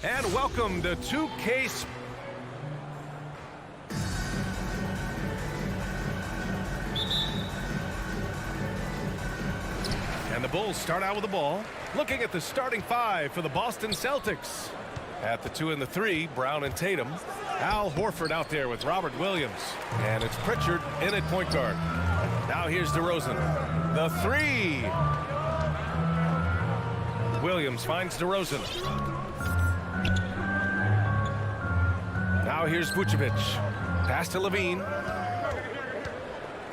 And welcome to 2K. And the Bulls start out with the ball. Looking at the starting five for the Boston Celtics. At the 2 and the 3, Brown and Tatum. Al Horford out there with Robert Williams. And it's Pritchard in at point guard. Now here's DeRozan. The 3. Williams finds DeRozan. Now here's Vucevic. Pass to Levine.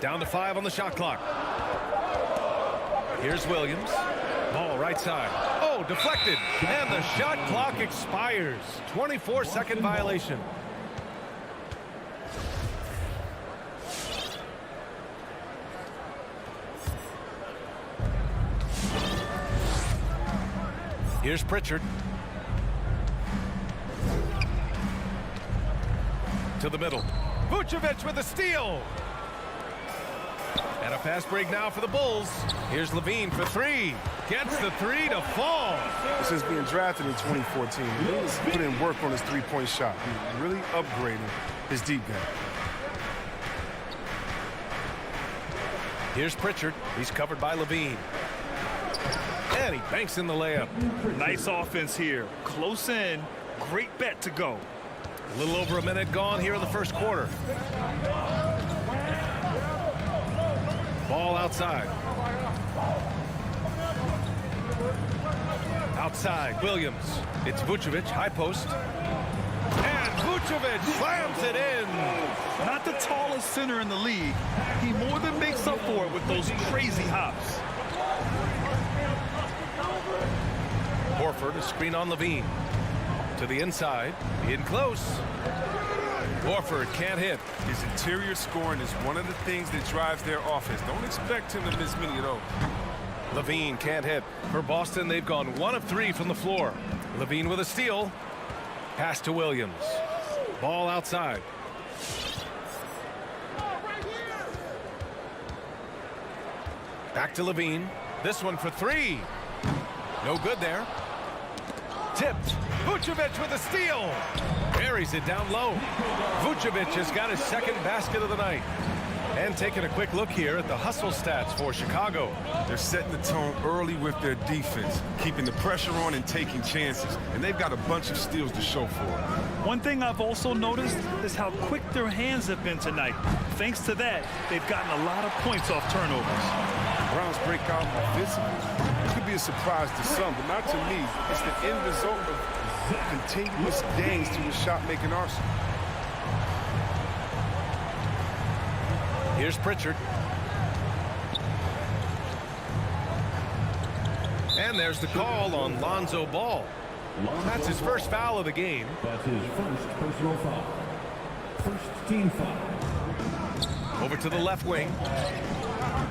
Down to 5 on the shot clock. Here's Williams. Ball right side. Oh, deflected. And the shot clock expires. 24-second violation. Here's Pritchard. To the middle. Vucevic with a steal. And a fast break now for the Bulls. Here's Levine for 3. Gets the 3 to fall. Since being drafted in 2014, he's put in work on his three-point shot. He's really upgrading his deep game. Here's Pritchard. He's covered by Levine. And he banks in the layup. Nice offense here. Close in. Great bet to go. A little over a minute gone here in the first quarter. Ball outside. Outside, Williams. It's Vucevic, high post. And Vucevic slams it in. Not the tallest center in the league. He more than makes up for it with those crazy hops. Horford, a screen on Levine. To the inside, in close. Horford can't hit. His interior scoring is one of the things that drives their offense. Don't expect him to miss many of those. Levine can't hit. For Boston, they've gone 1 of 3 from the floor. Levine with a steal. Pass to Williams. Ball outside. Back to Levine. This one for 3. No good there. Tipped. Vucevic with a steal. Buries it down low. Vucevic has got his second basket of the night. And taking a quick look here at the hustle stats for Chicago. They're setting the tone early with their defense, keeping the pressure on and taking chances. And they've got a bunch of steals to show for it. One thing I've also noticed is how quick their hands have been tonight. Thanks to that, they've gotten a lot of points off turnovers. Brown's breakout offensively could be a surprise to some, but not to me. It's the end result of continuous gains to his shot-making arsenal. Here's Pritchard. And there's the call on Lonzo Ball. That's his first foul of the game. That's his first personal foul. First team foul. Over to the left wing.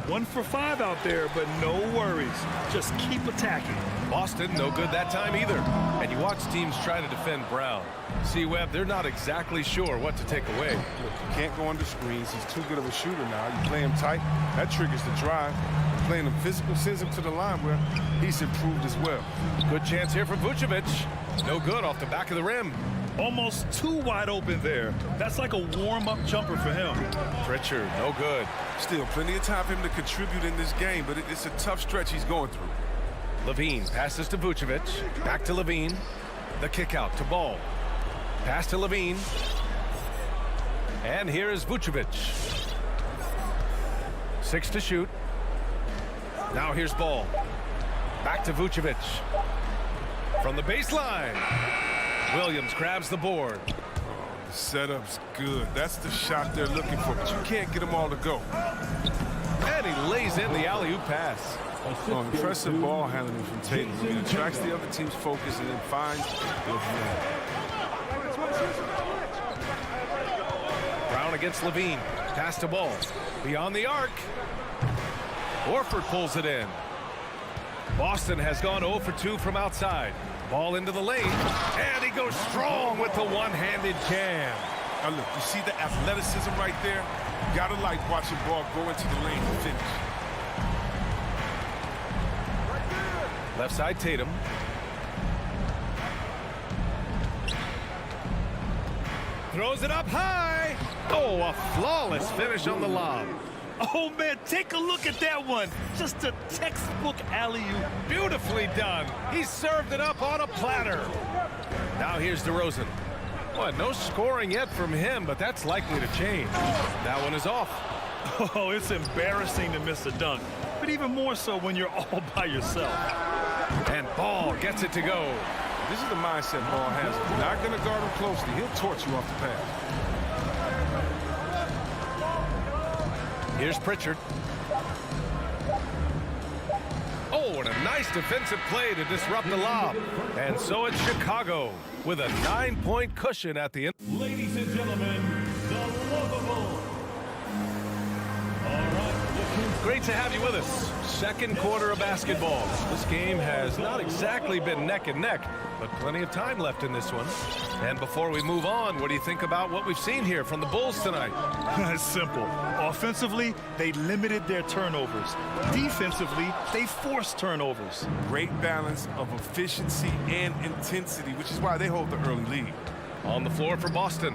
1 for 5 out there, but no worries. Just keep attacking. Boston, no good that time either. And you watch teams try to defend Brown. See, Webb, they're not exactly sure what to take away. Look, you can't go under screens. He's too good of a shooter now. You play him tight, that triggers the drive. Playing him physical sends him to the line where he's improved as well. Good chance here for Vucevic. No good off the back of the rim. Almost too wide open there. That's like a warm-up jumper for him. Pritchard, no good. Still, plenty of time for him to contribute in this game, but it's a tough stretch he's going through. Levine passes to Vucevic. Back to Levine. The kick out to Ball. Pass to Levine. And here is Vucevic. 6 to shoot. Now here's Ball. Back to Vucevic. From the baseline. Williams grabs the board. The setup's good. That's the shot they're looking for, but you can't get them all to go. And he lays in the alley-oop pass. Impressive ball handling from Tatum. He attracts the other team's focus and then finds the man. Brown against Levine. Pass to Ball. Beyond the arc. Horford pulls it in. Boston has gone 0 for 2 from outside. Ball into the lane. And he goes strong with the one-handed jam. Now look, you see the athleticism right there? You gotta like watching ball go into the lane and finish. Left side Tatum. throws it up high. Oh, a flawless finish on the lob. Oh, man, take a look at that one. Just a textbook alley-oop. Beautifully done. He served it up on a platter. Now here's DeRozan. Well, no scoring yet from him, but that's likely to change. That one is off. Oh, it's embarrassing to miss a dunk, but even more so when you're all by yourself. And Ball gets it to go. This is the mindset Ball has. If you're not going to guard him closely, he'll torch you off the pass. Here's Pritchard. Oh, and a nice defensive play to disrupt the lob. And so it's Chicago with a 9-point cushion at the end. Ladies and gentlemen, the lovable. All right, Great to have you with us. Second quarter of basketball. This game has not exactly been neck and neck, but plenty of time left in this one. And before we move on, what do you think about what we've seen here from the Bulls tonight? It's simple. Offensively, they limited their turnovers. Defensively, they forced turnovers. Great balance of efficiency and intensity, which is why they hold the early lead. On the floor for Boston.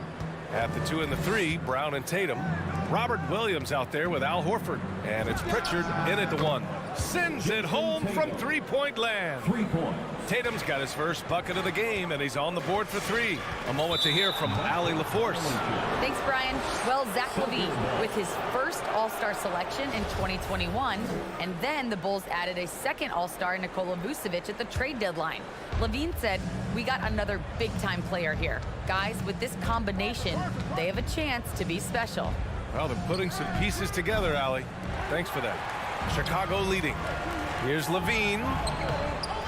At the 2 and the 3, Brown and Tatum. Robert Williams out there with Al Horford. And it's Pritchard in at the 1. Sends it home from three-point land. 3 points. Tatum's got his first bucket of the game, and he's on the board for 3. A moment to hear from Allie LaForce. Thanks, Brian. Well, Zach LaVine with his first All-Star selection in 2021, and then the Bulls added a second All-Star, Nikola Vucevic, at the trade deadline. LaVine said, "We got another big-time player here. Guys, with this combination, they have a chance to be special." Well, they're putting some pieces together, Allie. Thanks for that. Chicago leading. Here's LaVine.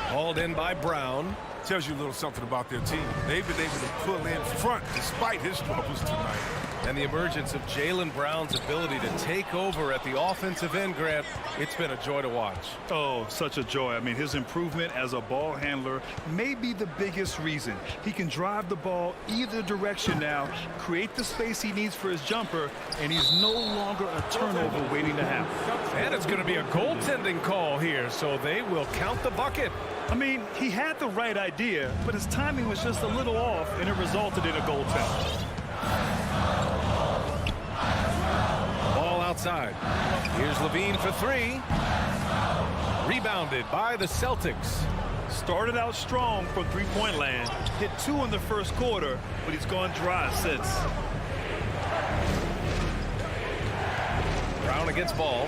Hauled in by Brown. Tells you a little something about their team. They've been able to pull in front despite his struggles tonight. And the emergence of Jaylen Brown's ability to take over at the offensive end, Grant, it's been a joy to watch. Oh, such a joy. I mean, his improvement as a ball handler may be the biggest reason. He can drive the ball either direction now, create the space he needs for his jumper, and he's no longer a turnover waiting to happen. And it's going to be a goaltending call here, so they will count the bucket. I mean, he had the right idea, but his timing was just a little off, and it resulted in a goaltend. Ball outside. Here's LaVine for 3. Rebounded by the Celtics. Started out strong from three-point land, hit 2 in the first quarter, but he's gone dry since. Brown against Ball.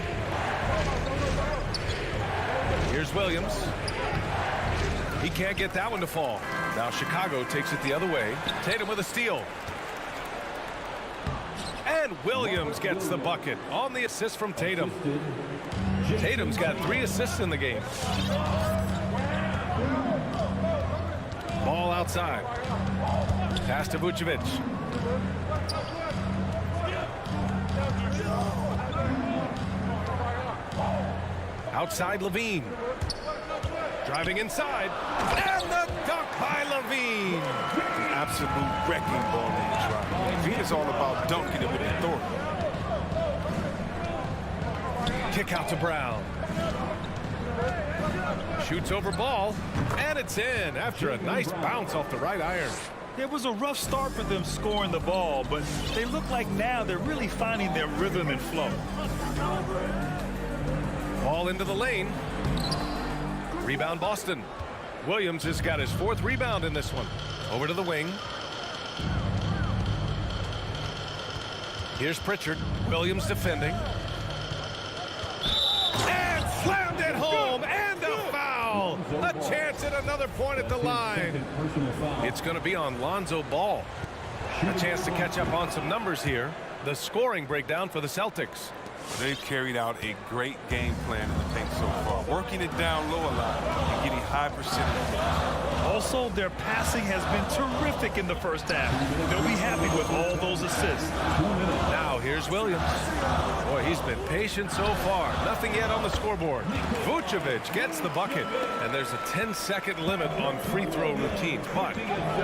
Here's Williams. He can't get that one to fall. Now Chicago takes it the other way. Tatum with a steal. And Williams gets the bucket on the assist from Tatum. Tatum's got 3 assists in the game. Ball outside. Pass to Vucevic. Outside LaVine. Driving inside. And the dunk by LaVine. Absolute wrecking ball in the drive. LaVine is all about dunking it with authority. Kick out to Brown. Shoots over Ball. And it's in after a nice bounce off the right iron. It was a rough start for them scoring the ball, but they look like now they're really finding their rhythm and flow. Ball into the lane. Rebound Boston. Williams has got his 4th rebound in this one. Over to the wing. Here's Pritchard. Williams defending. And slammed it home. And a foul. A chance at another point at the line. It's going to be on Lonzo Ball. A chance to catch up on some numbers here. The scoring breakdown for the Celtics. They've carried out a great game plan in the paint so far, working it down low a lot and getting high percentage. Also, their passing has been terrific in the first half. They'll be happy with all those assists. Now here's Williams. Boy, he's been patient so far. Nothing yet on the scoreboard. Vucevic gets the bucket, and there's a 10-second limit on free throw routines. But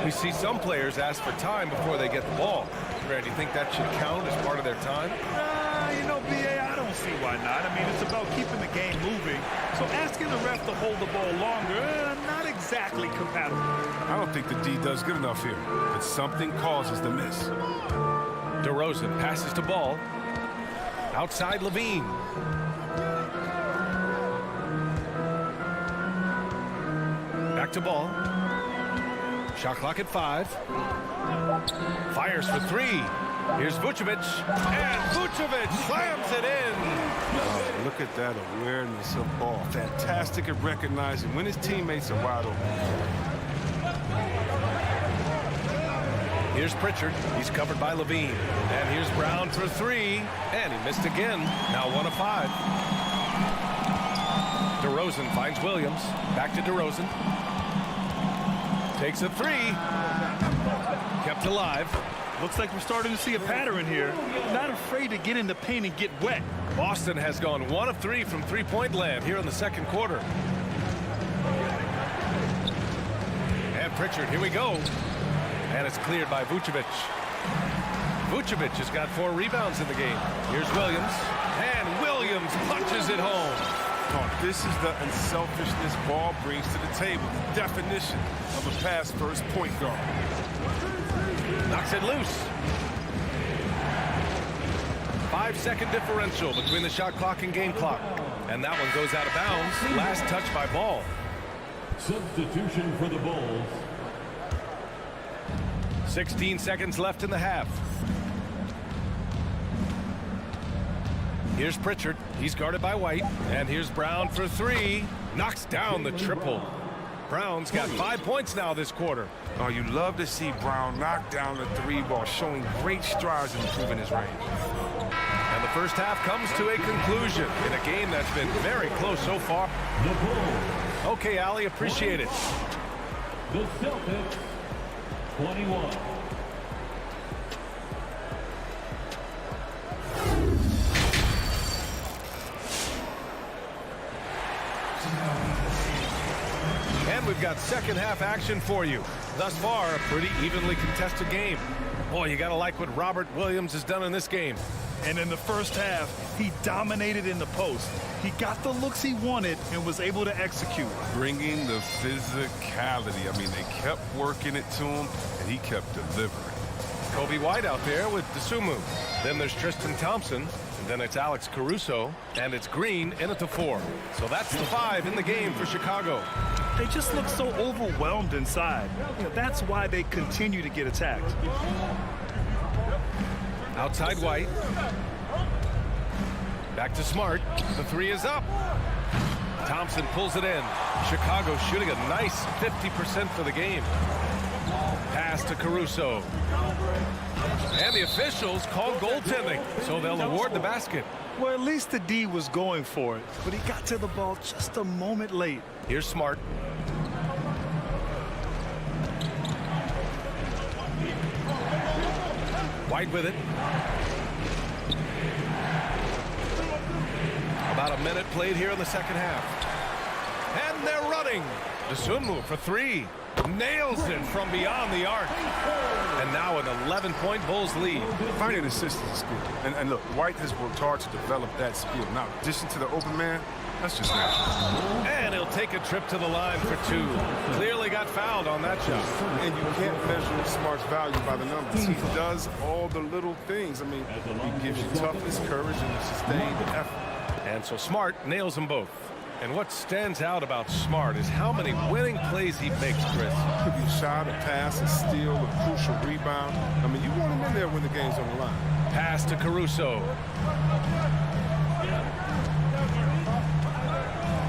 we see some players ask for time before they get the ball. Grant, do you think that should count as part of their time? You know, B.A., I don't see why not. I mean, it's about keeping the game moving. So asking the ref to hold the ball longer, not exactly. exactly compatible. I don't think the D does good enough here, but something causes the miss. DeRozan passes to Ball. Outside Levine. Back to Ball. Shot clock at 5. Fires for 3. Here's Vucevic. And Vucevic slams it in. Oh, look at that awareness of Ball. Fantastic at recognizing when his teammates are wide open. Here's Pritchard. He's covered by Levine. And here's Brown for 3. And he missed again. Now 1 of 5. DeRozan finds Williams. Back to DeRozan. Takes a 3. Kept alive. Looks like we're starting to see a pattern here. Not afraid to get in the paint and get wet. Boston has gone 1 of 3 from three-point land here in the second quarter. And Pritchard, here we go. And it's cleared by Vucevic. Vucevic has got 4 rebounds in the game. Here's Williams. And Williams punches it home. Oh, this is the unselfishness Ball brings to the table. The definition of a pass-first point guard. Knocks it loose. 5-second differential between the shot clock and game clock. And that one goes out of bounds. Last touch by Ball. Substitution for the Bulls. 16 seconds left in the half. Here's Pritchard. He's guarded by White. And here's Brown for 3. Knocks down the triple. Brown's got 5 points now this quarter. Oh, you love to see Brown knock down the 3 ball, showing great strides in improving his range. And the first half comes to a conclusion in a game that's been very close so far. The Bulls. Okay, Allie, appreciate it. The Celtics, 21. And we've got second half action for you. Thus far, a pretty evenly contested game. Boy, you gotta like what Robert Williams has done in this game. And in the first half, he dominated in the post. He got the looks he wanted and was able to execute. Bringing the physicality. I mean, they kept working it to him, and he kept delivering. Kobe White out there with Dosunmu. Then there's Tristan Thompson. And then it's Alex Caruso. And it's Green in at the 4. So that's the 5 in the game for Chicago. They just look so overwhelmed inside. That's why they continue to get attacked. Outside White. Back to Smart. The 3 is up. Thompson pulls it in. Chicago shooting a nice 50% for the game. Pass to Caruso. And the officials call goaltending, so they'll award the basket. Well, at least the D was going for it, but he got to the ball just a moment late. Here's Smart. White with it. About a minute played here in the second half. And they're running. Dosunmu for 3. Nails it from beyond the arc. And now an 11-point Bulls lead. Finding assists is a skill. And look, White has worked hard to develop that skill. Now, in addition to the open man, that's just natural. And he'll take a trip to the line for 2. Clearly got fouled on that shot. And you can't measure Smart's value by the numbers. He does all the little things. I mean, he gives you toughness, courage, and sustained effort. And so Smart nails them both. And what stands out about Smart is how many winning plays he makes, Chris. Could be a shot, a pass, a steal, a crucial rebound. I mean, you want him in there when the game's on the line. Pass to Caruso.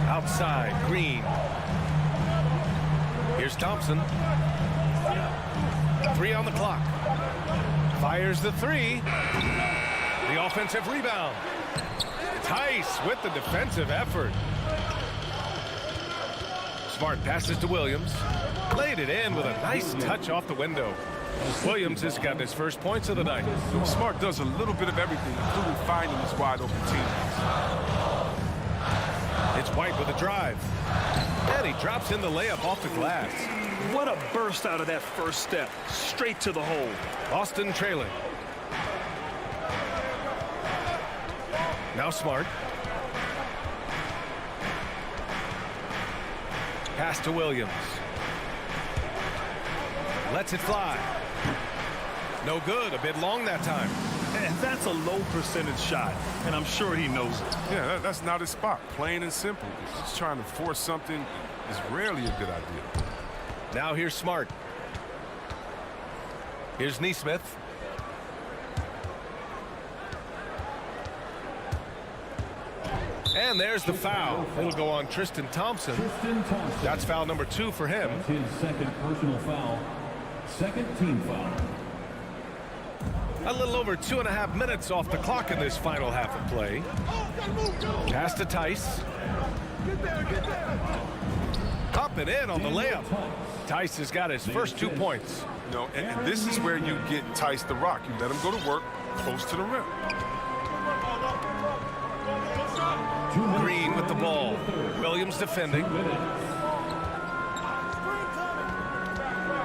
Outside, Green. Here's Thompson. 3 on the clock. Fires the 3. The offensive rebound. Tice with the defensive effort. Smart passes to Williams. Laid it in with a nice touch off the window. Williams has gotten his first points of the night. Smart does a little bit of everything, including finding his wide open teammates. It's White with a drive. And he drops in the layup off the glass. What a burst out of that first step. Straight to the hole. Boston trailing. Now Smart. Pass to Williams. Lets it fly. No good. A bit long that time. And that's a low percentage shot, and I'm sure he knows it. Yeah, that's not his spot. Plain and simple. Just trying to force something is rarely a good idea. Now here's Smart. Here's Neesmith. And there's the foul. It'll go on Tristan Thompson. That's foul number 2 for him. That's his second personal foul. Second team foul. A little over 2.5 minutes off the clock in this final half of play. Pass to Tice. Up and in on the layup. Tice has got his first 2 points. You know, and this is where you get Tice the rock. You let him go to work close to the rim. Green with the ball. Williams defending.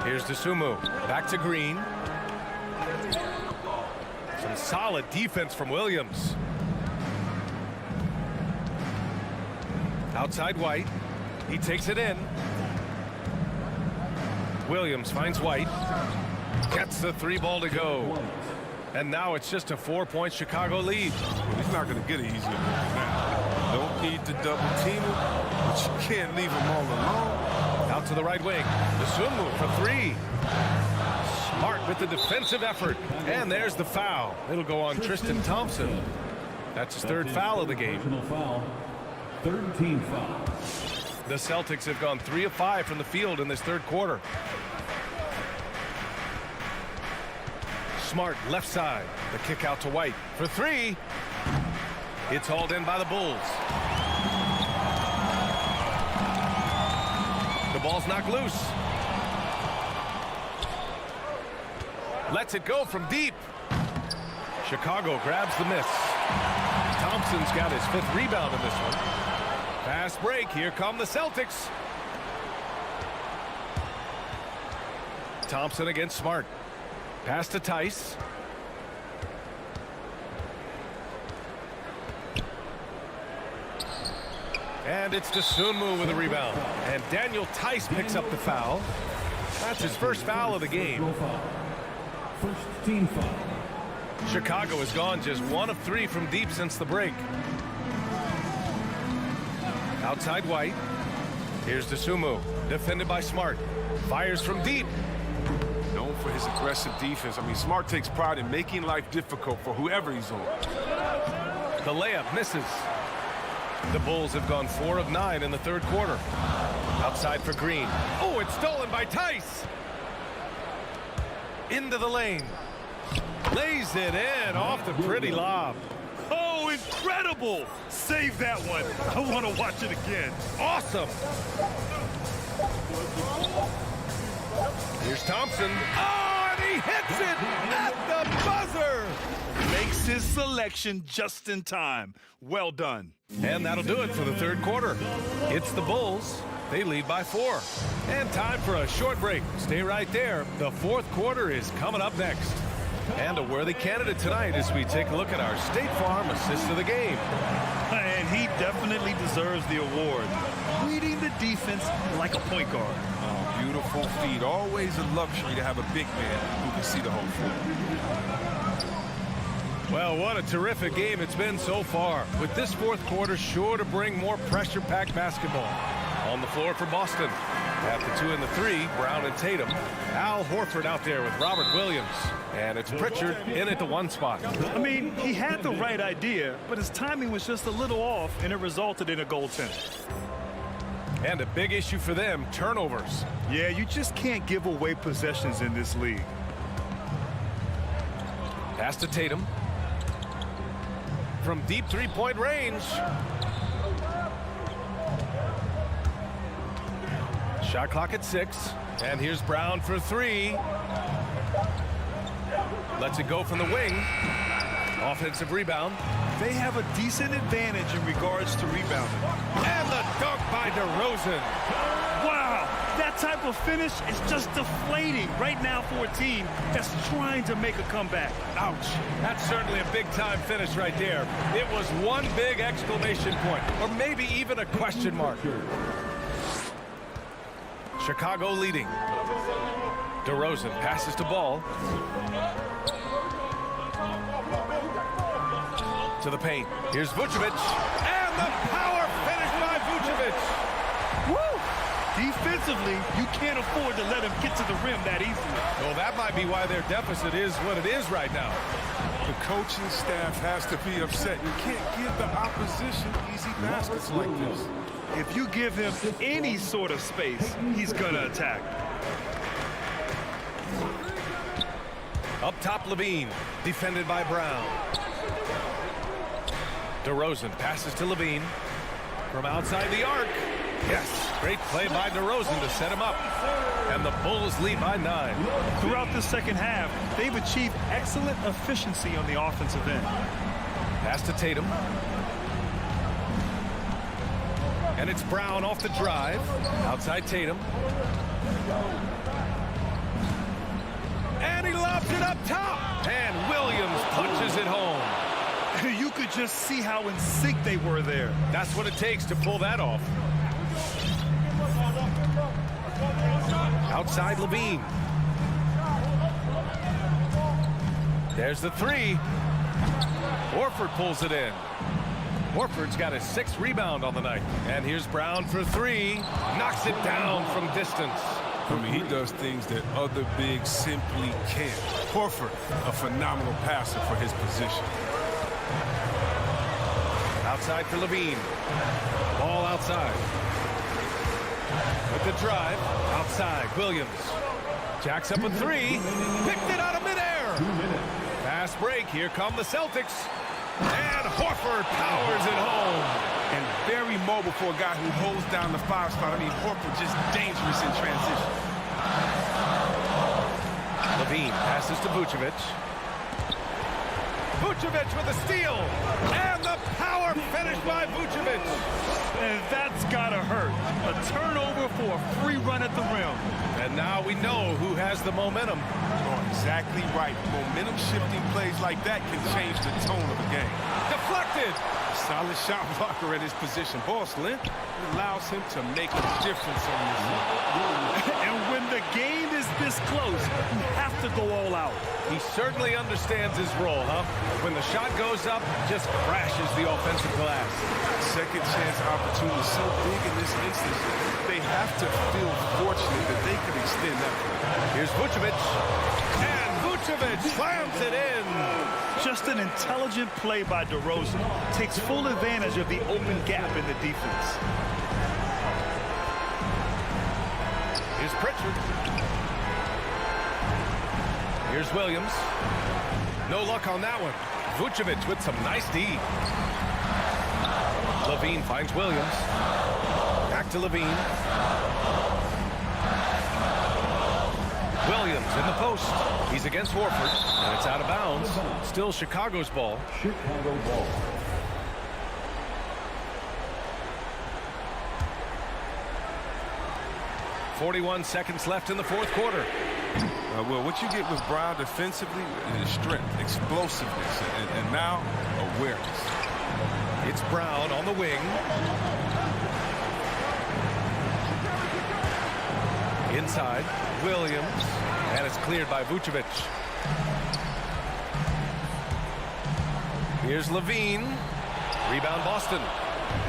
Here's DeSumo. Back to Green. Some solid defense from Williams. Outside White. He takes it in. Williams finds White. Gets the 3 ball to go. And now it's just a 4-point Chicago lead. He's not going to get it easier than that. Don't need to double team him, but you can't leave him all alone. Out to the right wing. DeSumo for 3. Smart with the defensive effort. And there's the foul. It'll go on Tristan Thompson. That's his 3rd foul of the game. Personal foul. Third team foul. The Celtics have gone 3 of 5 from the field in this 3rd quarter. Smart left side. The kick out to White for 3. It's hauled in by the Bulls. The ball's knocked loose. Lets it go from deep. Chicago grabs the miss. Thompson's got his 5th rebound in this one. Fast break. Here come the Celtics. Thompson against Smart. Pass to Tice. And it's DeSumo with a rebound. And Daniel Tice picks up the foul. That's his first foul of the game. First team foul. Chicago has gone just 1 of 3 from deep since the break. Outside White. Here's DeSumo. Defended by Smart. Fires from deep. Known for his aggressive defense. I mean, Smart takes pride in making life difficult for whoever he's on. The layup misses. The Bulls have gone 4 of 9 in the 3rd quarter. Outside for Green. Oh, it's stolen by Tice. Into the lane. Lays it in off the pretty lob. Oh, incredible! Save that one. I want to watch it again. Awesome. Here's Thompson. Oh, and he hits it at the buzzer. Makes his selection just in time. Well done. And that'll do it for the 3rd quarter. It's the Bulls. They lead by 4. And time for a short break. Stay right there. The 4th quarter is coming up next. And a worthy candidate tonight as we take a look at our State Farm Assist of the Game. And he definitely deserves the award. Leading the defense like a point guard. Oh, beautiful feed. Always a luxury to have a big man who can see the whole floor. Well, what a terrific game it's been so far. With this 4th quarter sure to bring more pressure-packed basketball. On the floor for Boston. At the 2 and the 3, Brown and Tatum. Al Horford out there with Robert Williams. And it's Pritchard in at the 1 spot. I mean, he had the right idea, but his timing was just a little off, and it resulted in a goaltender. And a big issue for them, turnovers. Yeah, you just can't give away possessions in this league. Pass to Tatum. From deep 3-point range. Shot clock at 6. And here's Brown for 3. Lets it go from the wing. Offensive rebound. They have a decent advantage in regards to rebounding. And the dunk by DeRozan. Wow, that type of finish is just deflating right now for a team that's trying to make a comeback. Ouch. That's certainly a big-time finish right there. It was one big exclamation point, or maybe even a question mark. Chicago leading. DeRozan passes to Ball. To the paint. Here's Vucevic. And the power finish by Vucevic. Woo! Defensively, you can't afford to let him get to the rim that easily. Well, that might be why their deficit is what it is right now. The coaching staff has to be upset. You can't give the opposition easy baskets like this. If you give him any sort of space, he's going to attack. Up top, Levine. Defended by Brown. DeRozan passes to Levine. From outside the arc. Yes, great play by DeRozan to set him up. And the Bulls lead by 9. Throughout the second half, they've achieved excellent efficiency on the offensive end. Pass to Tatum. And it's Brown off the drive. Outside Tatum. And he lobs it up top. And Williams punches it home. You could just see how in sync they were there. That's what it takes to pull that off. Outside Levine. There's the three. Horford pulls it in. Horford's got his 6th rebound on the night. And here's Brown for 3. Knocks it down from distance. I mean, he does things that other bigs simply can't. Horford, a phenomenal passer for his position. Outside for Levine. Ball outside. With the drive. Outside. Williams. Jacks up a 3. Picked it out of midair. Fast break. Here come the Celtics. And Horford powers it home. And very mobile for a guy who holds down the 5 spot. I mean, Horford just dangerous in transition. Levine passes to Vucevic. Vucevic with a steal. And the power finish by Vucevic. And that's gotta hurt. A turnover for a free run at the rim. And now we know who has the momentum. Oh, exactly right. Momentum shifting plays like that can change the tone of a game. Deflected. A solid shot blocker at his position. Ball slint allows him to make a difference on this one. And when the game is this close, you have to go all out. He certainly understands his role, huh? When the shot goes up, just crashes the offensive glass. Second chance opportunity is so big in this instance. They have to feel fortunate that they could extend that play. Here's Vucevic. And Vucevic slams it in. Just an intelligent play by DeRozan. Takes full advantage of the open gap in the defense. Here's Pritchard. Here's Williams. No luck on that one. Vucevic with some nice D. Levine finds Williams. Back to Levine. Williams in the post. He's against Horford. And it's out of bounds. Still Chicago's ball. Chicago ball. .41 seconds left in the 4th quarter. Well, what you get with Brown defensively is strength, explosiveness, and now awareness. It's Brown on the wing. Inside, Williams. And it's cleared by Vucevic. Here's Levine. Rebound Boston.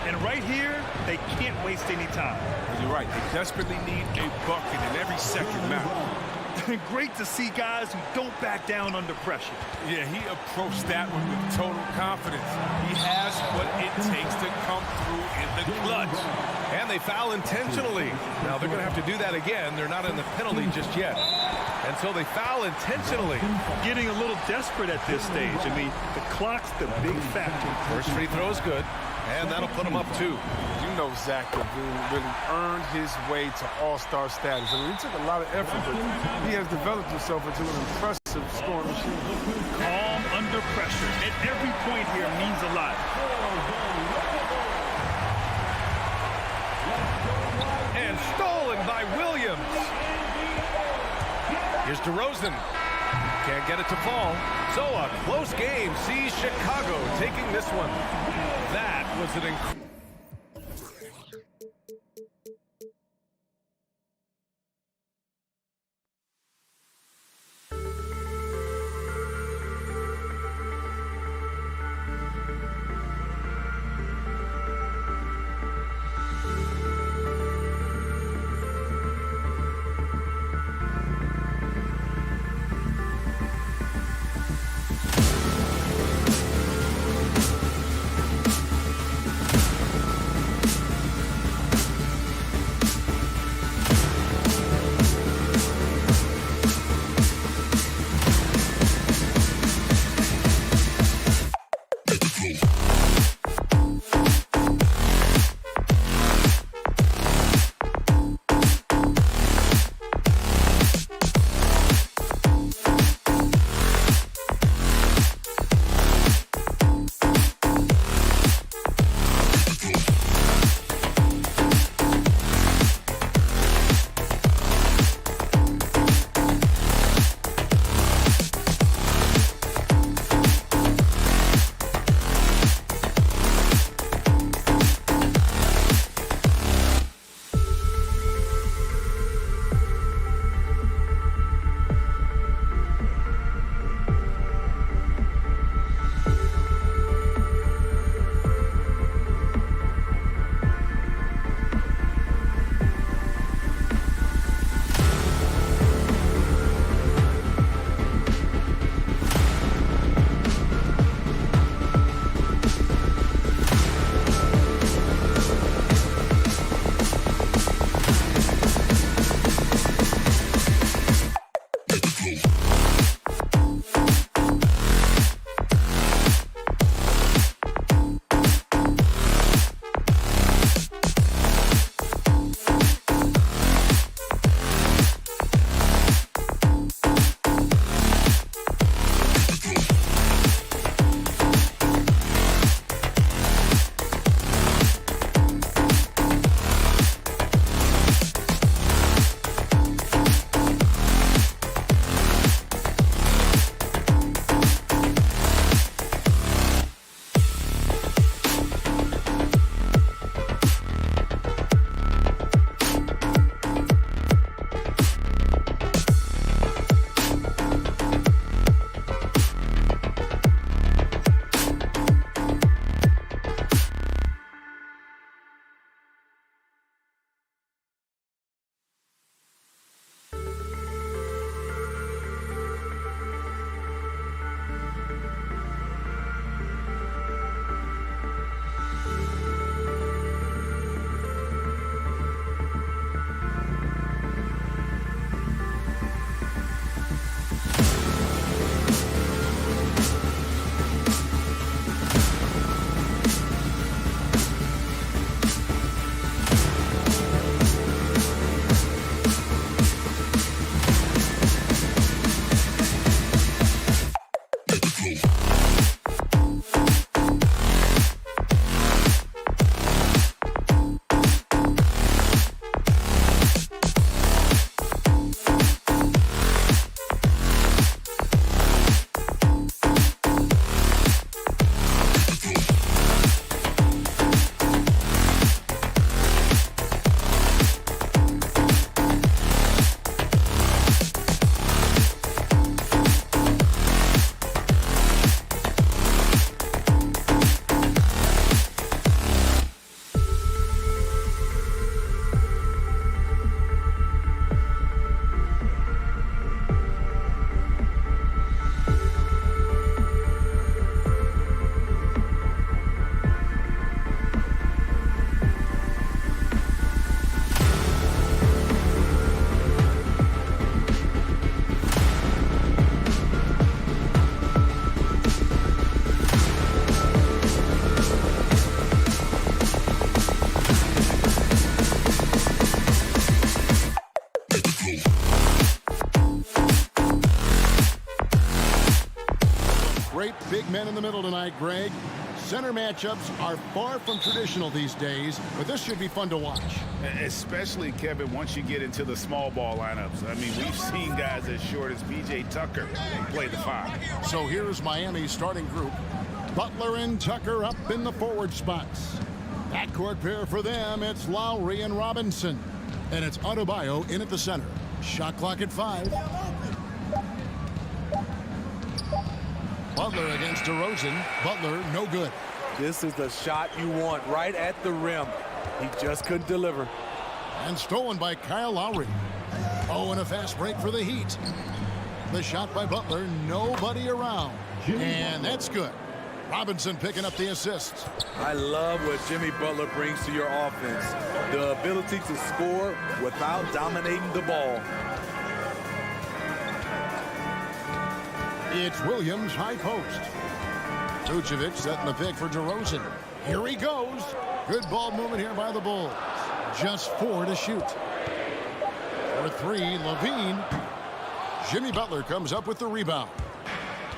And right here, they can't waste any time. You're right. They desperately need a bucket, and every second matters. Great to see guys who don't back down under pressure. Yeah, he approached that one with total confidence. He has what it takes to come through in the clutch. And they foul intentionally. Now they're going to have to do that again. They're not in the penalty just yet. And so they foul intentionally. Getting a little desperate at this stage. I mean, the clock's the big factor. First free throw is good. And that'll put him up 2. You know Zach LaVine really earned his way to all-star status. I mean, it took a lot of effort, but he has developed himself into an impressive scoring machine. Calm under pressure. And every point here means a lot. And stolen by Williams. Here's DeRozan. Can't get it to fall. So a close game sees Chicago taking this one. That was an incredible. middle tonight, Greg. Center matchups are far from traditional these days, but this should be fun to watch. Especially, Kevin, once you get into the small ball lineups. I mean, we've seen guys as short as P.J. Tucker play the 5. So here's Miami's starting group. Butler and Tucker up in the forward spots. Backcourt pair for them, it's Lowry and Robinson. And it's Adebayo in at the center. Shot clock at 5. Butler against DeRozan. Butler, no good. This is the shot you want, right at the rim. He just couldn't deliver. And stolen by Kyle Lowry. Oh, and a fast break for the Heat. The shot by Butler, nobody around. And that's good. Robinson picking up the assists. I love what Jimmy Butler brings to your offense. The ability to score without dominating the ball. It's Williams high post. Vucevic setting the pick for DeRozan. Here he goes. Good ball movement here by the Bulls. Just 4 to shoot. For 3, Levine. Jimmy Butler comes up with the rebound.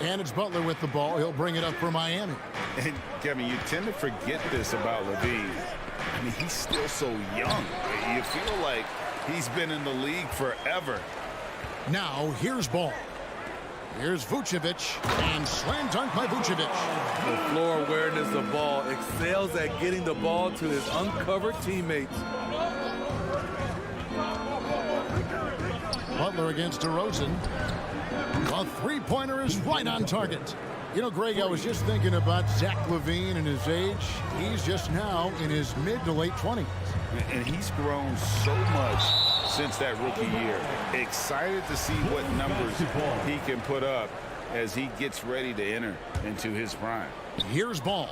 And it's Butler with the ball. He'll bring it up for Miami. And, Kevin, you tend to forget this about Levine. I mean, he's still so young. You feel like he's been in the league forever. Now, here's Ball. Here's Vucevic, and slam dunk by Vucevic. The floor awareness of Ball excels at getting the ball to his uncovered teammates. Butler against DeRozan. A three-pointer is right on target. You know, Greg, I was just thinking about Zach LaVine and his age. He's just now in his mid to late 20s. And he's grown so much since that rookie year. Excited to see what numbers he can put up as he gets ready to enter into his prime. Here's Ball.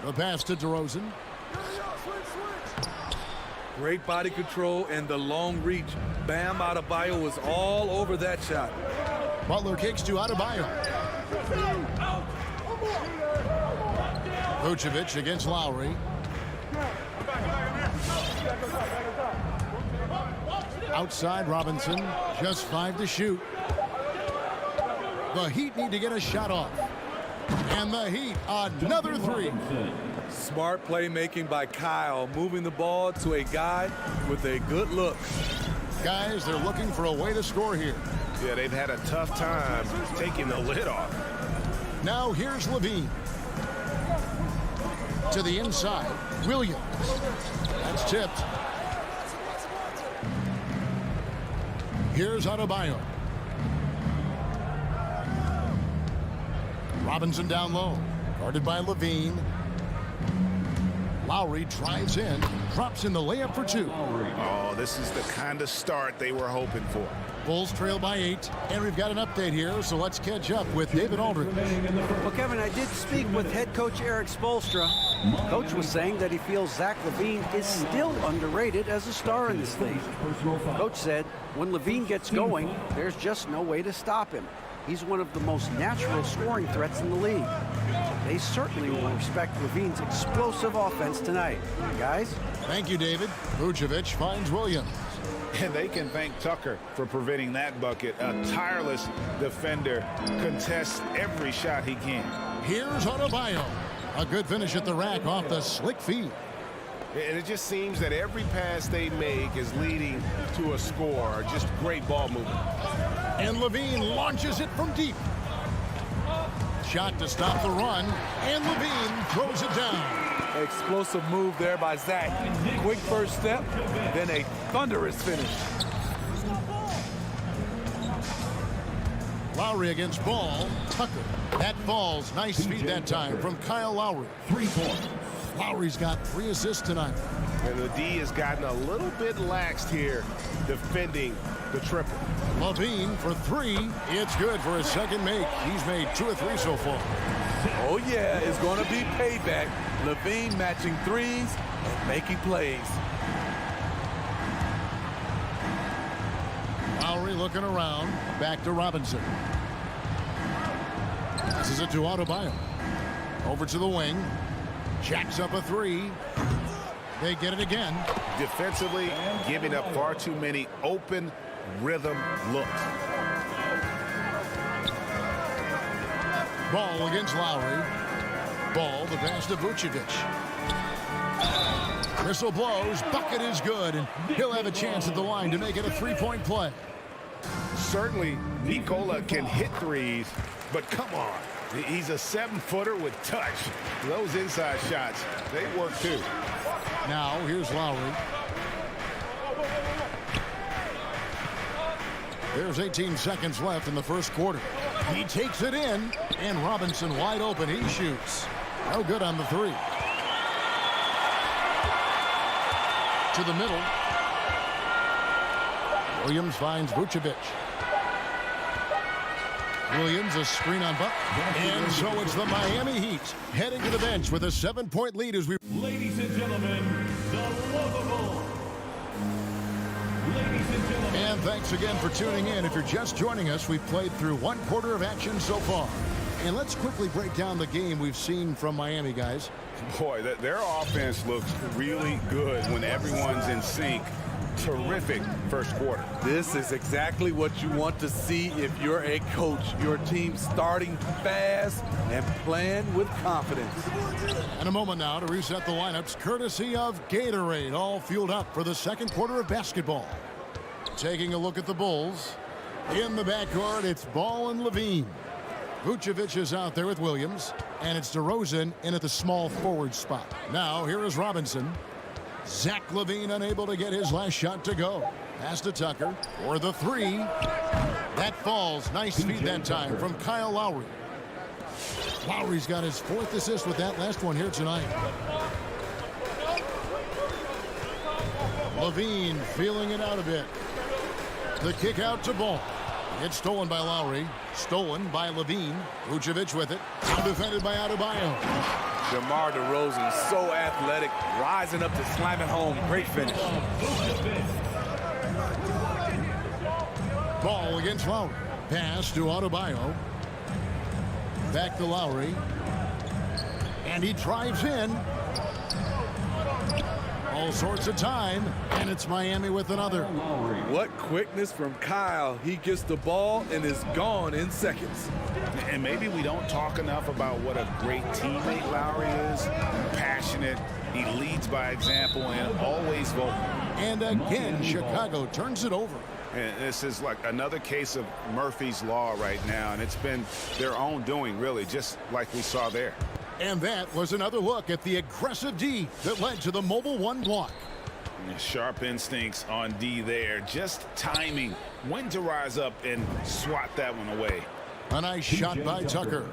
The pass to DeRozan. Great body control and the long reach. Bam Adebayo was all over that shot. Butler kicks to Adebayo. Vucevic against Lowry. Outside Robinson, just 5 to shoot. The Heat need to get a shot off. And the Heat, another 3. Smart playmaking by Kyle, moving the ball to a guy with a good look. Guys, they're looking for a way to score here. Yeah, they've had a tough time taking the lid off. Now here's Levine. To the inside, Williams. That's tipped. Here's Adebayo. Robinson down low. Guarded by Levine. Lowry drives in. Drops in the layup for 2. Oh, this is the kind of start they were hoping for. Bulls trail by 8. And we've got an update here, so let's catch up with David Aldridge. Well, Kevin, I did speak with head coach Eric Spoelstra. Coach was saying that he feels Zach LaVine is still underrated as a star in this league. Coach said when LaVine gets going, there's just no way to stop him. He's one of the most natural scoring threats in the league. They certainly will respect LaVine's explosive offense tonight. Guys? Thank you, David. Vucevic finds Williams. And they can thank Tucker for preventing that bucket. A tireless defender contests every shot he can. Here's Adebayo. A good finish at the rack off the slick feed. And it just seems that every pass they make is leading to a score, or just great ball movement. And Levine launches it from deep. Shot to stop the run, and Levine throws it down. Explosive move there by Zach. Quick first step, then a thunderous finish. Lowry against Ball. Tucker. That falls. Nice feed that time from Kyle Lowry. 3 points. Lowry's got 3 assists tonight. And the D has gotten a little bit laxed here defending the triple. Levine for 3. It's good for his second make. He's made 2 or 3 so far. Oh yeah, it's going to be payback. LaVine matching threes and making plays. Lowry looking around. Back to Robinson. Passes it to Adebayo. Over to the wing. Jacks up a 3. They get it again. Defensively, giving up far too many open rhythm looks. Ball against Lowry. Ball, the pass to Vucevic. Whistle blows, bucket is good, and he'll have a chance at the line to make it a three-point play. Certainly, Nikola can hit threes, but come on. He's a 7-footer with touch. Those inside shots, they work too. Now, here's Lowry. There's 18 seconds left in the first quarter. He takes it in, and Robinson wide open. He shoots. No good on the three. To the middle. Williams finds Vucevic. Williams, a screen on Buck. And so it's the Miami Heat heading to the bench with a 7-point lead as we... Ladies and gentlemen, the lovable. Ladies and gentlemen. And thanks again for tuning in. If you're just joining us, we've played through one quarter of action so far. And let's quickly break down the game we've seen from Miami, guys. Boy, their offense looks really good when everyone's in sync. Terrific first quarter. This is exactly what you want to see if you're a coach. Your team starting fast and playing with confidence. And a moment now to reset the lineups, courtesy of Gatorade, all fueled up for the second quarter of basketball. Taking a look at the Bulls. In the backcourt, it's Ball and Levine. Vucevic is out there with Williams, and it's DeRozan in at the small forward spot. Now, here is Robinson. Zach LaVine unable to get his last shot to go. Pass to Tucker for the three. That falls. Nice feed that time from Kyle Lowry. Lowry's got his 4th assist with that last one here tonight. LaVine feeling it out a bit. The kick out to Ball. It's stolen by Lowry. Stolen by LaVine. Vucevic with it. Now defended by Adebayo. DeMar DeRozan, so athletic, rising up to slam it home. Great finish. Ball against Lowry. Pass to Adebayo. Back to Lowry. And he drives in. All sorts of time. And it's Miami with another. What quickness from Kyle. He gets the ball and is gone in seconds. And maybe we don't talk enough about what a great teammate Lowry is. Passionate, he leads by example, and always vocal. And again, Chicago turns it over. And this is like another case of Murphy's Law right now, and it's been their own doing, really, just like we saw there. And that was another look at the aggressive D that led to the Mobile One block. Sharp instincts on D there, just timing when to rise up and swat that one away. A nice shot by Tucker.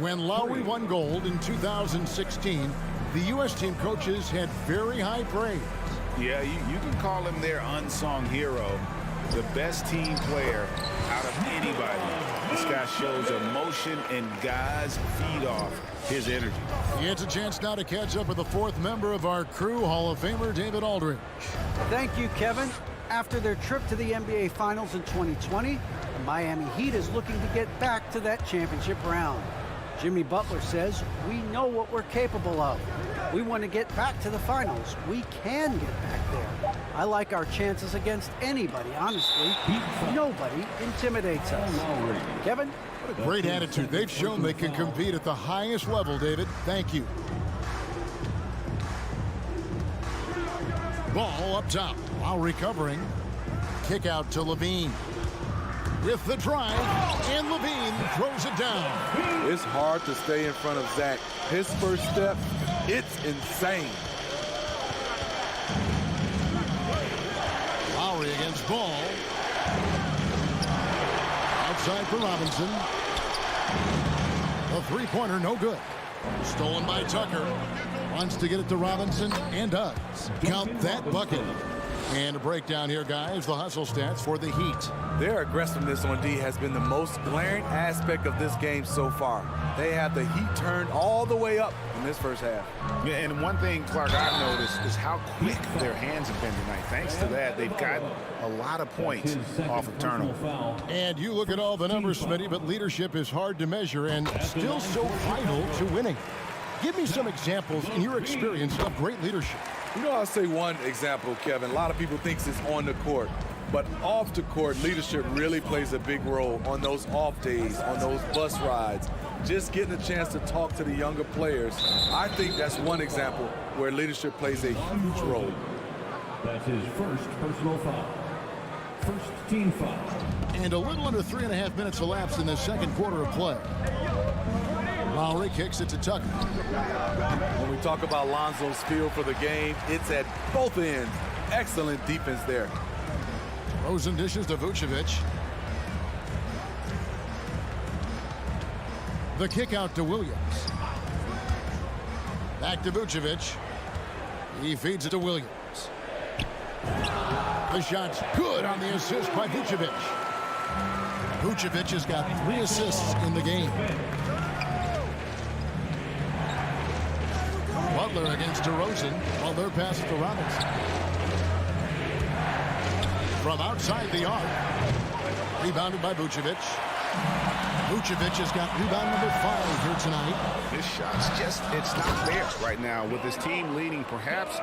When Lowry won gold in 2016, the U.S. team coaches had very high praise. Yeah, you can call him their unsung hero, the best team player out of anybody. This guy shows emotion, and guys feed off his energy. He gets a chance now to catch up with the 4th member of our crew, Hall of Famer David Aldridge. Thank you, Kevin. After their trip to the NBA Finals in 2020, the Miami Heat is looking to get back to that championship round. Jimmy Butler says, we know what we're capable of. We want to get back to the finals. We can get back there. I like our chances against anybody, honestly. Nobody intimidates us. Kevin? What a great attitude. They've shown they can compete at the highest level, David. Thank you. Ball up top. While recovering. Kick out to Levine. With the drive, and Levine throws it down. It's hard to stay in front of Zach. His first step, it's insane. Lowry against Ball. Outside for Robinson. A three-pointer, no good. Stolen by Tucker. Wants to get it to Robinson, and does. Count that bucket. And a breakdown here, guys. The hustle stats for the Heat. Their aggressiveness on D has been the most glaring aspect of this game so far. They have the Heat turned all the way up in this first half. Yeah, and one thing, Clark, I've noticed is how quick their hands have been tonight. Thanks to that, they've gotten a lot of points off of turnover. And you look at all the numbers, Smitty, but leadership is hard to measure and still so vital to winning. Give me some examples in your experience of great leadership. You know, I'll say one example, Kevin. A lot of people think it's on the court, but off the court, leadership really plays a big role on those off days, on those bus rides. just getting a chance to talk to the younger players. I think that's one example where leadership plays a huge role. That's his first personal foul. First team foul. And a little under 3.5 minutes elapsed in the second quarter of play. Lowry kicks it to Tucker. When we talk about Lonzo's feel for the game, it's at both ends. Excellent defense there. Rosen dishes to Vucevic. The kick out to Williams. Back to Vucevic. He feeds it to Williams. The shot's good on the assist by Vucevic. Vucevic has got 3 assists in the game. Butler against DeRozan while their pass to Robinson. From outside the arc. Rebounded by Vucevic. Vucevic has got rebound number 5 here tonight. This shot's just, it's not there right now with his team leading. Perhaps,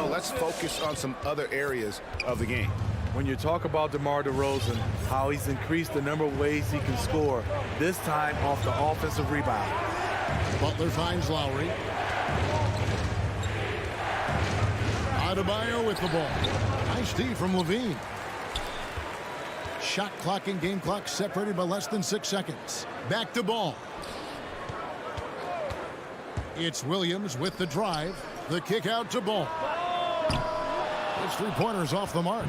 let's focus on some other areas of the game. When you talk about DeMar DeRozan, how he's increased the number of ways he can score, this time off the offensive rebound. Butler finds Lowry. Adebayo with the ball. Nice D from Levine. Shot clock and game clock separated by less than 6 seconds. Back to ball. It's Williams with the drive. The kick out to ball. His 3-pointers off the mark.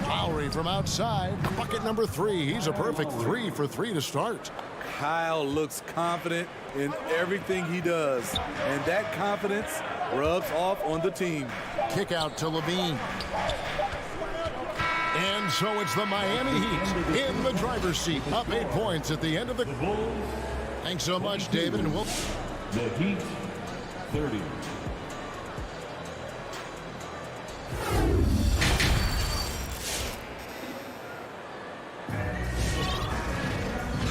Lowry from outside. Bucket number 3. He's a perfect 3 for 3 to start. Kyle looks confident in everything he does, and that confidence rubs off on the team. Kick out to Levine. And so it's the Miami Heat in the driver's seat, up 8 points at the end of the... Thanks so much, David. And we'll... The Heat, 30.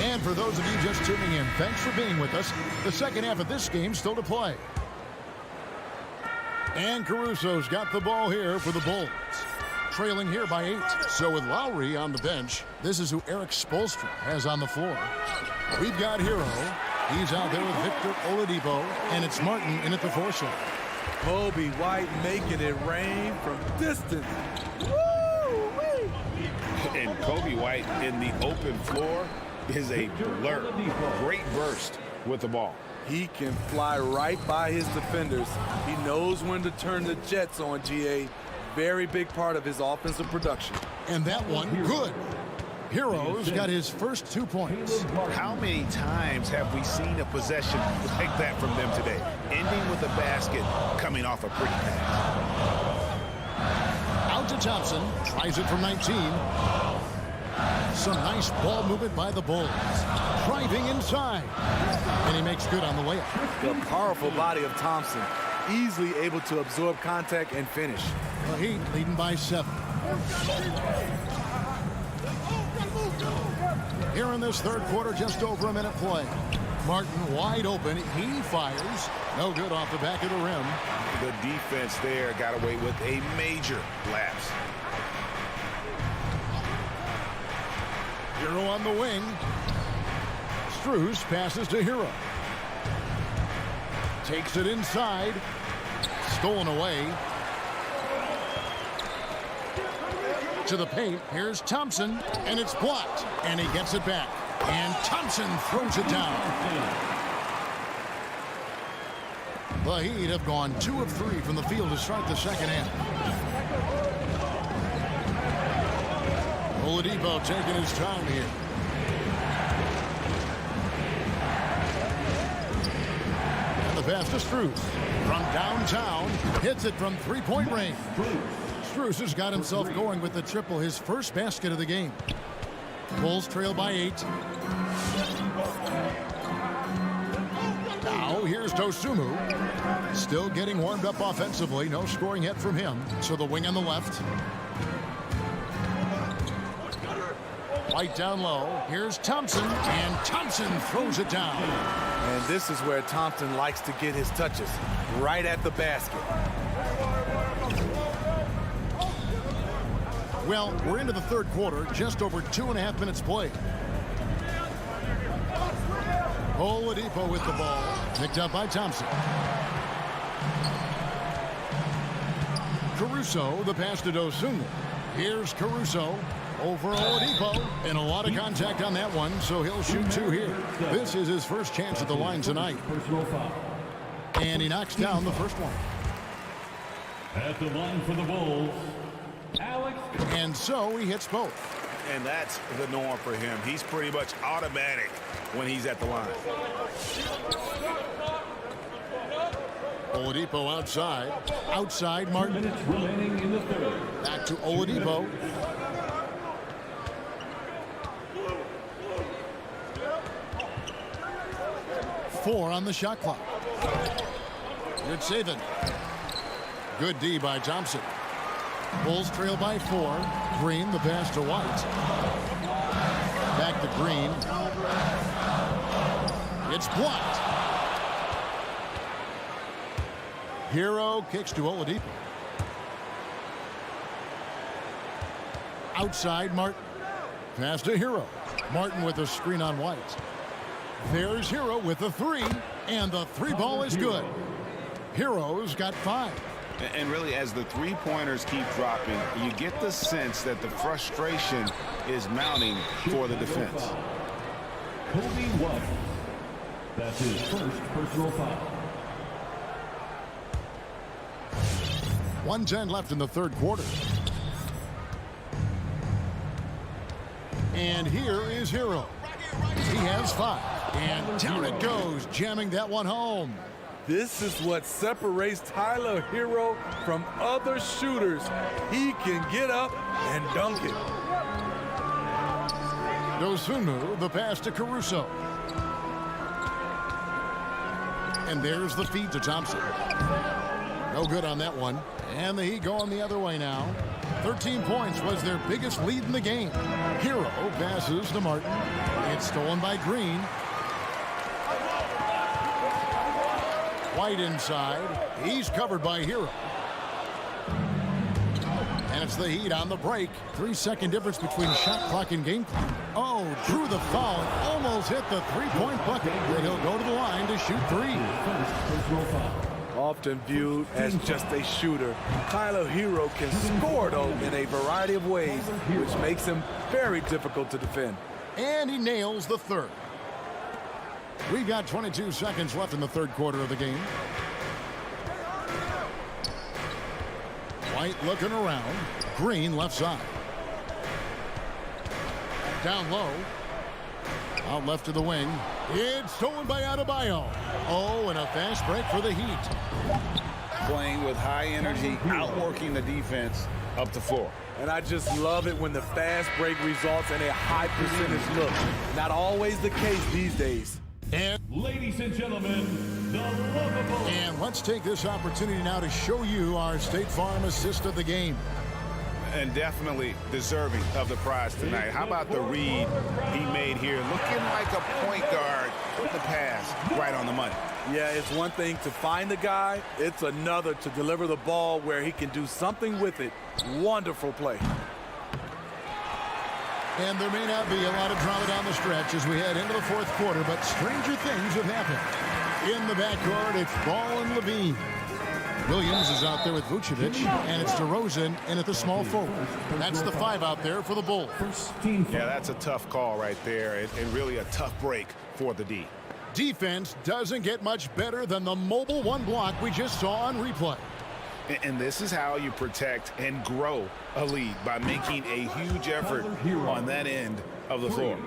And for those of you just tuning in, thanks for being with us. The second half of this game still to play. And Caruso's got the ball here for the Bulls. Trailing here by 8. So with Lowry on the bench, this is who Eric Spoelstra has on the floor. We've got Hero. He's out there with Victor Oladipo, and it's Martin in at the 4 slot. Kobe White making it rain from distance. Woo-wee. And Kobe White in the open floor is a blur. Great burst with the ball. He can fly right by his defenders. He knows when to turn the Jets on, GA. Very big part of his offensive production. And that one, good. Hero's got his first 2 points. How many times have we seen a possession like that from them today? Ending with a basket, coming off a pretty pass. Out to Thompson, tries it from 19. Some nice ball movement by the Bulls. Driving inside. And he makes good on the layup. The powerful body of Thompson, easily able to absorb contact and finish. The Heat leading by 7. Here in this third quarter, just over a minute play. Martin wide open. He fires. No good off the back of the rim. The defense there got away with a major lapse. Hero on the wing. Strus passes to Hero. Takes it inside. Stolen away. To the paint. Here's Thompson. And it's blocked. And he gets it back. And Thompson throws it down. The Heat have gone 2 of 3 from the field to start the second half. Oladipo taking his time here. And the pass to Strus. From downtown, hits it from 3-point range. Strus has got himself going with the triple, his first basket of the game. Bulls trail by 8. Now here's Dosunmu. Still getting warmed up offensively. No scoring yet from him. So the wing on the left. White down low. Here's Thompson. And Thompson throws it down. And this is where Thompson likes to get his touches. Right at the basket. Well, we're into the third quarter. Just over 2.5 minutes played. Oladipo with the ball. Picked up by Thompson. Caruso, the pass to Dosunmu. Here's Caruso over Oladipo. And a lot of contact on that one, so he'll shoot 2 here. This is his first chance at the line tonight. Personal foul. And he knocks down the first one. At the line for the Bulls, Alex. And so he hits both. And that's the norm for him. He's pretty much automatic when he's at the line. Oladipo outside. Outside, Martin. Minutes remaining in the third. Back to Oladipo. Four on the shot clock. Good saving. Good D by Thompson. Bulls trail by 4. Green, the pass to White. Back to Green. It's blocked. Hero kicks to Oladipo. Outside, Martin. Pass to Hero. Martin with a screen on White. There's Hero with the 3, and the 3 ball is good. Hero's got 5. And really, as the three-pointers keep dropping, you get the sense that the frustration is mounting for the defense. Kobe White. That's his first personal foul. 1:10 left in the third quarter. And here is Hero. He has 5. And down it goes, jamming that one home. This is what separates Tyler Hero from other shooters. He can get up and dunk it. Dosunmu, the pass to Caruso. And there's the feed to Thompson. No good on that one. And the Heat going the other way now. 13 points was their biggest lead in the game. Hero passes to Martin. It's stolen by Green. White inside. He's covered by Hero. And it's the Heat on the break. 3-second difference between shot clock and game clock. Oh, drew the foul and almost hit the 3-point bucket. But he'll go to the line to shoot 3. Personal foul. Often viewed as just a shooter, Tyler Hero can score, though, in a variety of ways, which makes him very difficult to defend. And he nails the third. We've got 22 seconds left in the third quarter of the game. White looking around. Green left side. Down low. Out left to the wing. It's stolen by Adebayo. Oh, and a fast break for the Heat. Playing with high energy, outworking the defense up the floor. And I just love it when the fast break results in a high percentage look. Not always the case these days. And Ladies and gentlemen, the lovable. And let's take this opportunity now to show you our State Farm assist of the game. And definitely deserving of the prize tonight. How about the read he made here? Looking like a point guard with the pass right on the money. Yeah, it's one thing to find the guy. It's another to deliver the ball where he can do something with it. Wonderful play. And there may not be a lot of drama down the stretch as we head into the fourth quarter, but stranger things have happened. In the backcourt, it's Ball and Levine. Williams is out there with Vucevic, and it's DeRozan in at the small forward. That's the 5 out there for the Bulls. Yeah, that's a tough call right there, and really a tough break for the D. Defense doesn't get much better than the mobile 1 block we just saw on replay. And this is how you protect and grow a lead, by making a huge effort on that end of the floor.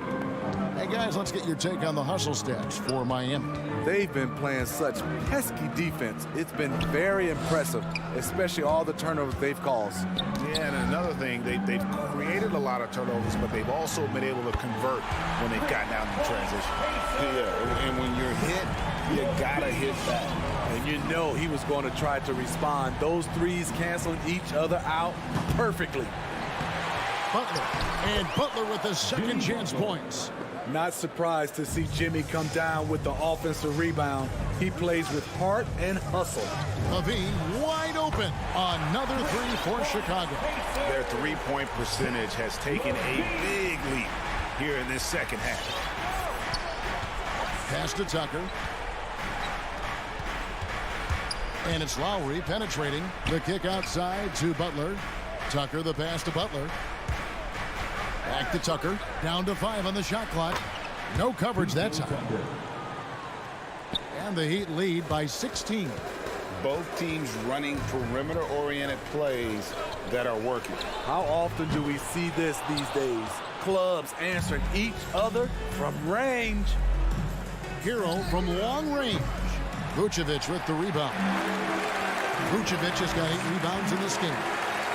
Hey, guys, let's get your take on the hustle stats for Miami. They've been playing such pesky defense. It's been very impressive, especially all the turnovers they've caused. Yeah, and another thing, they've created a lot of turnovers, but they've also been able to convert when they've gotten out in the transition. Yeah, and when you're hit, you gotta hit back. And you know he was going to try to respond. Those threes canceling each other out perfectly. Butler, and Butler with the second chance points. Not surprised to see Jimmy come down with the offensive rebound. He plays with heart and hustle. Levine wide open. Another 3 for Chicago. Their three-point percentage has taken a big leap here in this second half. Pass to Tucker. And it's Lowry penetrating. The kick outside to Butler. Tucker, the pass to Butler. Back to Tucker. Down to 5 on the shot clock. No coverage that time. And the Heat lead by 16. Both teams running perimeter-oriented plays that are working. How often do we see this these days? Clubs answering each other from range. Hero from long range. Vucevic with the rebound. Vucevic has got 8 rebounds in this game.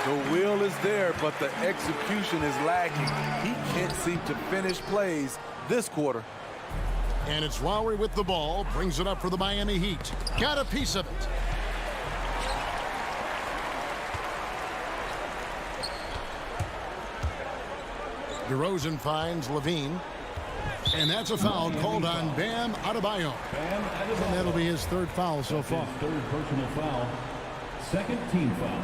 The will is there, but the execution is lagging. He can't seem to finish plays this quarter. And it's Lowry with the ball. Brings it up for the Miami Heat. Got a piece of it. DeRozan finds Levine. And that's a foul called on Bam Adebayo. And that'll be his 3rd foul so far. Third personal foul. Second team foul.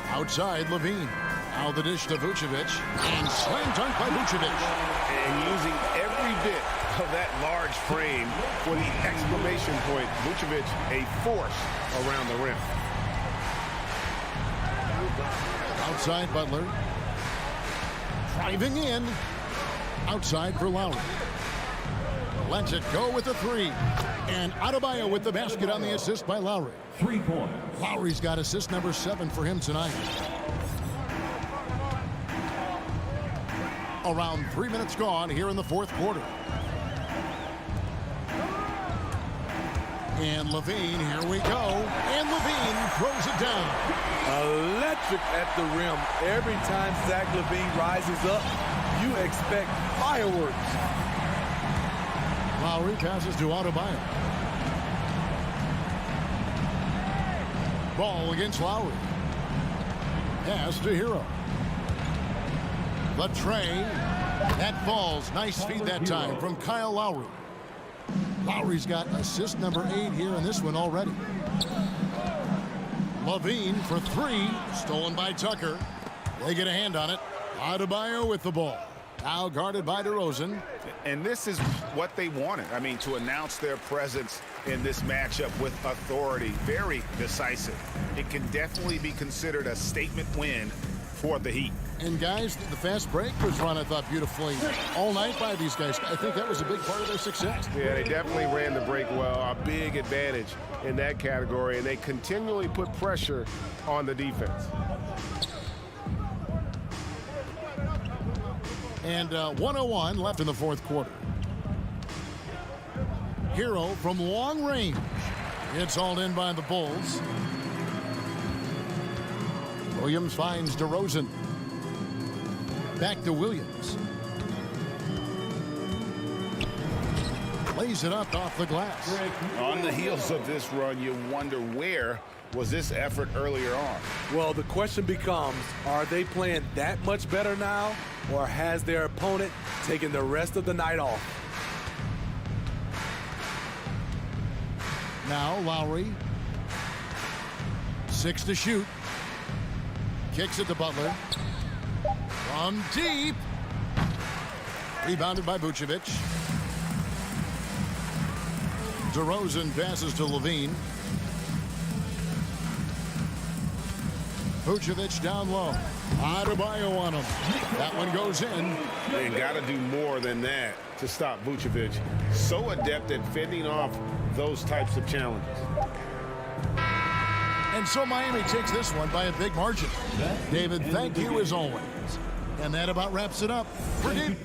Outside Levine. Now the dish to Vucevic. And slam dunk by Vucevic. And using every bit of that large frame for the exclamation point. Vucevic, a force around the rim. Outside Butler. Driving in. Outside for Lowry. Lets it go with the 3. And Adebayo with the basket on the assist by Lowry. 3 points. Lowry's got assist number 7 for him tonight. Around 3 minutes gone here in the 4th quarter. And Levine, here we go. And Levine throws it down. Electric at the rim. Every time Zach LaVine rises up, you expect fireworks. Lowry passes to Adebayo. Ball against Lowry. Pass to Hero. The tray. That falls. Nice feed that time from Kyle Lowry. Lowry's got assist number 8 here in this one already. Levine for 3. Stolen by Tucker. They get a hand on it. Adebayo with the ball. Now guarded by DeRozan. And this is what they wanted. I mean, to announce their presence in this matchup with authority. Very decisive. It can definitely be considered a statement win for the Heat. And guys, the fast break was run, I thought, beautifully all night by these guys. I think that was a big part of their success. Yeah, they definitely ran the break well. A big advantage in that category, and they continually put pressure on the defense. And 1:01 left in the 4th quarter. Hero from long range. It's hauled in by the Bulls. Williams finds DeRozan. Back to Williams. Lays it up off the glass. On the heels of this run, you wonder where was this effort earlier on? Well, the question becomes, are they playing that much better now, or has their opponent taken the rest of the night off? Now Lowry. 6 to shoot. Kicks it to Butler. From deep. Rebounded by Vucevic. DeRozan passes to Levine. Vucevic down low. Adebayo on him. That one goes in. They got to do more than that to stop Vucevic. So adept at fending off those types of challenges. And so Miami takes this one by a big margin. David, thank you as always. And that about wraps it up for David.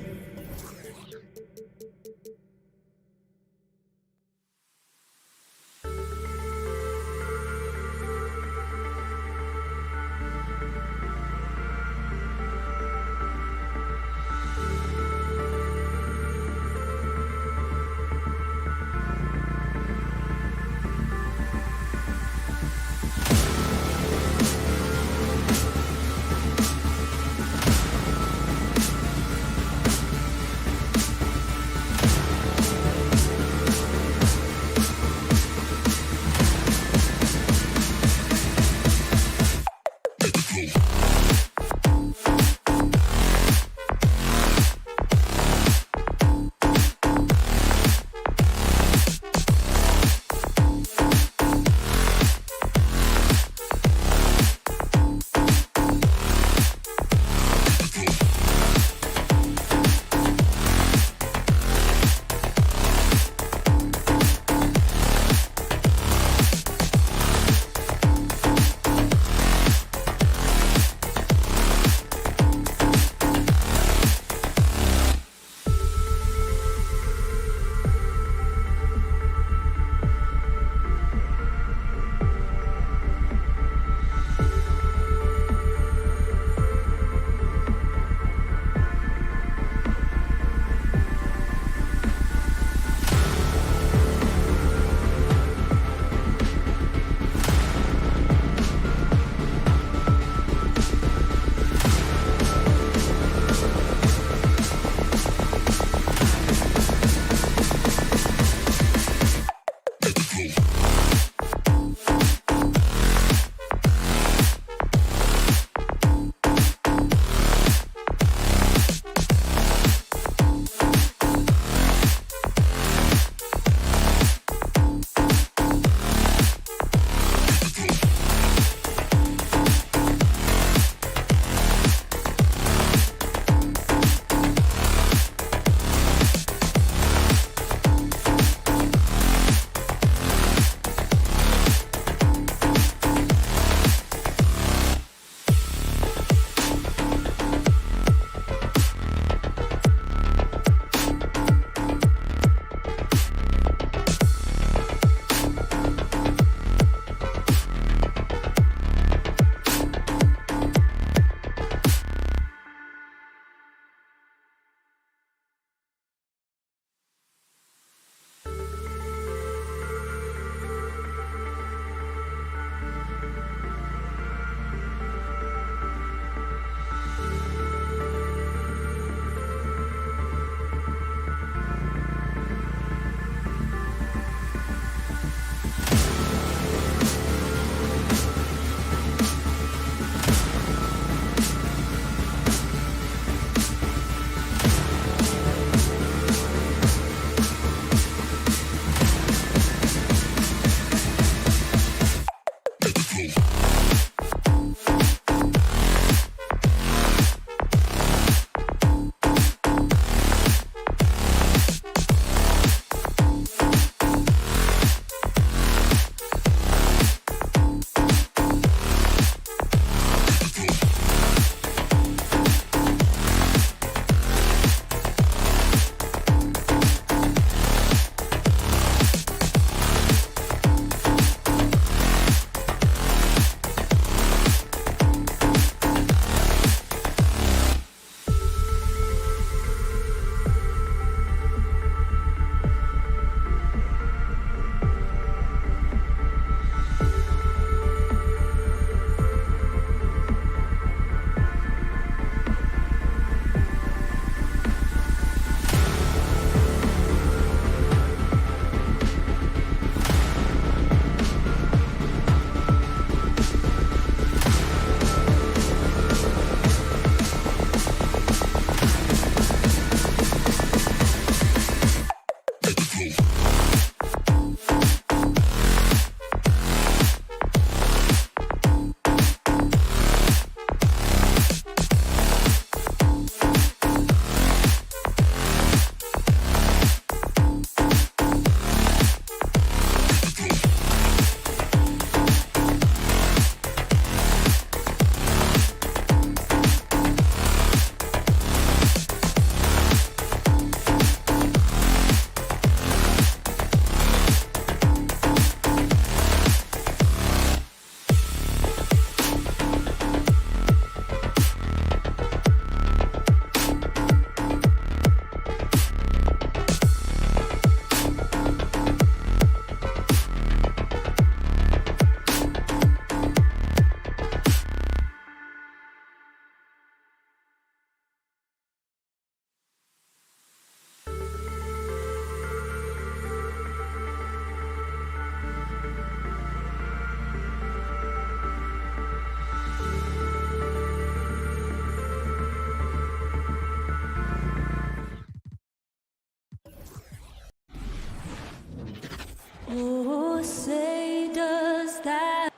Oh, say does that.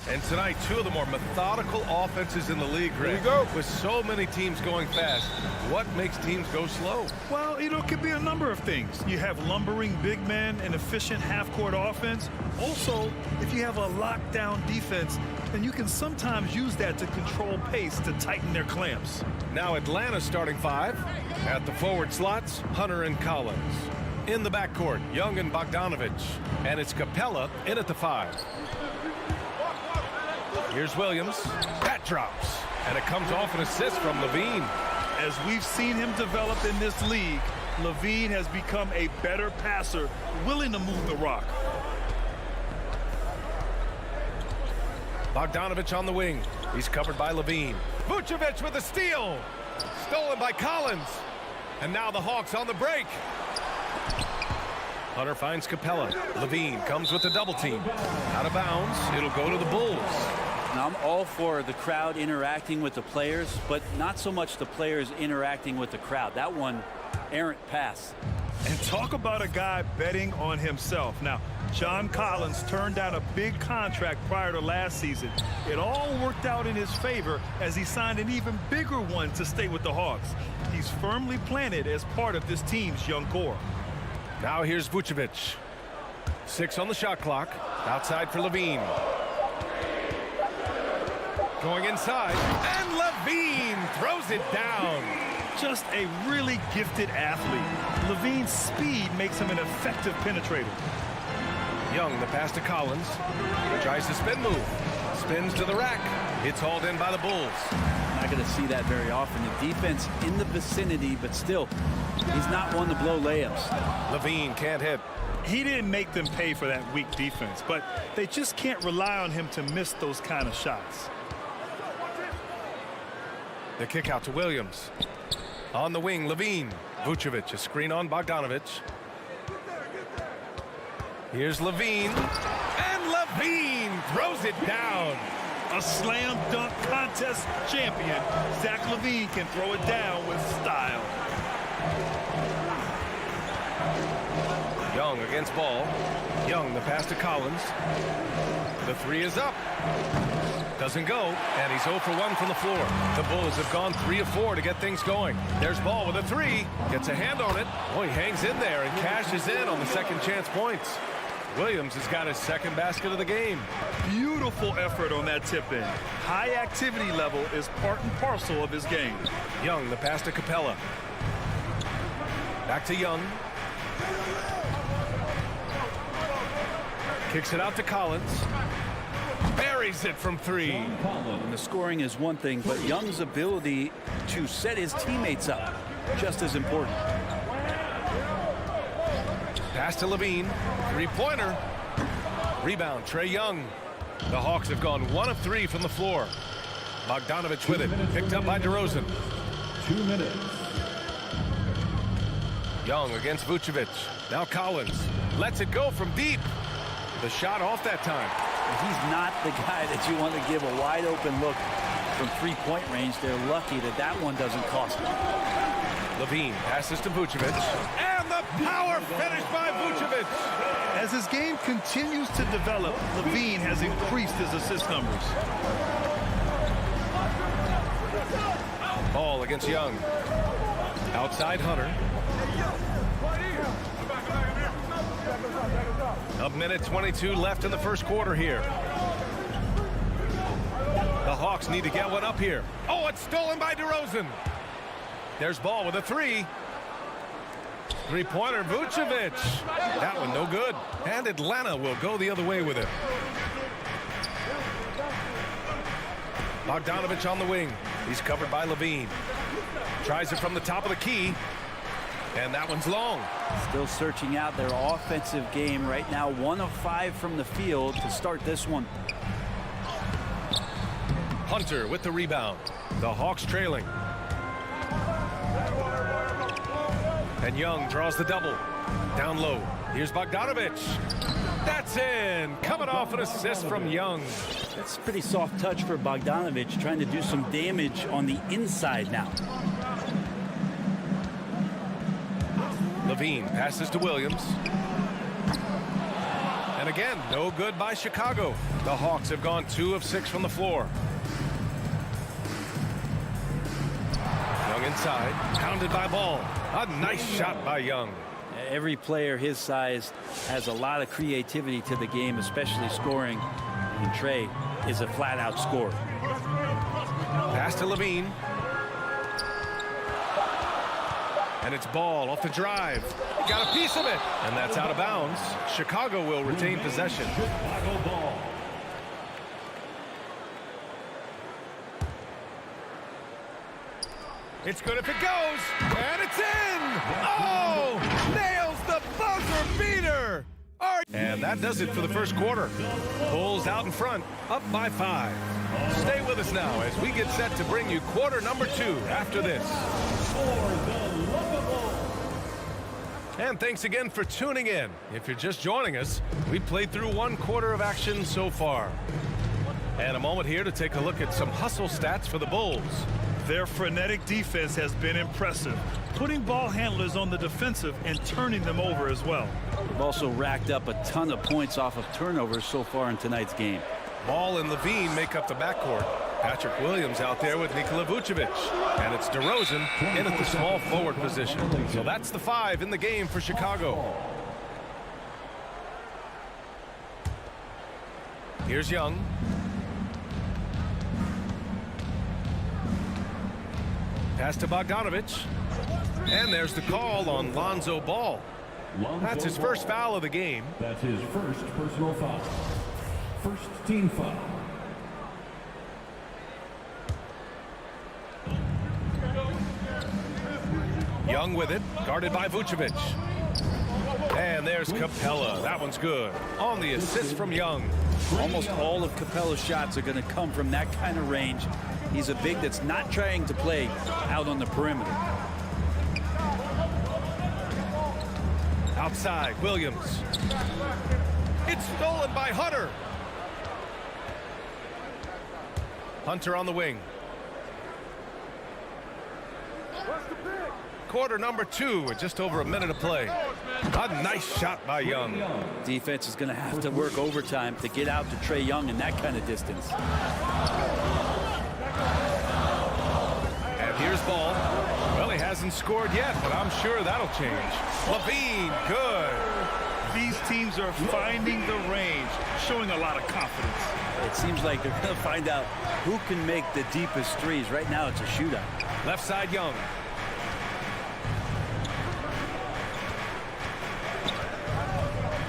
And tonight, two of the more methodical offenses in the league, Greg. Here we go. With so many teams going fast, what makes teams go slow? Well, it could be a number of things. You have lumbering big men and efficient half-court offense. Also, if you have a lockdown defense, then you can sometimes use that to control pace to tighten their clamps. Now Atlanta's starting five. At the forward slots, Hunter and Collins. In the backcourt, Young and Bogdanovich. And it's Capella in at the five. Here's Williams. That drops. And it comes off an assist from Levine. As we've seen him develop in this league, Levine has become a better passer, willing to move the rock. Bogdanovich on the wing. He's covered by Levine. Vucevic with a steal. Stolen by Collins. And now the Hawks on the break. Hunter finds Capella. Levine comes with the double team. Out of bounds. It'll go to the Bulls. Now, I'm all for the crowd interacting with the players, but not so much the players interacting with the crowd. That one, errant pass. And talk about a guy betting on himself. Now, John Collins turned down a big contract prior to last season. It all worked out in his favor as he signed an even bigger one to stay with the Hawks. He's firmly planted as part of this team's young core. Now here's Vucevic. 6 on the shot clock. Outside for Levine. Going inside. And Levine throws it down. Just a really gifted athlete. Levine's speed makes him an effective penetrator. Young, the pass to Collins. Tries to spin move. Spins to the rack. It's hauled in by the Bulls. Not going to see that very often. The defense in the vicinity, but still, he's not one to blow layups. Levine can't hit. He didn't make them pay for that weak defense, but they just can't rely on him to miss those kind of shots. The kick out to Williams. On the wing, Levine. Vucevic, a screen on Bogdanovich. Here's Levine. And Levine throws it down. A slam dunk contest champion. Zach Levine can throw it down with style. Young against Ball. Young, the pass to Collins. The three is up. Doesn't go, and he's 0 for 1 from the floor. The Bulls have gone 3 of 4 to get things going. There's Ball with a three. Gets a hand on it. Boy, he hangs in there and cashes in on the second chance points. Williams has got his second basket of the game. Beautiful effort on that tip-in. High activity level is part and parcel of his game. Young, the pass to Capella. Back to Young. Kicks it out to Collins. Buries it from 3. And the scoring is one thing, but Young's ability to set his teammates up, just as important. Pass to Levine. Three-pointer. Rebound, Trae Young. The Hawks have gone 1 of 3 from the floor. Bogdanovich with it. Picked up by DeRozan. 2 minutes. Young against Vucevic. Now Collins. Lets it go from deep. The shot off that time. He's not the guy that you want to give a wide open look from three-point range. They're lucky that that one doesn't cost them. Levine passes to Vucevic. And the power finish by Vucevic. As his game continues to develop, Levine has increased his assist numbers. Ball against Young. Outside Hunter. A minute 22 left in the first quarter here. The Hawks need to get one up here. Oh, it's stolen by DeRozan. There's Ball with a three. Three-pointer, Vucevic. That one no good. And Atlanta will go the other way with it. Bogdanovich on the wing. He's covered by Levine. Tries it from the top of the key. And that one's long. Still searching out their offensive game right now. 1 of 5 from the field to start this one. Hunter with the rebound. The Hawks trailing. And Young draws the double. Down low. Here's Bogdanovich. That's in. Coming off an assist from Young. That's a pretty soft touch for Bogdanovich, trying to do some damage on the inside now. Levine passes to Williams. And again, no good by Chicago. The Hawks have gone 2 of 6 from the floor. Young inside, pounded by Ball. A nice shot by Young. Every player his size has a lot of creativity to the game, especially scoring. And Trey is a flat-out scorer. Pass to Levine. And it's Ball off the drive. He got a piece of it. And that's out of bounds. Chicago will retain possession. Chicago ball. It's good if it goes. And it's in. Oh! Nails the buzzer beater. And that does it for the first quarter. Bulls out in front, up by 5. Stay with us now as we get set to bring you quarter number 2 after this. And thanks again for tuning in. If you're just joining us, we've played through 1 quarter of action so far. And a moment here to take a look at some hustle stats for the Bulls. Their frenetic defense has been impressive, putting ball handlers on the defensive and turning them over as well. They've also racked up a ton of points off of turnovers so far in tonight's game. Ball and Levine make up the backcourt. Patrick Williams out there with Nikola Vucevic. And it's DeRozan in at the small forward position. So that's the 5 in the game for Chicago. Here's Young. Pass to Bogdanovich. And there's the call on Lonzo Ball. That's his first foul of the game. That's his first personal foul. First team foul. Young with it, guarded by Vucevic. And there's Capella. That one's good. On the assist from Young. Almost all of Capella's shots are going to come from that kind of range. He's a big that's not trying to play out on the perimeter. Outside, Williams. It's stolen by Hunter. Hunter on the wing. Quarter number 2 with just over a minute to play. A nice shot by Young. Defense is going to have to work overtime to get out to Trey Young in that kind of distance. And here's Ball. Well, he hasn't scored yet, but I'm sure that'll change. Levine, good. These teams are finding the range, showing a lot of confidence. It seems like they're going to find out who can make the deepest threes. Right now, it's a shootout. Left side, Young.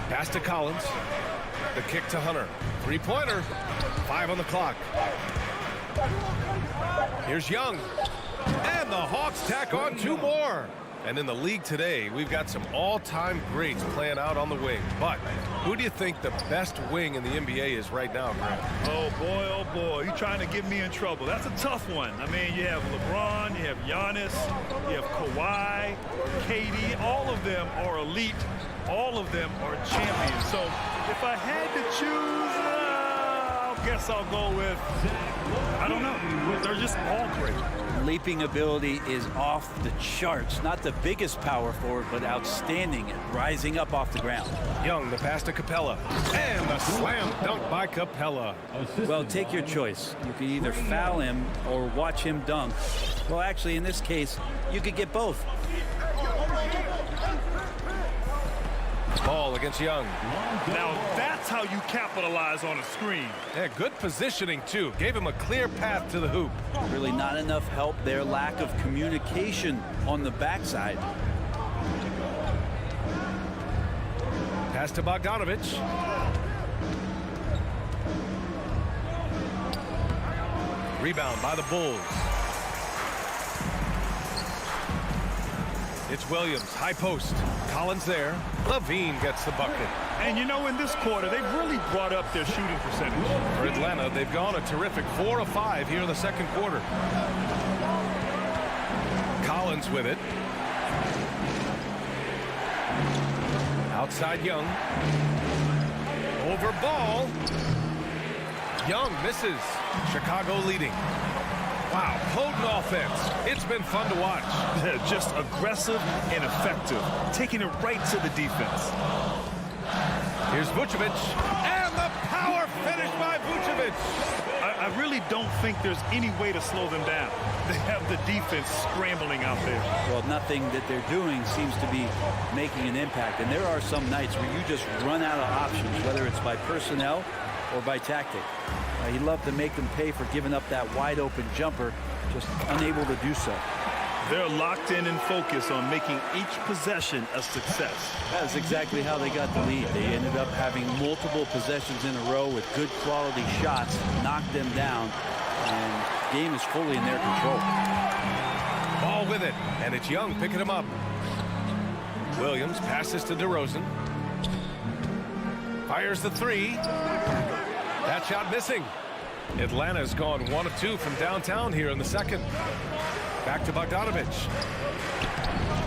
Pass to Collins. The kick to Hunter. 3-pointer. 5 on the clock. Here's Young. And the Hawks tack on 2 more. And in the league today, we've got some all-time greats playing out on the wing. But who do you think the best wing in the NBA is right now, Grant? Oh, boy, you're trying to get me in trouble. That's a tough one. I mean, you have LeBron, you have Giannis, you have Kawhi, KD. All of them are elite. All of them are champions. So if I had to choose, I guess I'll go with, I don't know. They're just all great. Leaping ability is off the charts. Not the biggest power forward, but outstanding at rising up off the ground. Young, the pass to Capella. And the slam dunk by Capella. Well, take your choice. You could either foul him or watch him dunk. Well, actually, in this case, you could get both. Ball against Young. Now that's how you capitalize on a screen. Yeah, good positioning, too. Gave him a clear path to the hoop. Really not enough help there. Lack of communication on the backside. Pass to Bogdanovich. Rebound by the Bulls. It's Williams, high post. Collins there. Levine gets the bucket. And you know, in this quarter, they've really brought up their shooting percentage. For Atlanta, they've gone a terrific 4 of 5 here in the second quarter. Collins with it. Outside Young. Over Ball. Young misses. Chicago leading. Wow, potent offense. It's been fun to watch. Just aggressive and effective, taking it right to the defense. Here's Vucevic, and the power finish by Vucevic. I really don't think there's any way to slow them down. They have the defense scrambling out there. Well, nothing that they're doing seems to be making an impact. And there are some nights where you just run out of options, whether it's by personnel or by tactic. He'd love to make them pay for giving up that wide open jumper, just unable to do so. They're locked in and focused on making each possession a success. That's exactly how they got the lead. They ended up having multiple possessions in a row with good quality shots, knocked them down, and the game is fully in their control. Ball with it, and it's Young picking him up. Williams passes to DeRozan. Fires the three. That shot missing. Atlanta's gone 1 of 2 from downtown here in the second. Back to Bogdanovic.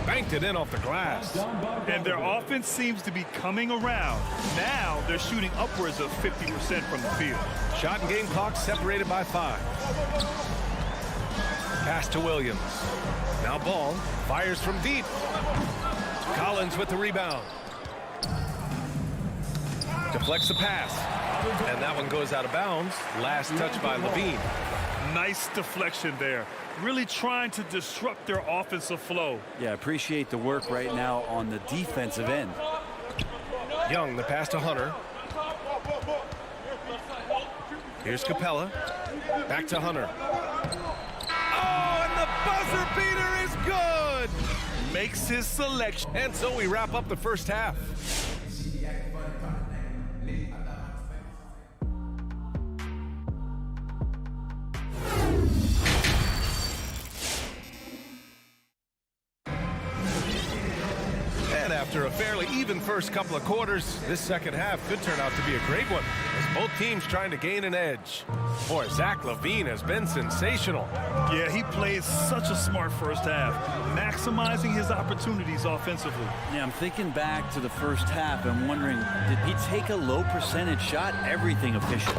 Banked it in off the glass. And their offense seems to be coming around. Now they're shooting upwards of 50% from the field. Shot and game clock separated by 5. Pass to Williams. Now Ball fires from deep. Collins with the rebound. Deflects the pass. And that one goes out of bounds. Last touch by Levine. Nice deflection there. Really trying to disrupt their offensive flow. Yeah, appreciate the work right now on the defensive end. Young, the pass to Hunter. Here's Capella. Back to Hunter. Oh, and the buzzer beater is good! Makes his selection. And so we wrap up the first half. After a fairly even first couple of quarters, this second half could turn out to be a great one, as both teams trying to gain an edge. Boy, Zach LaVine has been sensational. Yeah, he played such a smart first half, maximizing his opportunities offensively. Yeah, I'm thinking back to the first half and wondering, did he take a low percentage shot? Everything efficient.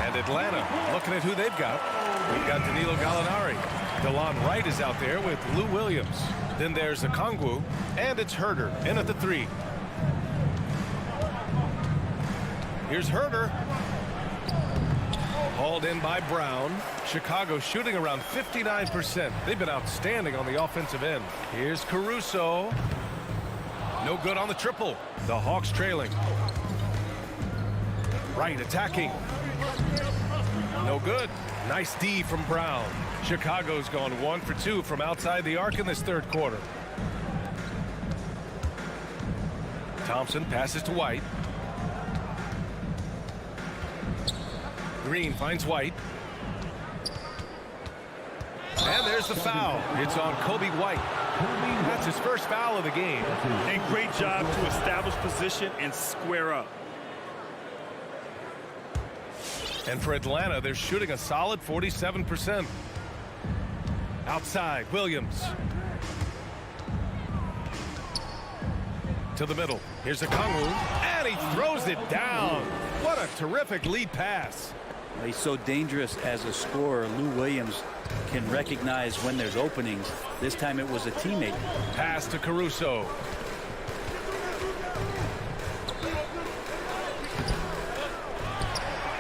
And Atlanta, looking at who they've got. We've got Danilo Gallinari. DeLon Wright is out there with Lou Williams. Then there's Okongwu, and it's Herter in at the 3. Here's Herter. Hauled in by Brown. Chicago shooting around 59%. They've been outstanding on the offensive end. Here's Caruso. No good on the triple. The Hawks trailing. Wright attacking. No good. Nice D from Brown. Chicago's gone 1 for 2 from outside the arc in this third quarter. Thompson passes to White. Green finds White. And there's the foul. It's on Kobe White. That's his first foul of the game. And great job to establish position and square up. And for Atlanta, they're shooting a solid 47%. Outside, Williams. To the middle. Here's Okongwu, and he throws it down. What a terrific lead pass. He's so dangerous as a scorer. Lou Williams can recognize when there's openings. This time it was a teammate. Pass to Caruso.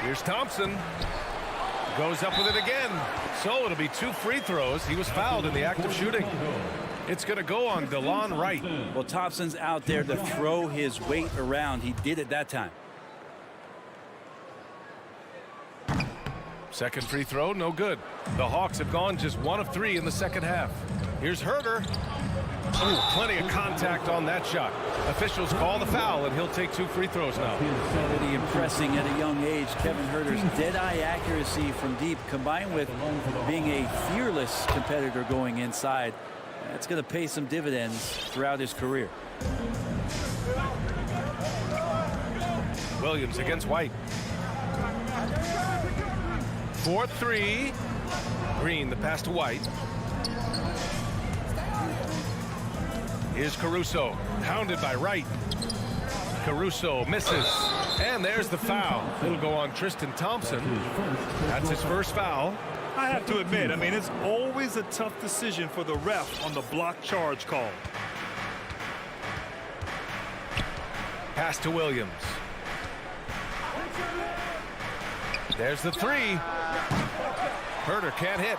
Here's Thompson. Goes up with it again. So it'll be 2 free throws. He was fouled in the act of shooting. It's going to go on DeLon Wright. Well, Thompson's out there to throw his weight around. He did it that time. Second free throw, no good. The Hawks have gone just 1 of 3 in the second half. Here's Herter. Ooh, plenty of contact on that shot. Officials call the foul, and he'll take 2 free throws now. Pretty impressing at a young age. Kevin Herter's dead-eye accuracy from deep, combined with being a fearless competitor going inside, that's going to pay some dividends throughout his career. Williams against White. 4-3. Green, the pass to White. Here's Caruso, hounded by Wright. Caruso misses, and there's the foul. It'll go on Tristan Thompson. That's his first foul. I have to admit, I mean, it's always a tough decision for the ref on the block charge call. Pass to Williams. There's the three. Herter can't hit.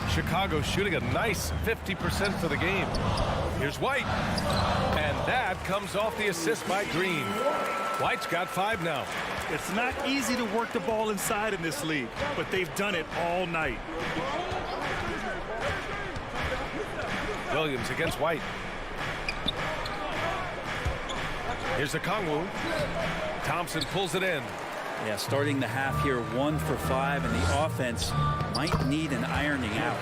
Chicago shooting a nice 50% for the game. Here's White. And that comes off the assist by Green. White's got 5 now. It's not easy to work the ball inside in this league, but they've done it all night. Williams against White. Here's the Kongwu. Thompson pulls it in. Yeah, starting the half here 1 for 5, and the offense might need an ironing out.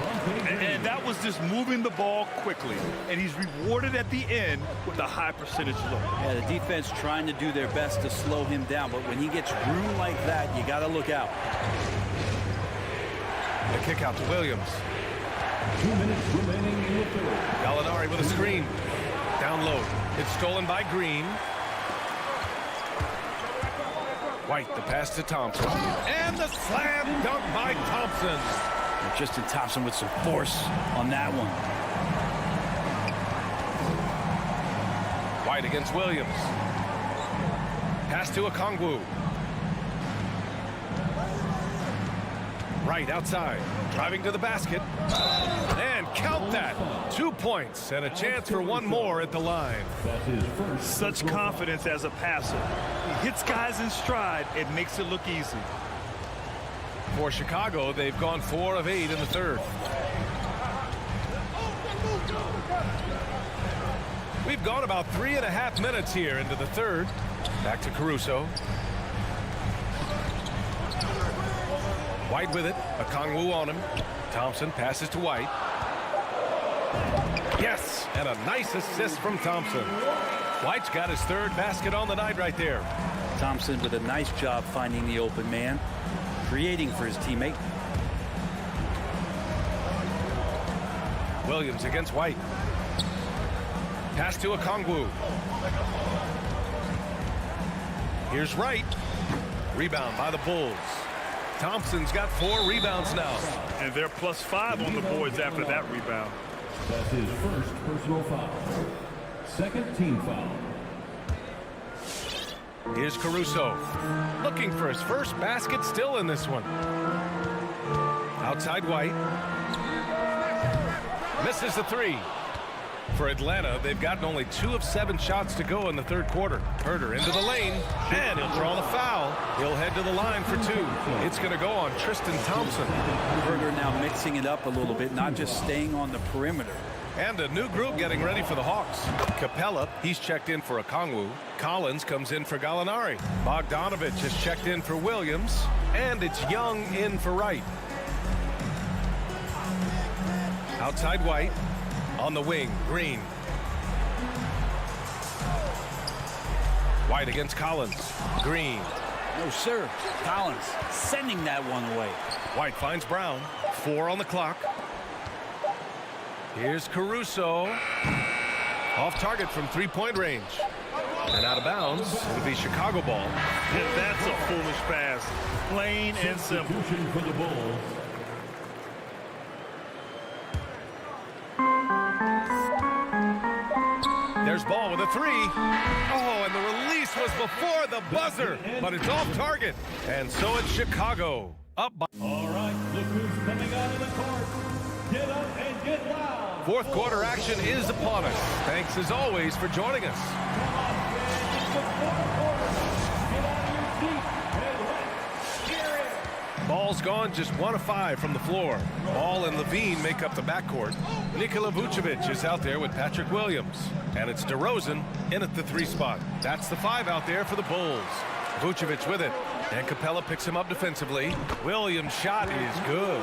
And that was just moving the ball quickly, and he's rewarded at the end with a high percentage look. Yeah, the defense trying to do their best to slow him down, but when he gets room like that, you got to look out. The kick out to Williams. 2 minutes remaining in the third. Gallinari with a screen. Down low. It's stolen by Green. White, the pass to Thompson. And the slam dunk by Thompson. And Tristan Thompson with some force on that one. White against Williams. Pass to Okongwu. Right outside. Driving to the basket. And count that. 2 points and a chance for one more at the line. That's his first. Such confidence as a passer. He hits guys in stride. It makes it look easy. For Chicago, they've gone 4 of 8 in the third. We've gone about 3.5 minutes here into the third. Back to Caruso. White with it. Okongwu on him. Thompson passes to White. Yes, and a nice assist from Thompson. White's got his 3rd basket on the night right there. Thompson with a nice job finding the open man, creating for his teammate. Williams against White. Pass to Okongwu. Here's Wright. Rebound by the Bulls. Thompson's got 4 rebounds now. And they're +5 on the boards after that rebound. That's his first personal foul. Second team foul. Here's Caruso. Looking for his first basket still in this one. Outside White. Misses the 3. For Atlanta, they've gotten only 2 of 7 shots to go in the third quarter. Herter into the lane, and he'll draw the foul. He'll head to the line for 2. It's going to go on Tristan Thompson. Herter now mixing it up a little bit, not just staying on the perimeter. And a new group getting ready for the Hawks. Capella, he's checked in for Okongwu. Collins comes in for Gallinari. Bogdanovich has checked in for Williams. And it's Young in for Wright. Outside White. On the wing, Green. White against Collins. Green. No, sir. Collins sending that one away. White finds Brown. 4 on the clock. Here's Caruso. Off target from 3-point range. And out of bounds. It'll be Chicago ball. And that's a foolish pass. Plain and simple. Substitution for the Bulls. There's Ball with a 3. Oh, and the release was before the buzzer, but it's off target. And so it's Chicago up by. All right, look who's coming out of the court. Get up and get loud. Fourth quarter action is upon us. Thanks as always for joining us. Come on, fans, it's the fourth quarter. Get out of your seat and let's hear it. Ball's gone just 1 of 5 from the floor. Ball and Levine make up the backcourt. Nikola Vucevic is out there with Patrick Williams. And it's DeRozan in at the 3 spot. That's the 5 out there for the Bulls. Vucevic with it. And Capella picks him up defensively. Williams' shot is good.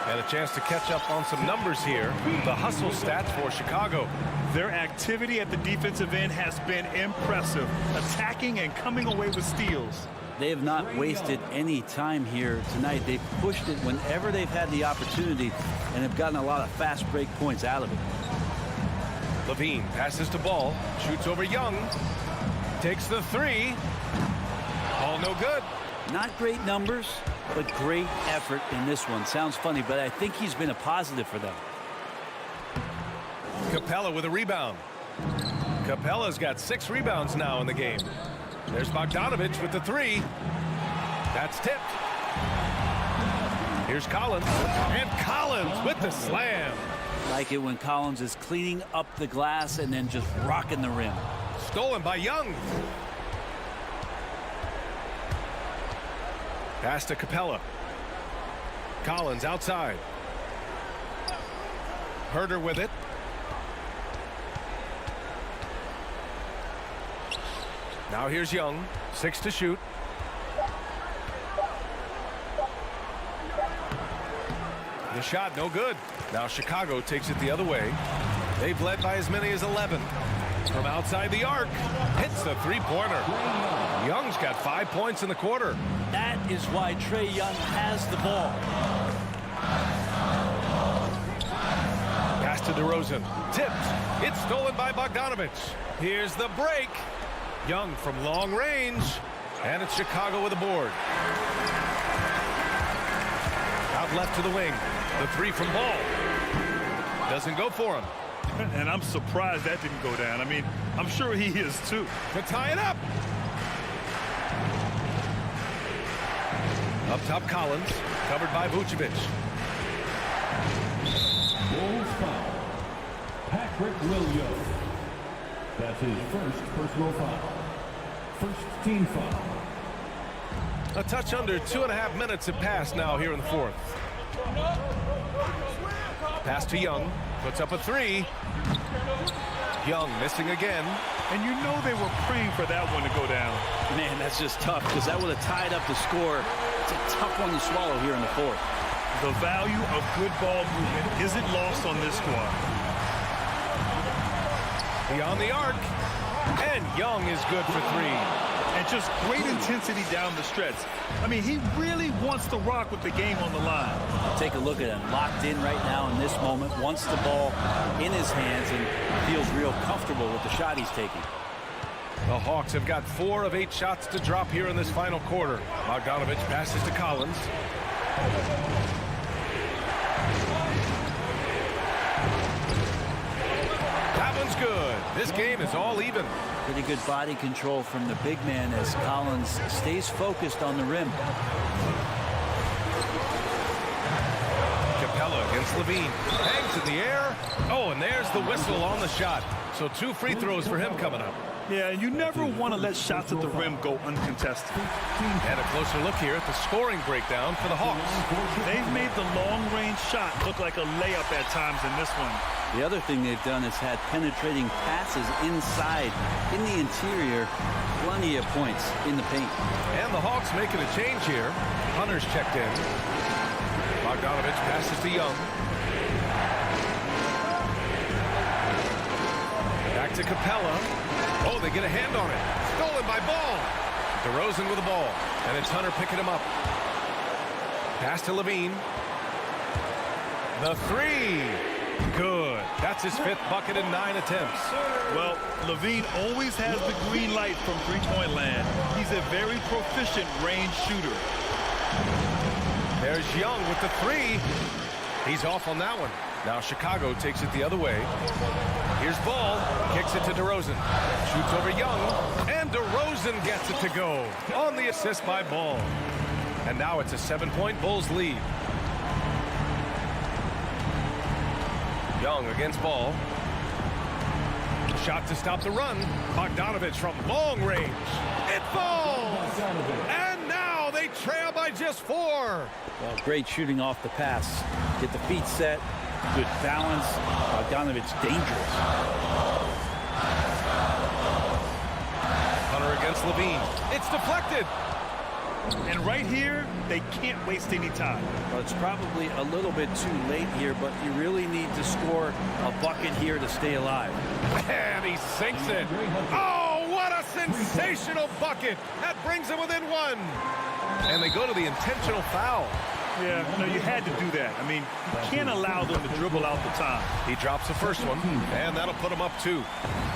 And a chance to catch up on some numbers here. The hustle stats for Chicago. Their activity at the defensive end has been impressive. Attacking and coming away with steals. They have not wasted any time here tonight. They've pushed it whenever they've had the opportunity and have gotten a lot of fast break points out of it. Levine passes to Ball. Shoots over Young. Takes the 3. All no good. Not great numbers, but great effort in this one. Sounds funny, but I think he's been a positive for them. Capella with a rebound. Capella's got 6 rebounds now in the game. There's Bogdanovich with the 3. That's tipped. Here's Collins. And Collins with the slam. Like it when Collins is cleaning up the glass and then just rocking the rim. Stolen by Young. Pass to Capella. Collins outside. Herder with it. Now here's Young. 6 to shoot. The shot no good. Now Chicago takes it the other way. They've led by as many as 11. From outside the arc. Hits the 3-pointer. Young's got 5 points in the quarter. That is why Trae Young has the ball. Pass to DeRozan. Tipped. It's stolen by Bogdanovich. Here's the break. Young from long range. And it's Chicago with a board. Out left to the wing. The 3 from Ball. Doesn't go for him. And I'm surprised that didn't go down. I mean, I'm sure he is too. To tie it up. Up top, Collins. Covered by Vucevic. Bulls foul. Patrick Williams. That's his first personal foul. First team foul. A touch under 2.5 minutes have passed now here in the 4th. Pass to Young. Puts up a 3. Young missing again. And you know they were praying for that one to go down. Man, that's just tough because that would have tied up the score. It's a tough one to swallow here in the 4th. The value of good ball movement isn't lost on this squad. Beyond the arc. And Young is good for 3. And just great intensity down the stretch. I mean, he really wants to rock with the game on the line. Take a look at him, locked in right now in this moment, wants the ball in his hands and feels real comfortable with the shot he's taking. The Hawks have got 4 of 8 shots to drop here in this final quarter. Bogdanovich passes to Collins. That one's good. This game is all even. Pretty good body control from the big man as Collins stays focused on the rim. Capella against Levine. Hangs in the air. Oh, and there's the whistle on the shot. So 2 free throws for him coming up. Yeah, you never want to let shots at the rim go uncontested. And a closer look here at the scoring breakdown for the Hawks. They've made the long-range shot look like a layup at times in this one. The other thing they've done is had penetrating passes inside, in the interior, plenty of points in the paint. And the Hawks making a change here. Hunter's checked in. Bogdanovich passes to Young. Back to Capella. Oh, they get a hand on it. Stolen by Ball. DeRozan with the ball. And it's Hunter picking him up. Pass to Levine. The 3. Good. That's his 5th bucket in 9 attempts. Well, Levine always has the green light from three-point land. He's a very proficient range shooter. There's Young with the 3. He's off on that one. Now Chicago takes it the other way. Here's Ball. Kicks it to DeRozan. Shoots over Young. And DeRozan gets it to go. On the assist by Ball. And now it's a 7-point Bulls lead. Young against Ball. Shot to stop the run. Bogdanovich from long range. It falls! And now they trail by just 4. Well, great shooting off the pass. Get the feet set. Good balance. Bogdanovich dangerous. Hunter against Levine. It's deflected. And right here, they can't waste any time. Well, it's probably a little bit too late here, but you really need to score a bucket here to stay alive. And he sinks it. Oh, what a sensational bucket. That brings him within 1. And they go to the intentional foul. Yeah, no, you had to do that. I mean, you can't allow them to dribble out the time. He drops the first one, and that'll put him up 2.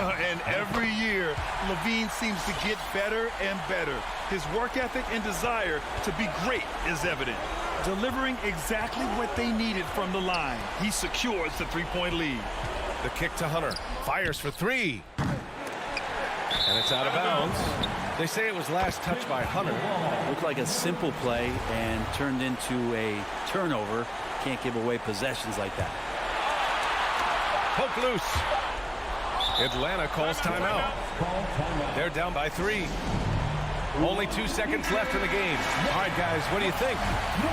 And every year, Levine seems to get better and better. His work ethic and desire to be great is evident. Delivering exactly what they needed from the line. He secures the three-point lead. The kick to Hunter. Fires for 3. And it's out of bounds. They say it was last touched by Hunter. Looked like a simple play and turned into a turnover. Can't give away possessions like that. Poke loose. Atlanta calls timeout. They're down by 3. Only 2 seconds left in the game. All right, guys, what do you think?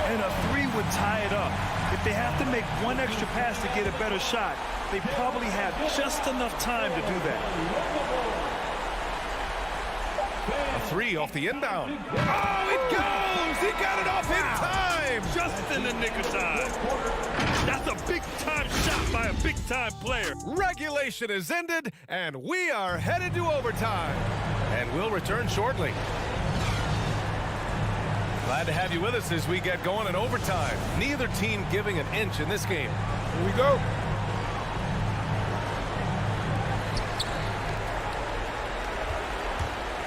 And a 3 would tie it up. If they have to make one extra pass to get a better shot, they probably have just enough time to do that. A 3 off the inbound. Oh, it goes! He got it off in time! Just in the nick of time. That's a big-time shot by a big-time player. Regulation is ended, and we are headed to overtime. And we'll return shortly. Glad to have you with us as we get going in overtime. Neither team giving an inch in this game. Here we go.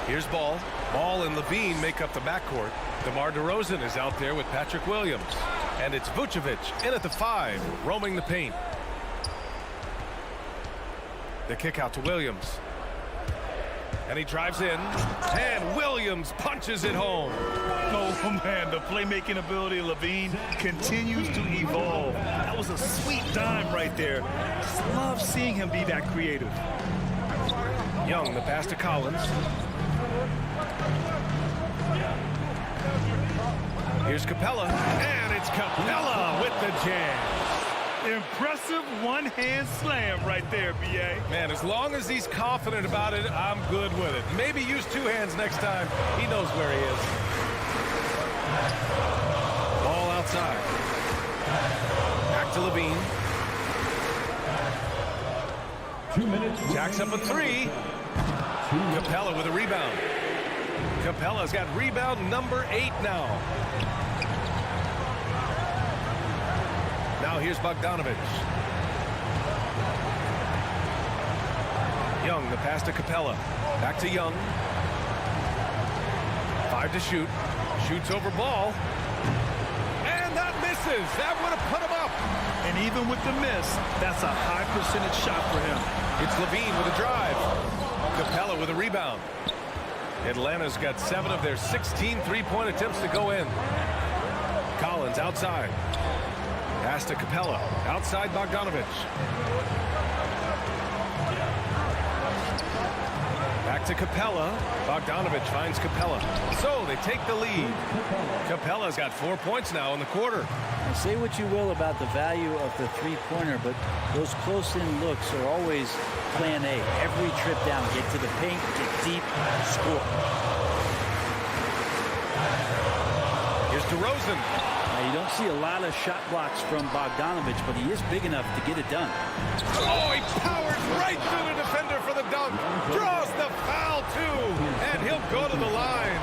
Here's Ball. Ball and Levine make up the backcourt. DeMar DeRozan is out there with Patrick Williams. And it's Vucevic in at the 5, roaming the paint. The kick out to Williams. And he drives in. And Williams punches it home. Oh, man, the playmaking ability of Levine continues to evolve. That was a sweet dime right there. Just love seeing him be that creative. Young, the pass to Collins. Here's Capella, and it's Capella with the jam. Impressive one-hand slam right there, B.A. Man, as long as he's confident about it, I'm good with it. Maybe use 2 hands next time. He knows where he is. Ball outside. Back to Levine. 2 minutes. Jacks up a 3. Capella with a rebound. Capella's got rebound number 8 now. Now here's Bogdanovich. Young, the pass to Capella. Back to Young. 5 to shoot. Shoots over Ball. And that misses. That would have put him up. And even with the miss, that's a high percentage shot for him. It's Levine with a drive. Capella with a rebound. Atlanta's got 7 of their 16 three-point attempts to go in. Collins outside. Pass to Capella. Outside Bogdanovich. Back to Capella. Bogdanovich finds Capella. So they take the lead. Capella's got 4 points now in the quarter. Now, say what you will about the value of the three-pointer, but those close-in looks are always plan A. Every trip down, get to the paint, get deep, score. Here's DeRozan. Now, you don't see a lot of shot blocks from Bogdanovich, but he is big enough to get it done. Oh, he powers right through the defender for the dunk. Draws the foul, too. And he'll go to the line.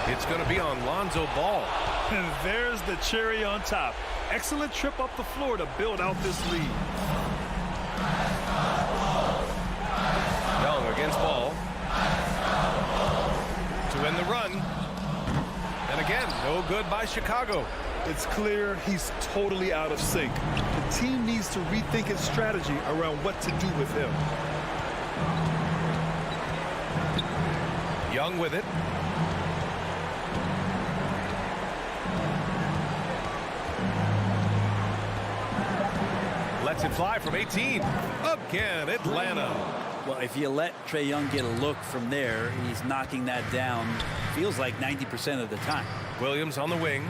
It's going to be on Lonzo Ball. And there's the cherry on top. Excellent trip up the floor to build out this lead. Young against Ball. To end the run. And again, no good by Chicago. It's clear he's totally out of sync. The team needs to rethink its strategy around what to do with him. Young with it. Lets it fly from 18. Again, Atlanta. Well, if you let Trae Young get a look from there, he's knocking that down, feels like 90% of the time. Williams on the wing.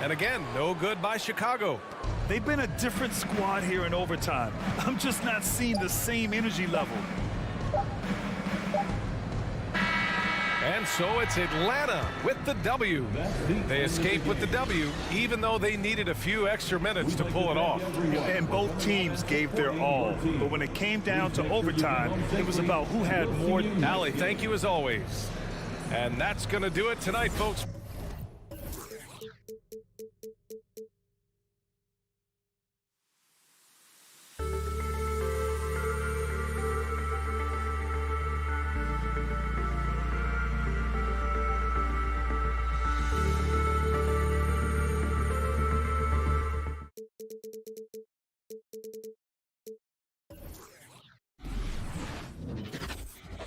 And again, no good by Chicago. They've been a different squad here in overtime. I'm just not seeing the same energy level. And so it's Atlanta with the W. They escape with the W, even though they needed a few extra minutes to pull it off. And both teams gave their all. But when it came down to overtime, it was about who had more. Allie, thank you as always. And that's going to do it tonight, folks.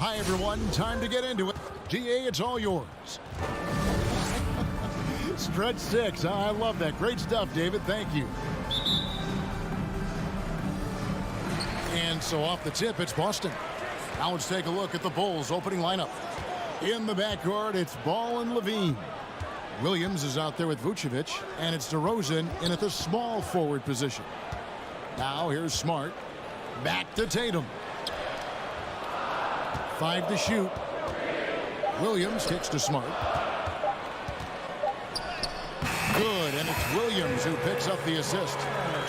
Hi, everyone. Time to get into it. GA, it's all yours. Stretch 6. I love that. Great stuff, David. Thank you. And so off the tip, it's Boston. Now let's take a look at the Bulls' opening lineup. In the backcourt, it's Ball and Levine. Williams is out there with Vucevic, and it's DeRozan in at the small forward position. Now here's Smart. Back to Tatum. 5 to shoot. Williams kicks to Smart. Good, and it's Williams who picks up the assist.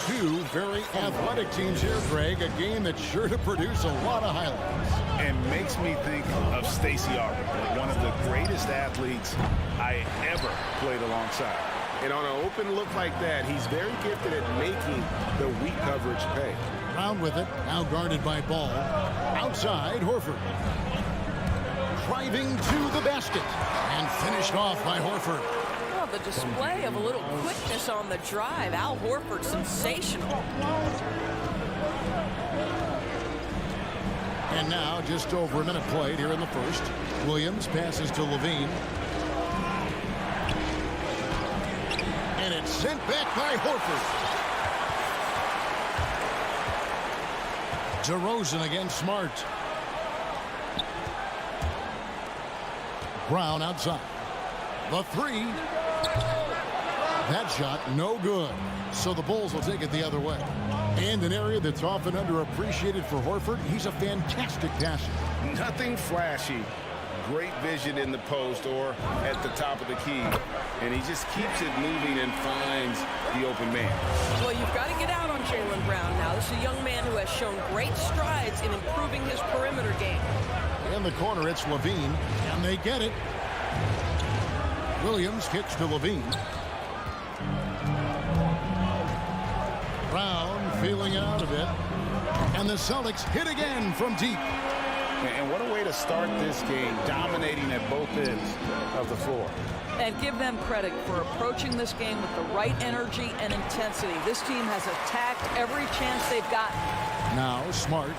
Two very athletic teams here, Greg. A game that's sure to produce a lot of highlights. And makes me think of Stacey Augmon, one of the greatest athletes I ever played alongside. And on an open look like that, he's very gifted at making the weak coverage pay. Brown with it, now guarded by Ball. Outside, Horford. Driving to the basket, and finished off by Horford. Well, the display of a little quickness on the drive. Al Horford, sensational. And now, just over a minute played here in the first. Williams passes to Levine. And it's sent back by Horford. DeRozan against Smart. Brown outside. The three. That shot no good. So the Bulls will take it the other way. And an area that's often underappreciated for Horford, he's a fantastic passer. Nothing flashy. Great vision in the post or at the top of the key. And he just keeps it moving and finds the open man. Well, you've got to get out on Jaylen Brown now. This is a young man who has shown great strides in improving his perimeter game. In the corner, it's Levine, and they get it. Williams kicks to Levine. Brown feeling it out a bit. And the Celtics hit again from deep. And what a way to start this game, dominating at both ends of the floor. And give them credit for approaching this game with the right energy and intensity. This team has attacked every chance they've gotten. Now Smart,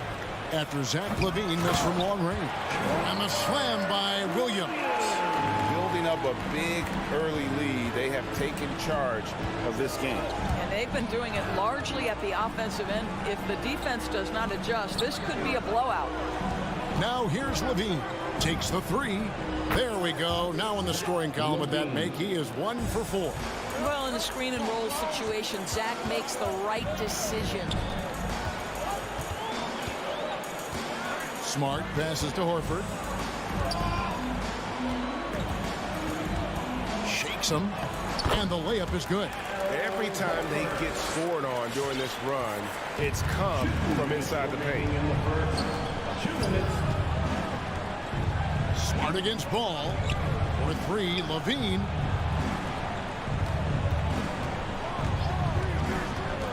after Zach LaVine missed from long range. And the slam by Williams. Building up a big early lead, they have taken charge of this game. And they've been doing it largely at the offensive end. If the defense does not adjust, this could be a blowout. Now here's Levine. Takes the three. There we go. Now in the scoring column with that make, he is 1 for 4. Well, in the screen and roll situation, Zach makes the right decision. Smart passes to Horford. Shakes him. And the layup is good. Every time they get scored on during this run, it's come from inside the paint. 2 minutes. Smart against Ball. For 3, Levine.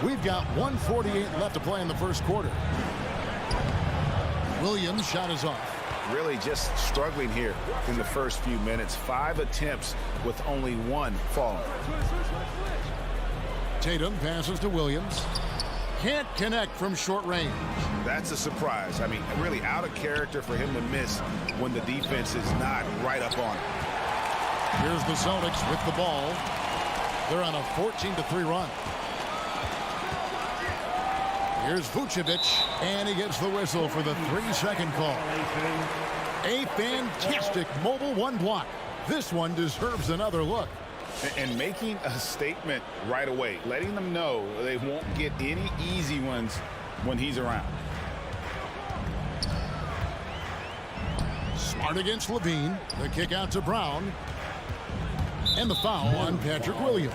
We've got 1:48 left to play in the first quarter. Williams' shot is off. Really just struggling here in the first few minutes. 5 attempts with only 1 falling. Tatum passes to Williams. Can't connect from short range. That's a surprise. I mean, really out of character for him to miss when the defense is not right up on him. Here's the Celtics with the ball. They're on a 14-3 run. Here's Vucevic, and he gets the whistle for the 3-second call. A fantastic mobile 1 block. This one deserves another look. And making a statement right away, letting them know they won't get any easy ones when he's around. Smart against Levine. The kick out to Brown. And the foul on Patrick Williams.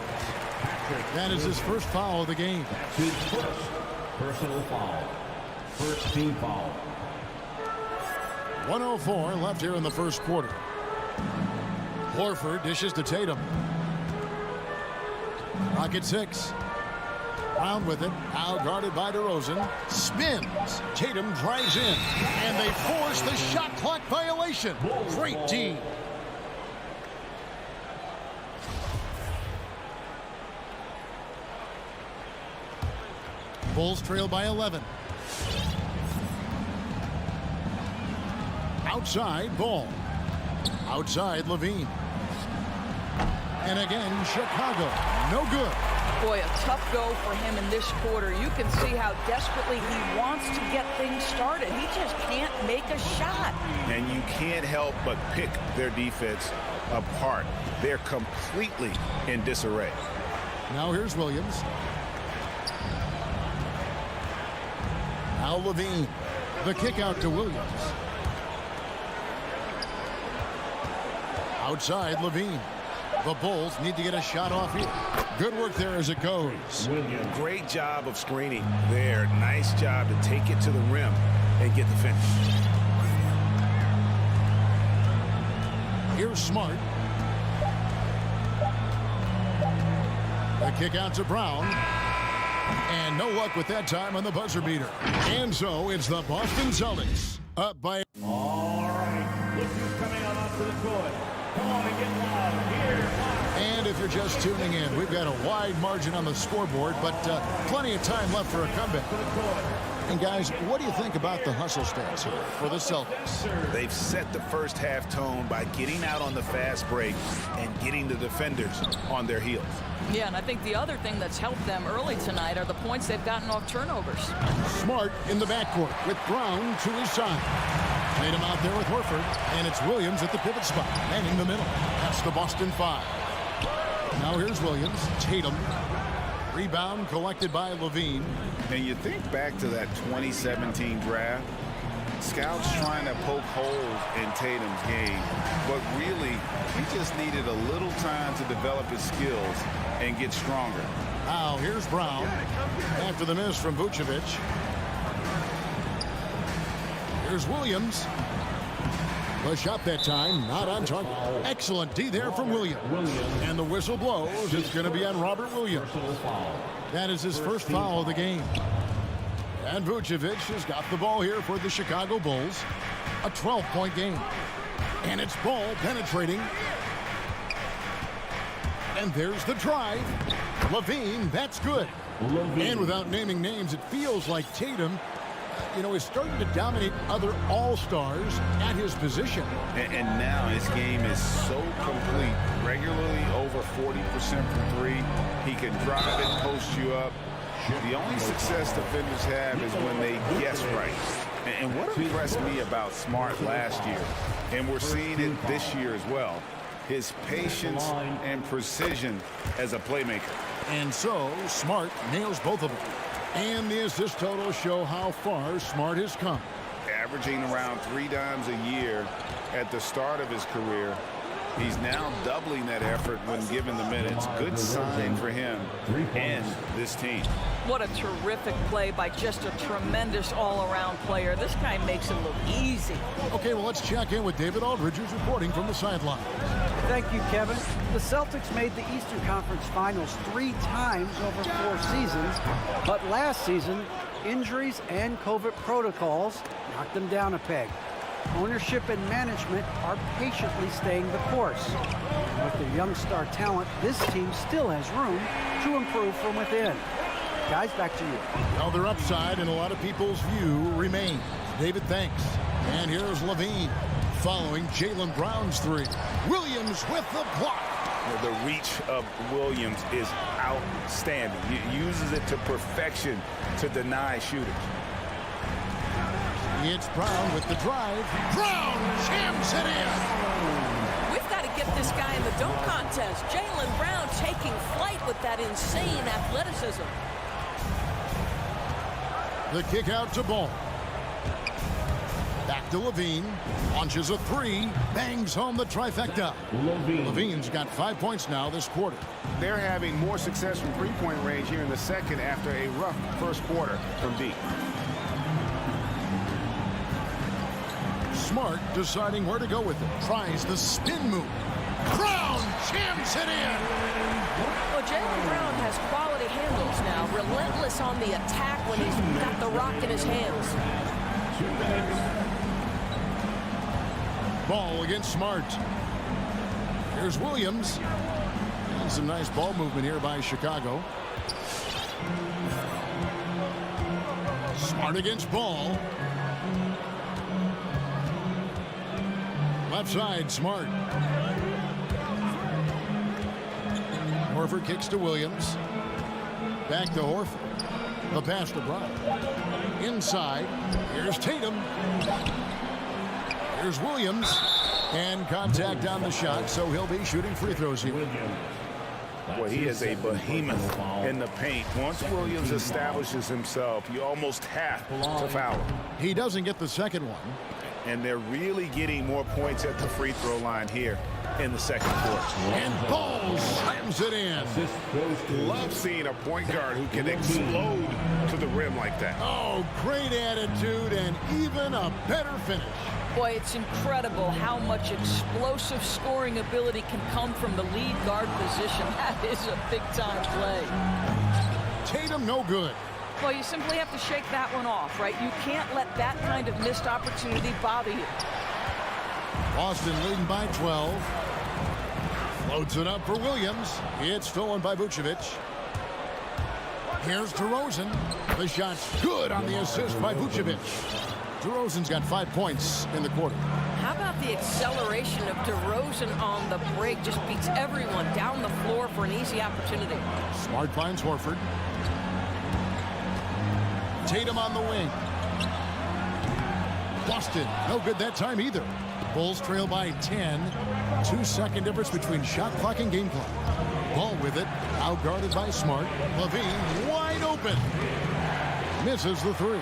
That is his first foul of the game. That's his first personal foul. First team foul. 1:04 left here in the first quarter. Horford dishes to Tatum. Rocket 6. Brown with it. Now guarded by DeRozan. Spins. Tatum drives in. And they force the shot clock violation. Great D. Bulls trail by 11. Outside, Ball. Outside, Levine. And again, Chicago. No good. Boy, a tough go for him in this quarter. You can see how desperately he wants to get things started. He just can't make a shot. And you can't help but pick their defense apart. They're completely in disarray. Now here's Williams. Now Levine. The kick out to Williams. Outside, Levine. The Bulls need to get a shot off here. Good work there as it goes. Great job of screening there. Nice job to take it to the rim and get the finish. Here's Smart. The kick out to Brown. And no luck with that time on the buzzer beater. And so it's the Boston Celtics up by... All right, look who's coming out onto the court. Come on and get loud here. And if you're just tuning in, we've got a wide margin on the scoreboard, but plenty of time left for a comeback. And guys, what do you think about the hustle stance here for the Celtics? They've set the first half tone by getting out on the fast break and getting the defenders on their heels. Yeah, and I think the other thing that's helped them early tonight are the points they've gotten off turnovers. Smart in the backcourt with Brown to his side. Made him out there with Horford, and it's Williams at the pivot spot and in the middle. That's the Boston 5. Now here's Williams. Tatum. Rebound collected by Levine. And you think back to that 2017 draft, scouts trying to poke holes in Tatum's game, but really, he just needed a little time to develop his skills and get stronger. Now here's Brown after the miss from Vucevic. Here's Williams. The shot that time, not on target. Excellent D there from Williams. And the whistle blows. It's going to be on Robert Williams. That is his first foul of the game. And Vucevic has got the ball here for the Chicago Bulls. A 12-point game. And it's Ball penetrating. And there's the drive. Levine, that's good. And without naming names, it feels like Tatum, is starting to dominate other all-stars at his position. And now his game is so complete. Regularly over 40% from three. He can drive it, post you up. The only success defenders have is when they guess right. And what impressed me about Smart last year, and we're seeing it this year as well, his patience and precision as a playmaker. And so Smart nails both of them. And the assist totals show how far Smart has come. Averaging around 3 dimes a year at the start of his career. He's now doubling that effort when given the minutes. Good sign for him and this team. What a terrific play by just a tremendous all-around player. This guy makes it look easy. Okay, well, let's check in with David Aldridge, who's reporting from the sideline. Thank you, Kevin. The Celtics made the Eastern Conference Finals 3 times over 4 seasons, but last season, injuries and COVID protocols knocked them down a peg. Ownership and management are patiently staying the course. And with their young star talent, this team still has room to improve from within. Guys, back to you. Well, their upside in a lot of people's view remains. David, thanks. And here's Levine following Jaylen Brown's 3. Williams with the block. The reach of Williams is outstanding. He uses it to perfection to deny shooters. It's Brown with the drive. Brown jams it in. We've got to get this guy in the dunk contest. Jaylen Brown taking flight with that insane athleticism. The kick out to Ball. Back to Levine. Launches a 3. Bangs home the trifecta. Levine's got 5 points now this quarter. They're having more success from three-point range here in the second after a rough first quarter from deep. Smart deciding where to go with it. Tries the spin move. Brown jams it in. Well, Jaylen Brown has quality handles now. Relentless on the attack when he's got the rock in his hands. Ball against Smart. Here's Williams. And some nice ball movement here by Chicago. Smart against Ball. Left side, Smart. Horford kicks to Williams. Back to Horford. The pass to Brown. Inside. Here's Tatum. Here's Williams. And contact on the shot, so he'll be shooting free throws here. Well, he is a behemoth in the paint. Once Williams establishes himself, you almost have to foul him. He doesn't get the second one. And they're really getting more points at the free throw line here in the second quarter. And Ball slams it in. Love seeing a point guard who can explode to the rim like that. Oh, great attitude and even a better finish. Boy, it's incredible how much explosive scoring ability can come from the lead guard position. That is a big-time play. Tatum, no good. Well, you simply have to shake that one off, right? You can't let that kind of missed opportunity bother you. Boston leading by 12. Loads it up for Williams. It's stolen by Vucevic. Here's DeRozan. The shot's good on the assist by Vucevic. DeRozan's got 5 points in the quarter. How about the acceleration of DeRozan on the break? Just beats everyone down the floor for an easy opportunity. Smart finds Horford. Tatum on the wing. Boston, no good that time either. Bulls trail by 10. 2-second difference between shot clock and game clock. Ball with it, outguarded by Smart. LaVine wide open. Misses the three.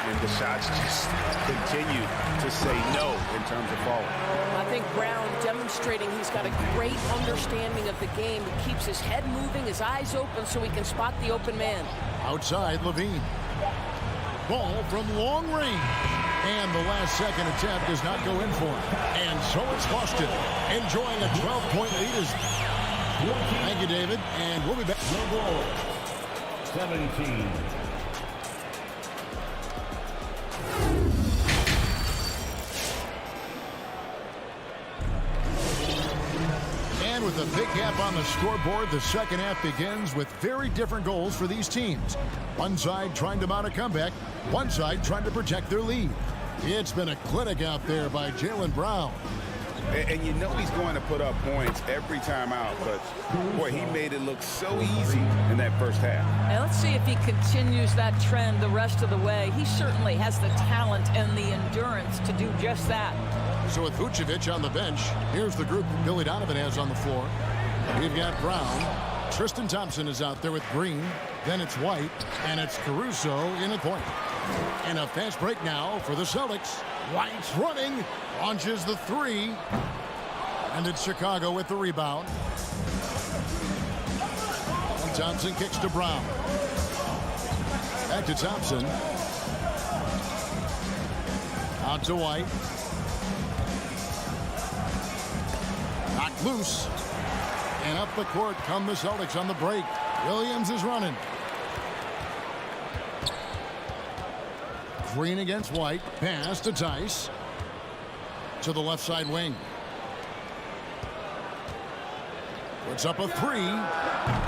And the shots just continue to say no in terms of falling. I think Brown demonstrating he's got a great understanding of the game. He keeps his head moving, his eyes open so he can spot the open man. Outside, LaVine. Ball from long range. And the last second attempt does not go in for him. And so it's Boston enjoying a 12-point lead. Thank you, David. And we'll be back. 17. And with a big gap on the scoreboard, the second half begins with very different goals for these teams. One side trying to mount a comeback, one side trying to protect their lead. It's been a clinic out there by Jaylen Brown. And you know he's going to put up points every time out, but boy, he made it look so easy in that first half. And let's see if he continues that trend the rest of the way. He certainly has the talent and the endurance to do just that. So with Vucevic on the bench, here's the group Billy Donovan has on the floor. We've got Brown. Tristan Thompson is out there with Green. Then it's White, and it's Caruso in at point. And a fast break now for the Celtics. White's running, launches the three. And it's Chicago with the rebound. And Thompson kicks to Brown. Back to Thompson. Out to White. Knocked loose. And up the court come the Celtics on the break. Williams is running. Green against White. Pass to Tice. To the left side wing. Puts up a three.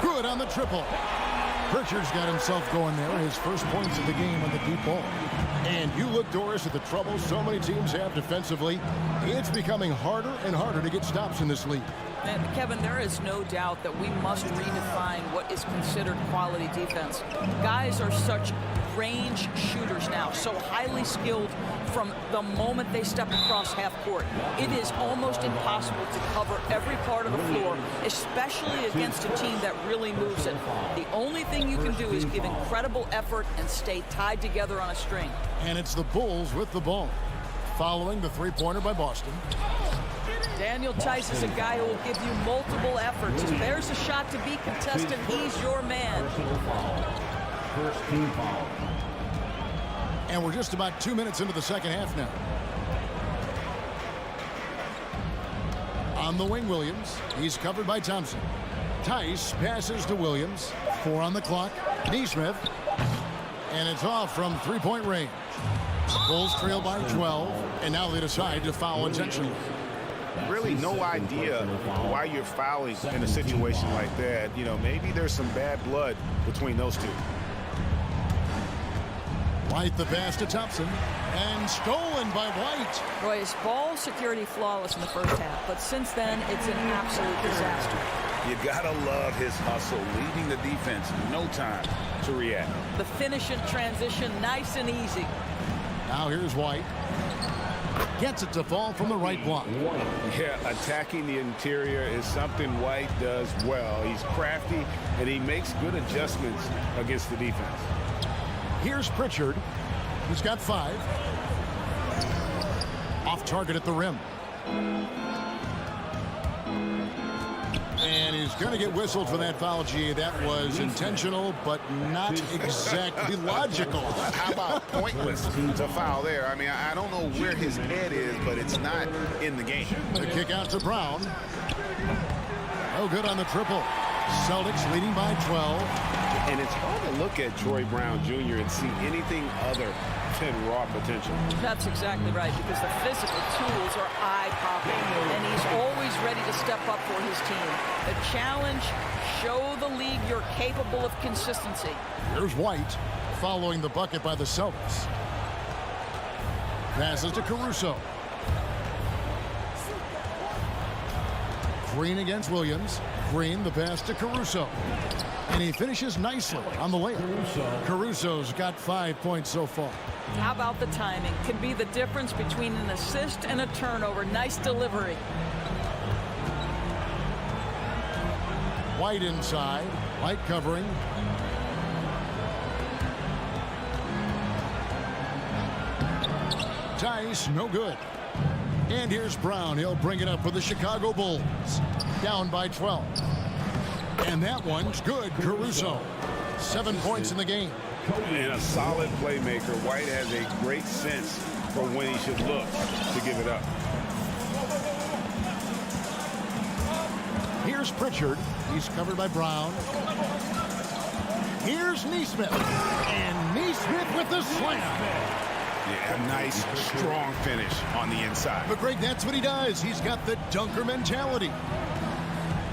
Good on the triple. Pritchard's got himself going there. His first points of the game on the deep ball. And you look, Doris, at the trouble so many teams have defensively. It's becoming harder and harder to get stops in this league. And Kevin, there is no doubt that we must redefine what is considered quality defense. Guys are such range shooters now, so highly skilled from the moment they step across half court. It is almost impossible to cover every part of the floor, especially against a team that really moves it. The only thing you can do is give incredible effort and stay tied together on a string. And it's the Bulls with the ball. Following the three-pointer by Boston. Daniel Tice is a guy who will give you multiple efforts. If there's a shot to be contested, he's your man. First team foul. And we're just about 2 minutes into the second half now. On the wing, Williams. He's covered by Thompson. Tice passes to Williams. 4 on the clock. Neesmith. And it's off from three-point range. The Bulls trail by 12. And now they decide to foul intentionally. Really no idea why you're fouling in a situation like that. You know, maybe there's some bad blood between those two. White the pass to Thompson. And stolen by White. Boy, his ball security flawless in the first half, but since then, it's an absolute disaster. You gotta love his hustle, leading the defense, no time to react. The finish in transition, nice and easy. Now here's White. Gets it to fall from the right block. Yeah, attacking the interior is something White does well. He's crafty, and he makes good adjustments against the defense. Here's Pritchard, who's got 5. Off target at the rim. And he's going to get whistled for that foul, G. That was intentional, but not exactly logical. How about pointless to foul there? I mean, I don't know where his head is, but it's not in the game. The kick out to Brown. No good on the triple. Celtics leading by 12. And it's hard to look at Troy Brown Jr. and see anything other than raw potential. That's exactly right, because the physical tools are eye-popping, and he's always ready to step up for his team. The challenge, show the league you're capable of consistency. Here's White following the bucket by the Celtics. Passes to Caruso. Green against Williams. Green the pass to Caruso. And he finishes nicely on the layup. Caruso's got 5 points so far. How about the timing? Can be the difference between an assist and a turnover. Nice delivery. White inside. White covering. Tice, no good. And here's Brown. He'll bring it up for the Chicago Bulls. Down by 12. And that one's good. Caruso. 7 points in the game. And a solid playmaker. White has a great sense for when he should look to give it up. Here's Pritchard. He's covered by Brown. Here's Neesmith. And Neesmith with the slam. Yeah, a nice, strong finish on the inside. But Greg, that's what he does. He's got the dunker mentality.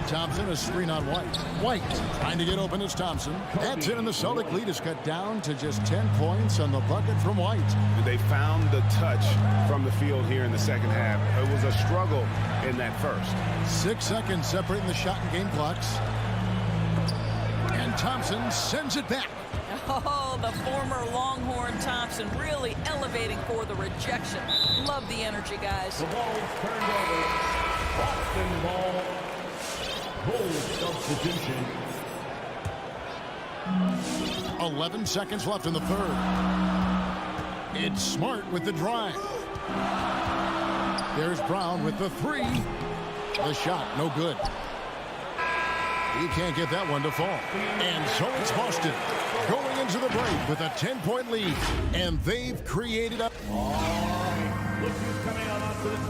Thompson, a screen on White. White trying to get open as Thompson. That's it, and the Celtic lead is cut down to just 10 points on the bucket from White. They found the touch from the field here in the second half. It was a struggle in that first. 6 seconds separating the shot and game clocks. And Thompson sends it back. Oh, the former Longhorn Thompson really elevating for the rejection. Love the energy, guys. The ball is turned over. Boston ball. Bulls substitution. 11 seconds left in the third. It's Smart with the drive. There's Brown with the 3. The shot, no good. He can't get that one to fall. And so it's Boston going into the break with a 10-point lead. And they've created a...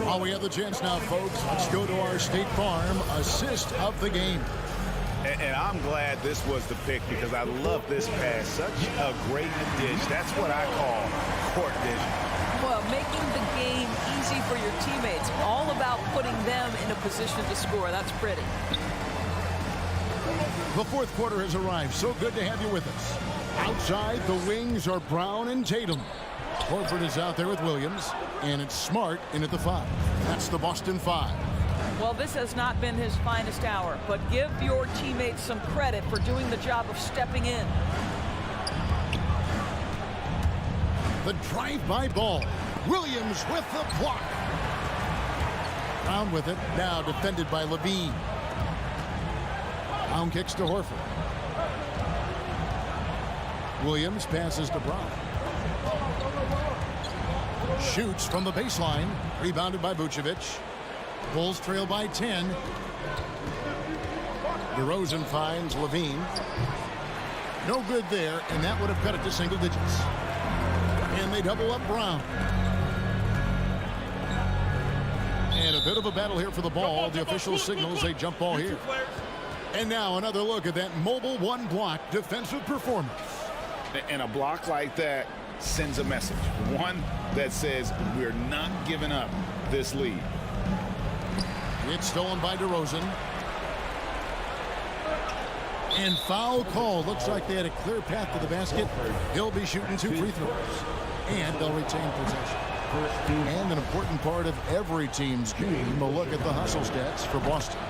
Oh, we have the chance now, folks. Let's go to our State Farm assist of the game. And I'm glad this was the pick because I love this pass. Such a great dish. That's what I call court vision. Well, making the game easy for your teammates. All about putting them in a position to score. That's pretty. The fourth quarter has arrived. So good to have you with us. Outside, the wings are Brown and Tatum. Horford is out there with Williams, and it's Smart in at the 5. That's the Boston 5. Well, this has not been his finest hour, but give your teammates some credit for doing the job of stepping in. The drive-by ball. Williams with the block. Brown with it. Now defended by Levine. Brown kicks to Horford. Williams passes to Brown. Shoots from the baseline. Rebounded by Vucevic. Bulls trail by 10. DeRozan finds Levine. No good there, and that would have cut it to single digits. And they double up Brown. And a bit of a battle here for the ball. The official signals a jump ball here. And now another look at that mobile one block defensive performance. And a block like that sends a message. One that says we're not giving up this lead. It's stolen by DeRozan. And foul call. Looks like they had a clear path to the basket. He'll be shooting 2 free throws. And they'll retain possession. And an important part of every team's game, a look at the hustle stats for Boston.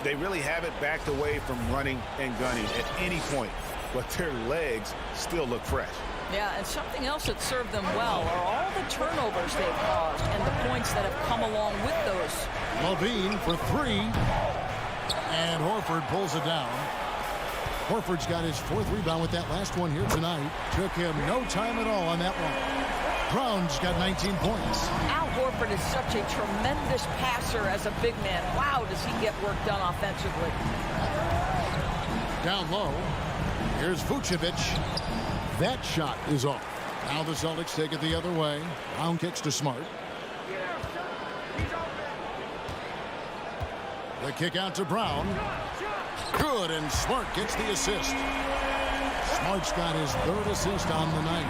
They really haven't backed away from running and gunning at any point, but their legs still look fresh. Yeah, and something else that served them well are all the turnovers they've caused and the points that have come along with those. Levine for 3. And Horford pulls it down. Horford's got his 4th rebound with that last one here tonight. Took him no time at all on that one. Brown's got 19 points. Al Horford is such a tremendous passer as a big man. Wow, does he get work done offensively. Down low. Here's Vucevic. That shot is off. Now the Celtics take it the other way. Brown kicks to Smart. The kick out to Brown. Good, and Smart gets the assist. Smart's got his 3rd assist on the night.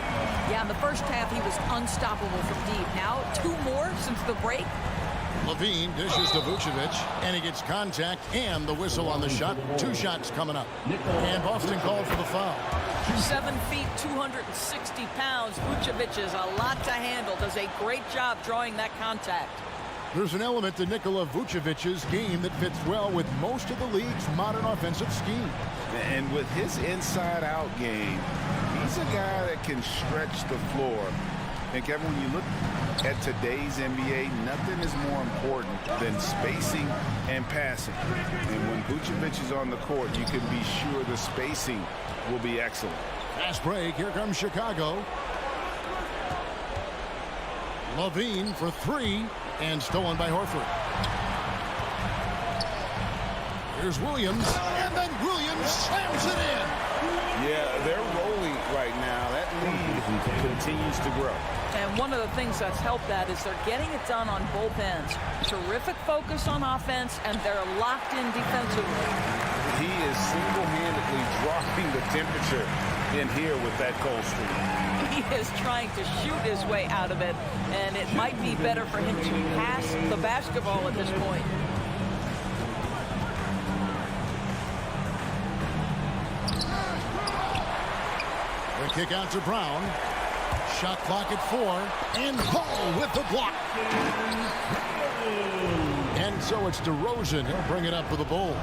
Yeah, in the first half, he was unstoppable from deep. Now, 2 more since the break. Levine dishes to Vucevic, and he gets contact and the whistle on the shot. 2 shots coming up. And Boston called for the foul. 7 feet, 260 pounds. Vucevic is a lot to handle. Does a great job drawing that contact. There's an element to Nikola Vucevic's game that fits well with most of the league's modern offensive scheme. And with his inside-out game, he's a guy that can stretch the floor. And Kevin, when you look at today's NBA, nothing is more important than spacing and passing. And when Vucevic is on the court, you can be sure the spacing will be excellent. Fast break. Here comes Chicago. Levine for 3, and stolen by Horford. Here's Williams, and then Williams slams it in. Yeah, they're rolling right now. That lead continues to grow. And one of the things that's helped that is they're getting it done on both ends. Terrific focus on offense, and they're locked in defensively. He is single-handedly dropping the temperature in here with that cold streak. He is trying to shoot his way out of it, and it might be better for him to pass the basketball at this point. The kick out to Brown. Shot clock at 4, and Hall with the block. And so it's DeRozan. He'll bring it up for the Bulls.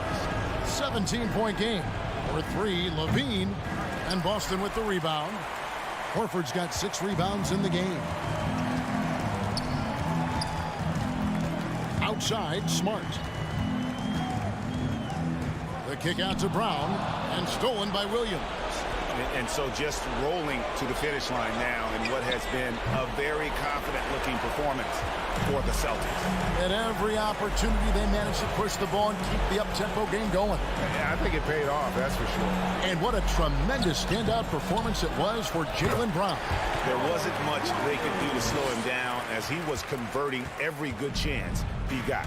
17-point game. For 3, Levine, and Boston with the rebound. Horford's got 6 rebounds in the game. Outside, Smart. The kick out to Brown, and stolen by Williams. And so just rolling to the finish line now in what has been a very confident-looking performance for the Celtics. At every opportunity, they managed to push the ball and keep the up-tempo game going. Yeah, I think it paid off, that's for sure. And what a tremendous standout performance it was for Jaylen Brown. There wasn't much they could do to slow him down as he was converting every good chance he got.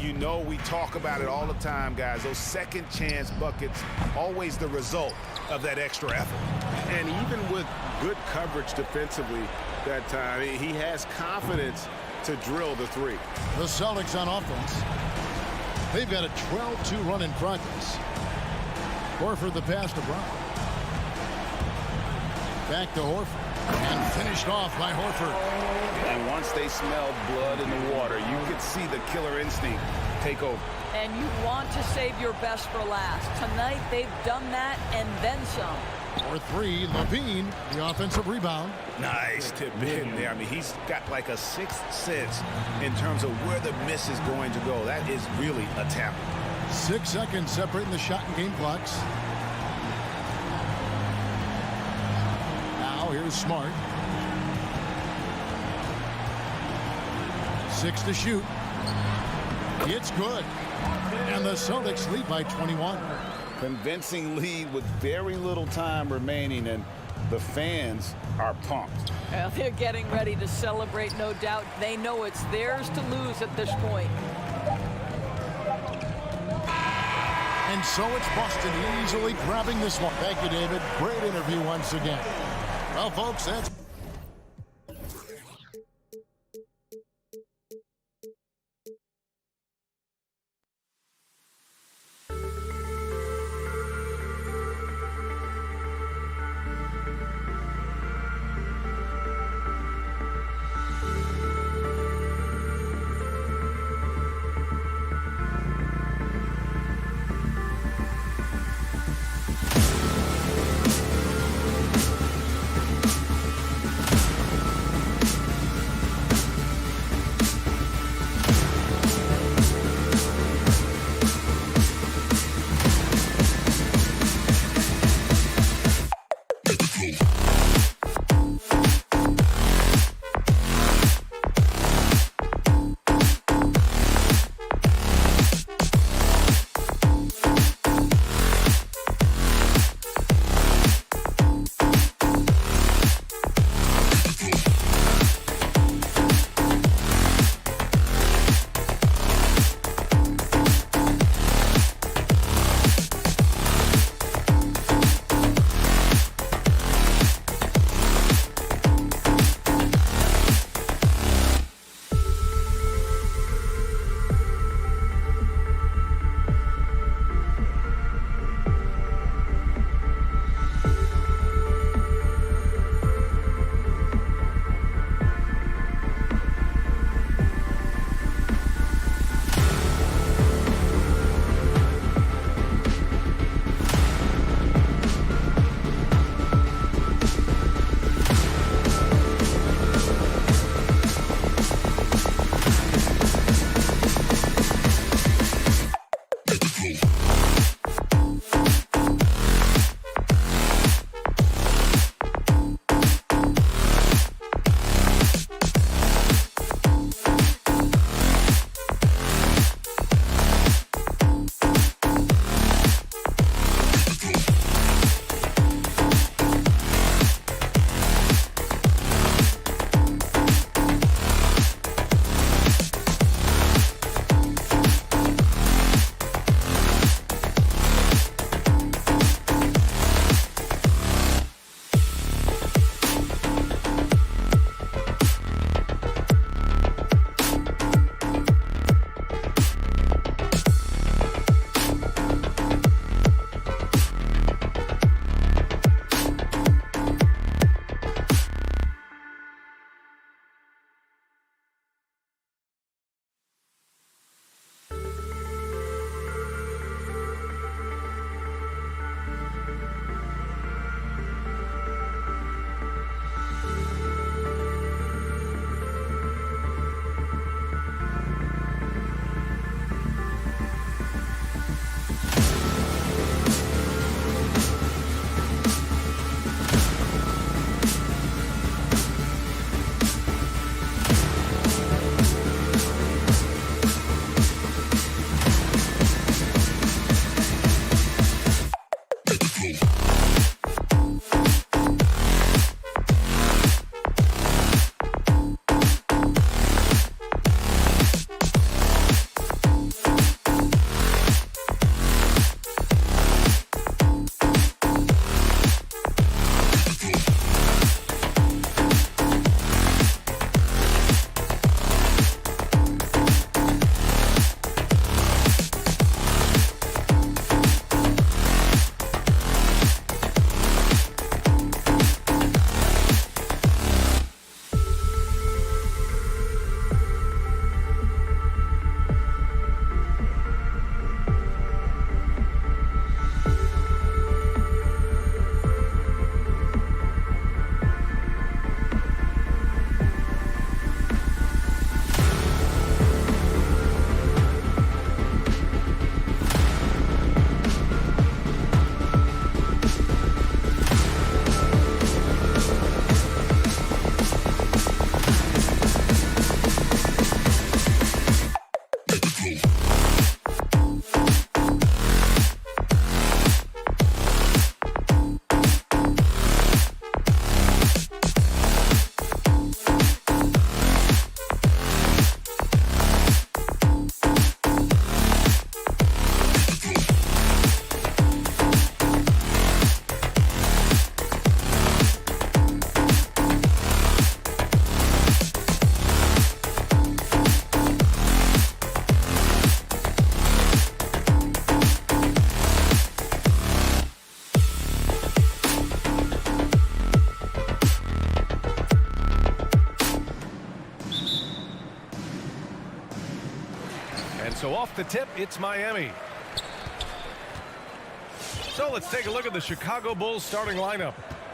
You know, we talk about it all the time, guys. Those second chance buckets, always the result of that extra effort. And even with good coverage defensively that time, he has confidence to drill the 3. The Celtics on offense. They've got a 12-2 run in progress. Horford the pass to Brown. Back to Horford. And finished off by Horford. And once they smelled blood in the water, you could see the killer instinct take over. And you want to save your best for last. Tonight, they've done that and then some. For 3, Levine, the offensive rebound. Nice tip in there. I mean, he's got like a 6th sense in terms of where the miss is going to go. That is really a tap. 6 seconds separating the shot and game clocks. Now here's Smart. 6 to shoot. It's good. And the Celtics lead by 21. Convincing lead with very little time remaining, and the fans are pumped. Well, they're getting ready to celebrate, no doubt. They know it's theirs to lose at this point. And so it's Boston easily grabbing this one. Thank you, David. Great interview once again. Well, folks, that's... So off the tip, it's Miami. So let's take a look at the Chicago Bulls starting lineup.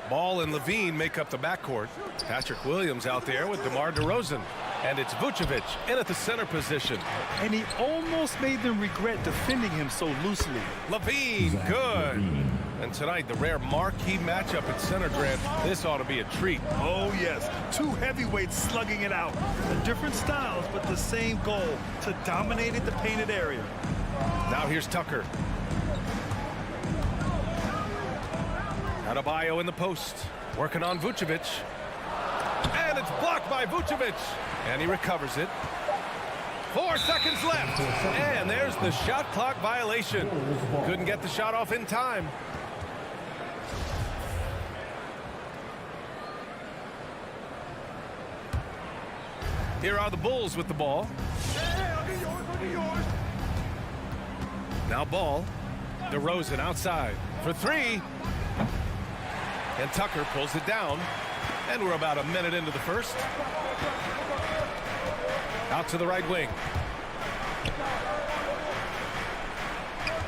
Ball and Levine make up the backcourt. Patrick Williams out there with DeMar DeRozan. And it's Vucevic in at the center position. And he almost made them regret defending him so loosely. Levine, good. And tonight, the rare marquee matchup at center, Grant. This ought to be a treat. Oh, yes. Two heavyweights slugging it out. Different styles, but the same goal, to dominate the painted area. Now here's Tucker. Adebayo in the post, working on Vucevic. And it's blocked by Vucevic. And he recovers it. 4 seconds left. And there's the shot clock violation. Couldn't get the shot off in time. Here are the Bulls with the ball. Now ball. DeRozan outside for three. And Tucker pulls it down. And we're about a minute into the first. Out to the right wing.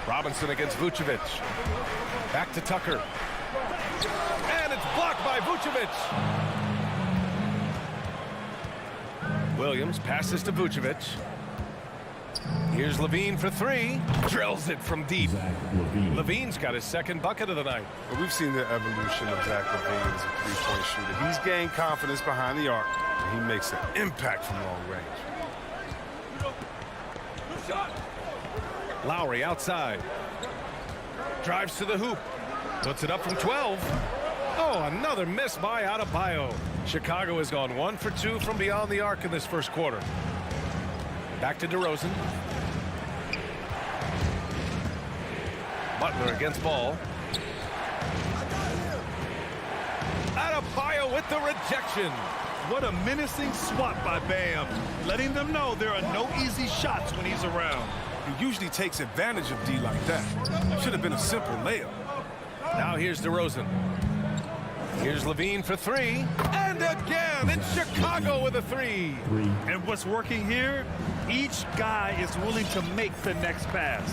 Robinson against Vucevic. Back to Tucker. And it's blocked by Vucevic. Williams passes to Vucevic. Here's Levine for three. Drills it from deep. Levine's got his second bucket of the night. Well, we've seen the evolution of Zach Levine as a three-point shooter. He's gained confidence behind the arc, and he makes an impact from long range. Lowry outside. Drives to the hoop. Puts it up from 12. Oh, another miss by Adebayo. Chicago has gone 1 for 2 from beyond the arc in this first quarter. Back to DeRozan. Butler against ball. Adebayo with the rejection. What a menacing swat by Bam, letting them know there are no easy shots when he's around. He usually takes advantage of D like that. Should have been a simple layup. Now here's DeRozan. Here's Levine for three. And again, it's Chicago with a three. And what's working here? Each guy is willing to make the next pass.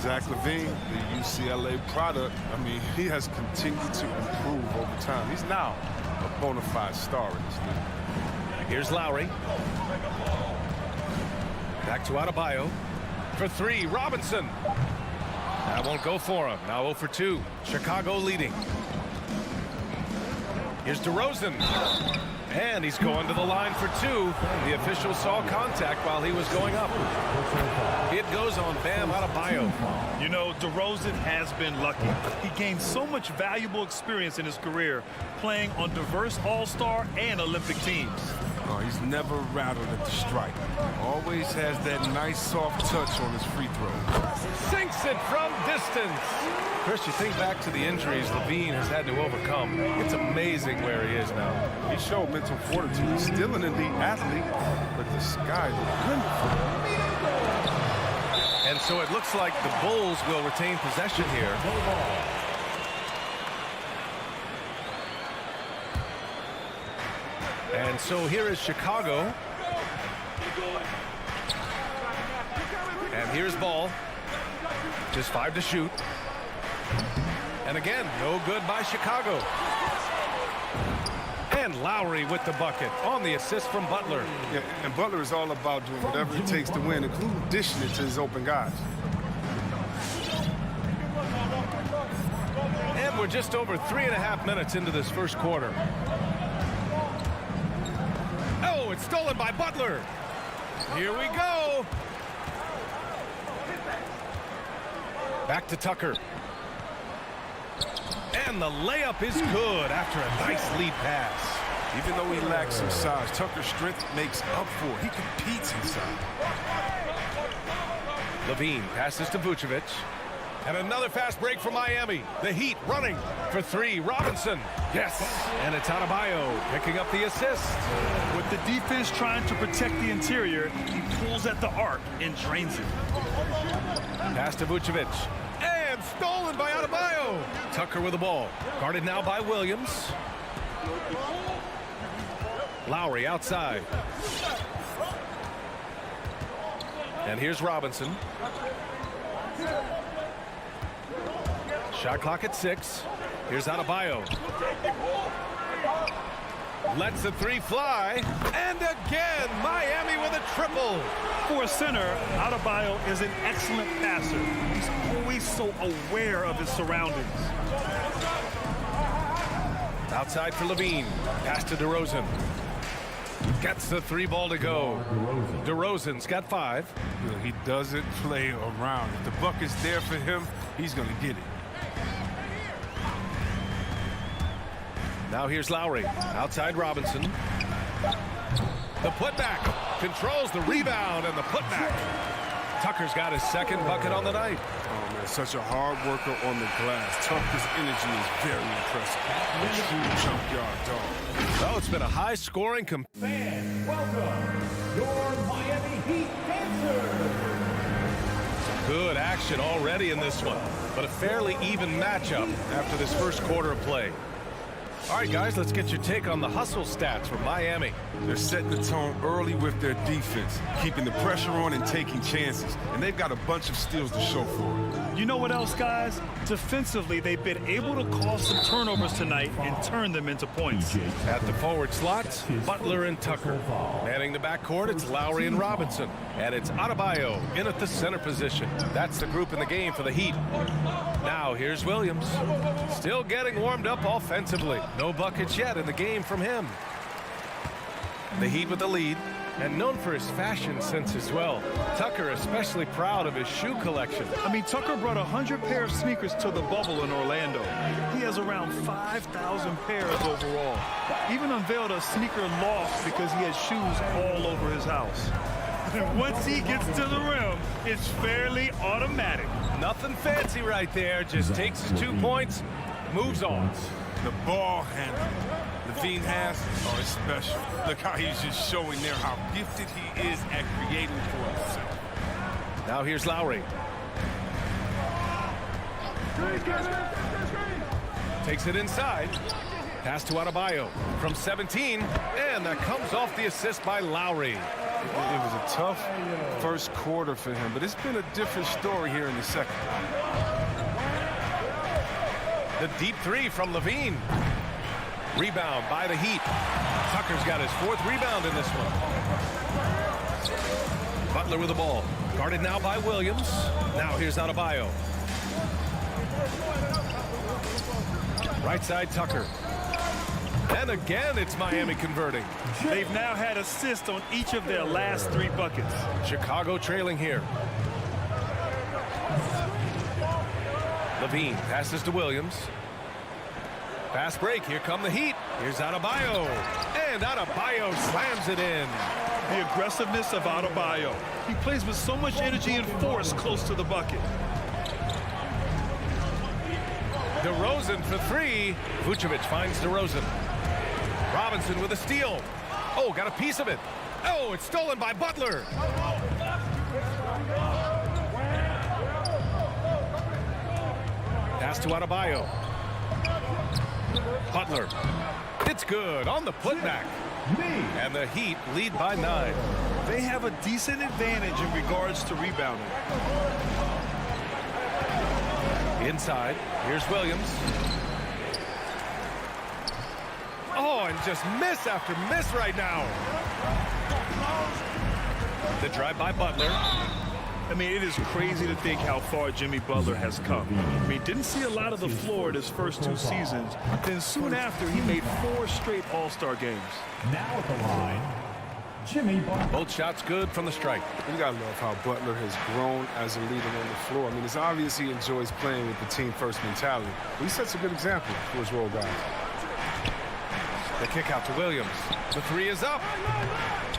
Zach Levine, the UCLA product, I mean, he has continued to improve over time. He's now a bona fide star in this league. Here's Lowry. Back to Adebayo. For three, Robinson. That won't go for him. Now 0 for 2. Chicago leading. Here's DeRozan. And he's going to the line for 2. The official saw contact while he was going up. It goes on Bam Adebayo. You know, DeRozan has been lucky. He gained so much valuable experience in his career playing on diverse All-Star and Olympic teams. Oh, he's never rattled at the stripe. Always has that nice soft touch on his free throw. Sinks it from distance. Chris, you think back to the injuries Levine has had to overcome. It's amazing where he is now. He showed mental fortitude. He's still an elite athlete, but the sky's the limit for him. And so it looks like the Bulls will retain possession here. And so here is Chicago. And here's ball. Just 5 to shoot. And again, no good by Chicago. And Lowry with the bucket on the assist from Butler. Yeah, and Butler is all about doing whatever it takes to win, including dishing it to his open guys. And we're just over 3.5 minutes into this first quarter. Oh, it's stolen by Butler. Here we go. Back to Tucker. And the layup is good after a nice lead pass. Even though he lacks some size, Tucker's strength makes up for it. He competes inside. Levine passes to Vucevic. And another fast break for Miami. The Heat running for three. Robinson. Yes. And it's Adebayo picking up the assist. With the defense trying to protect the interior, he pulls at the arc and drains it. Pass to Vucevic. And stolen by Adebayo. Tucker with the ball. Guarded now by Williams. Lowry outside. And here's Robinson. Shot clock at 6. Here's Adebayo. Lets the three fly. And again, Miami with a triple. For a center, Adebayo is an excellent passer. He's always so aware of his surroundings. Outside for Levine. Pass to DeRozan. Gets the 3 ball to go. DeRozan's got 5. He doesn't play around. If the bucket's there for him, he's going to get it. Now here's Lowry. Outside Robinson. The putback. Controls the rebound and the putback. Tucker's got his second bucket on the night. Oh, man, such a hard worker on the glass. Tucker's energy is very impressive. A true junkyard dog. Well, it's been a high-scoring Fans, welcome your Miami Heat dancers. Good action already in this one, but a fairly even matchup after this first quarter of play. All right, guys, let's get your take on the hustle stats for Miami. They're setting the tone early with their defense, keeping the pressure on and taking chances. And they've got a bunch of steals to show for it. You know what else, guys? Defensively, they've been able to cause some turnovers tonight and turn them into points. At the forward slots, Butler and Tucker. Manning the backcourt, it's Lowry and Robinson. And it's Adebayo in at the center position. That's the group in the game for the Heat. Now here's Williams. Still getting warmed up offensively. No buckets yet in the game from him. The Heat with the lead, and known for his fashion sense as well. Tucker especially proud of his shoe collection. I mean, Tucker brought 100 pair of sneakers to the bubble in Orlando. He has around 5,000 pairs overall. Even unveiled a sneaker loft because he has shoes all over his house. And once he gets to the rim, it's fairly automatic. Nothing fancy right there. Just takes his 2 points, moves on. The ball handling Levine has, oh, it's special. Look how he's just showing there how gifted he is at creating for himself. Now here's Lowry. Takes it inside. Pass to Adebayo from 17, and that comes off the assist by Lowry. It was a tough first quarter for him, but it's been a different story here in the second. The deep 3 from Levine. Rebound by the Heat. Tucker's got his 4th rebound in this one. Butler with the ball. Guarded now by Williams. Now here's Adebayo. Right side Tucker. And again, it's Miami converting. They've now had assists on each of their last 3 buckets. Chicago trailing here. Levine passes to Williams. Fast break. Here come the Heat. Here's Adebayo. And Adebayo slams it in. The aggressiveness of Adebayo. He plays with so much energy and force close to the bucket. DeRozan for 3. Vucevic finds DeRozan. Robinson with a steal. Oh, got a piece of it. Oh, it's stolen by Butler. Pass to Adebayo. Butler. It's good on the putback. And the Heat lead by 9. They have a decent advantage in regards to rebounding. Inside, here's Williams. Oh, and just miss after miss right now. The drive by Butler. I mean, it is crazy to think how far Jimmy Butler has come. I mean, didn't see a lot of the floor in his first 2 seasons. Then soon after, he made 4 straight All-Star games. Now at the line, Jimmy Butler. Both shots good from the stripe. You gotta love how Butler has grown as a leader on the floor. I mean, it's obvious he enjoys playing with the team-first mentality. He sets a good example for his role guys. The kick out to Williams. The 3 is up.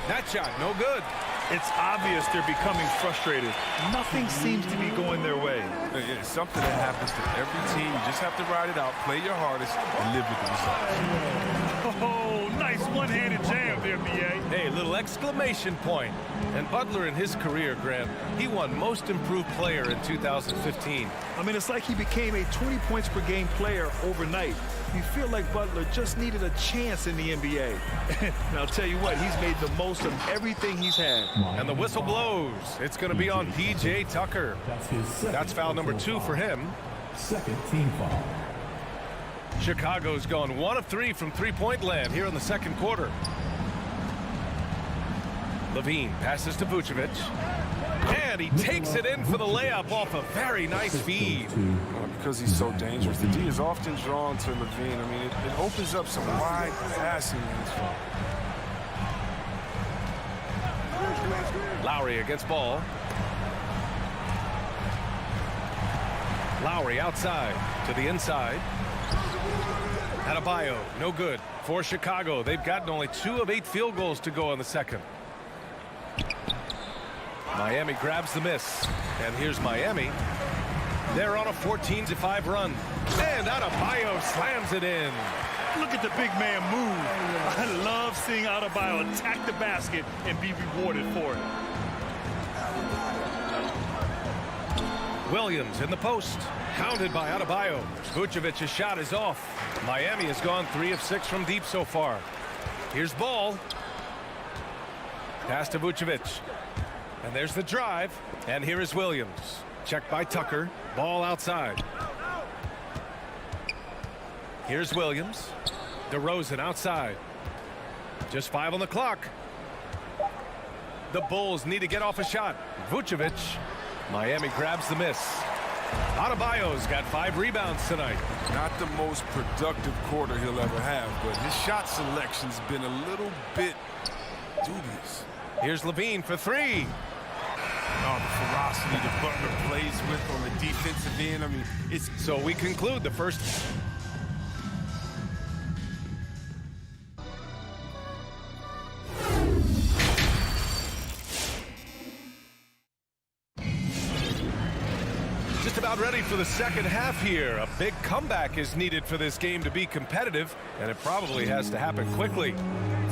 That shot, no good. It's obvious they're becoming frustrated. Nothing seems to be going their way. It's something that happens to every team. You just have to ride it out, play your hardest, and live with the results. Oh, nice one-handed jam there, B.A. Hey, little exclamation point. And Butler in his career, Grant, he won Most Improved Player in 2015. I mean, it's like he became a 20 points per game player overnight. You feel like Butler just needed a chance in the NBA. And I'll tell you what, he's made the most of everything he's had. And the whistle blows. It's going to be on P.J. Tucker. That's foul number 2 for him. Second team foul. Chicago's gone 1 of 3 from three-point land here in the second quarter. Levine passes to Vucevic. And he takes it in for the layup off a very nice feed. Because he's so dangerous, the D is often drawn to Levine. I mean, it opens up some wide passing lanes for him. Lowry against ball. Lowry outside to the inside. Adebayo, no good. For Chicago, they've gotten only 2 of 8 field goals to go in the second. Miami grabs the miss. And here's Miami. They're on a 14-5 run. And Adebayo slams it in. Look at the big man move. I love seeing Adebayo attack the basket and be rewarded for it. Williams in the post. Counted by Adebayo. Vucevic's shot is off. Miami has gone 3 of 6 from deep so far. Here's Ball. Pass to Vucevic. And there's the drive. And here is Williams. Checked by Tucker. Ball outside. Here's Williams. DeRozan outside. Just 5 on the clock. The Bulls need to get off a shot. Vucevic. Miami grabs the miss. Adebayo's got 5 rebounds tonight. Not the most productive quarter he'll ever have, but his shot selection's been a little bit dubious. Here's Levine for 3. Oh, the ferocity that Butler plays with on the defensive end. I mean, it's... So we conclude the first... Just about ready for the second half here. A big comeback is needed for this game to be competitive, and it probably has to happen quickly.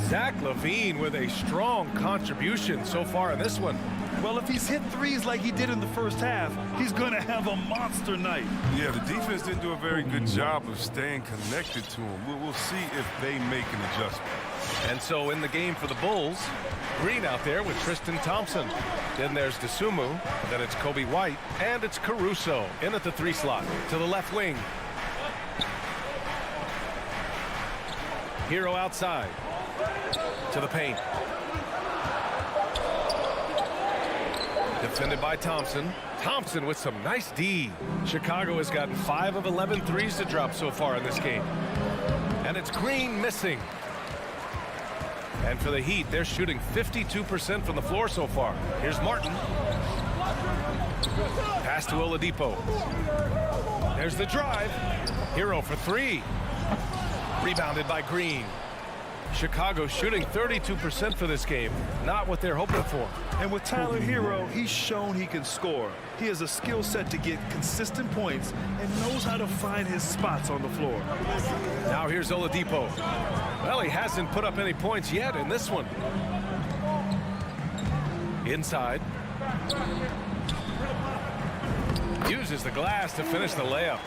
Zach LaVine with a strong contribution so far in this one. Well, if he's hit threes like he did in the first half, he's going to have a monster night. Yeah, the defense didn't do a very good job of staying connected to him. We'll see if they make an adjustment. And so in the game for the Bulls, Green out there with Tristan Thompson. Then there's DeSumo, then it's Kobe White, and it's Caruso in at the 3 slot to the left wing. Hero outside to the paint. Defended by Thompson. Thompson with some nice D. Chicago has gotten 5 of 11 threes to drop so far in this game. And it's Green missing. And for the Heat, they're shooting 52% from the floor so far. Here's Martin. Pass to Oladipo. There's the drive. Hero for 3. Rebounded by Green. Chicago shooting 32% for this game. Not what they're hoping for. And with Tyler Hero, he's shown he can score. He has a skill set to get consistent points and knows how to find his spots on the floor. Now here's Oladipo. Well, he hasn't put up any points yet in this one. Inside. Uses the glass to finish the layup.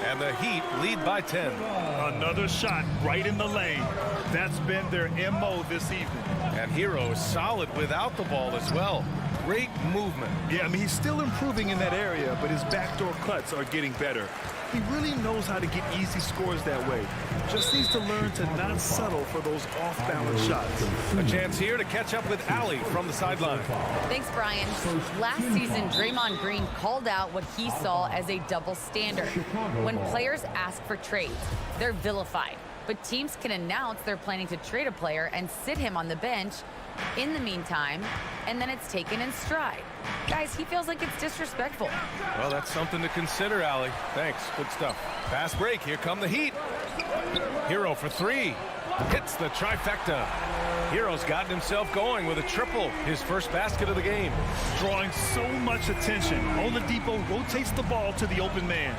And the Heat lead by 10. Another shot right in the lane. That's been their MO this evening. And Hero is solid without the ball as well. Great movement. Yeah, I mean, he's still improving in that area, but his backdoor cuts are getting better. He really knows how to get easy scores that way. Just needs to learn to not settle for those off-balance shots. A chance here to catch up with Allie from the sideline. Thanks, Brian. Last season, Draymond Green called out what he saw as a double standard. When players ask for trades, they're vilified. But teams can announce they're planning to trade a player and sit him on the bench in the meantime, and then it's taken in stride. Guys, he feels like it's disrespectful. Well, that's something to consider, Allie. Thanks. Good stuff. Fast break. Here come the Heat. Hero for 3. Hits the trifecta. Hero's gotten himself going with a triple. His first basket of the game. Drawing so much attention. Oladipo rotates the ball to the open man.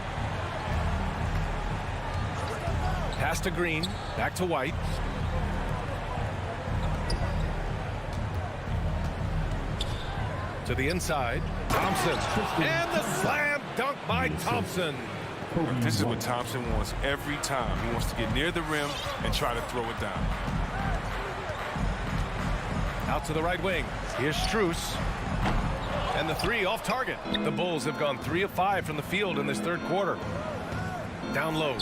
Pass to Green. Back to White. To the inside. Thompson. And the slam dunk by Thompson. This is what Thompson wants every time. He wants to get near the rim and try to throw it down. Out to the right wing. Here's Strus. And the three off target. The Bulls have gone 3 of 5 from the field in this third quarter. Down low.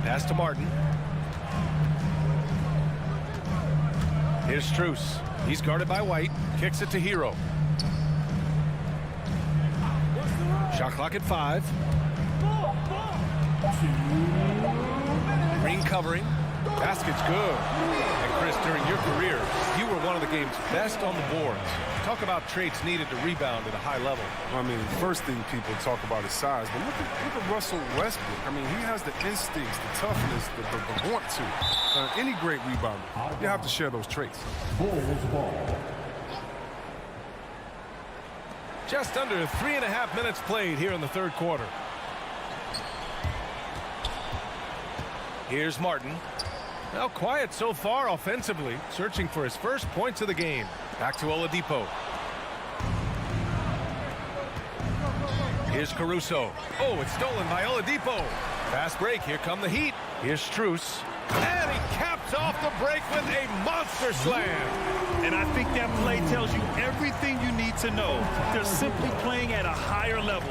Pass to Martin. Here's Strus. He's guarded by White. Kicks it to Hero. Shot clock at 5. Green covering. Basket's good. And Chris, during your career, you were one of the game's best on the boards. Talk about traits needed to rebound at a high level. I mean, first thing people talk about is size, but look at Russell Westbrook. I mean, he has the instincts, the toughness, the want to. Any great rebounder, you have to share those traits. Bulls ball. Just under 3.5 minutes played here in the third quarter. Here's Martin. Now quiet so far offensively, searching for his first points of the game. Back to Oladipo. Here's Caruso. Oh, it's stolen by Oladipo. Fast break. Here come the Heat. Here's Strus. And he caps off the break with a monster slam. And I think that play tells you everything you need to know. They're simply playing at a higher level,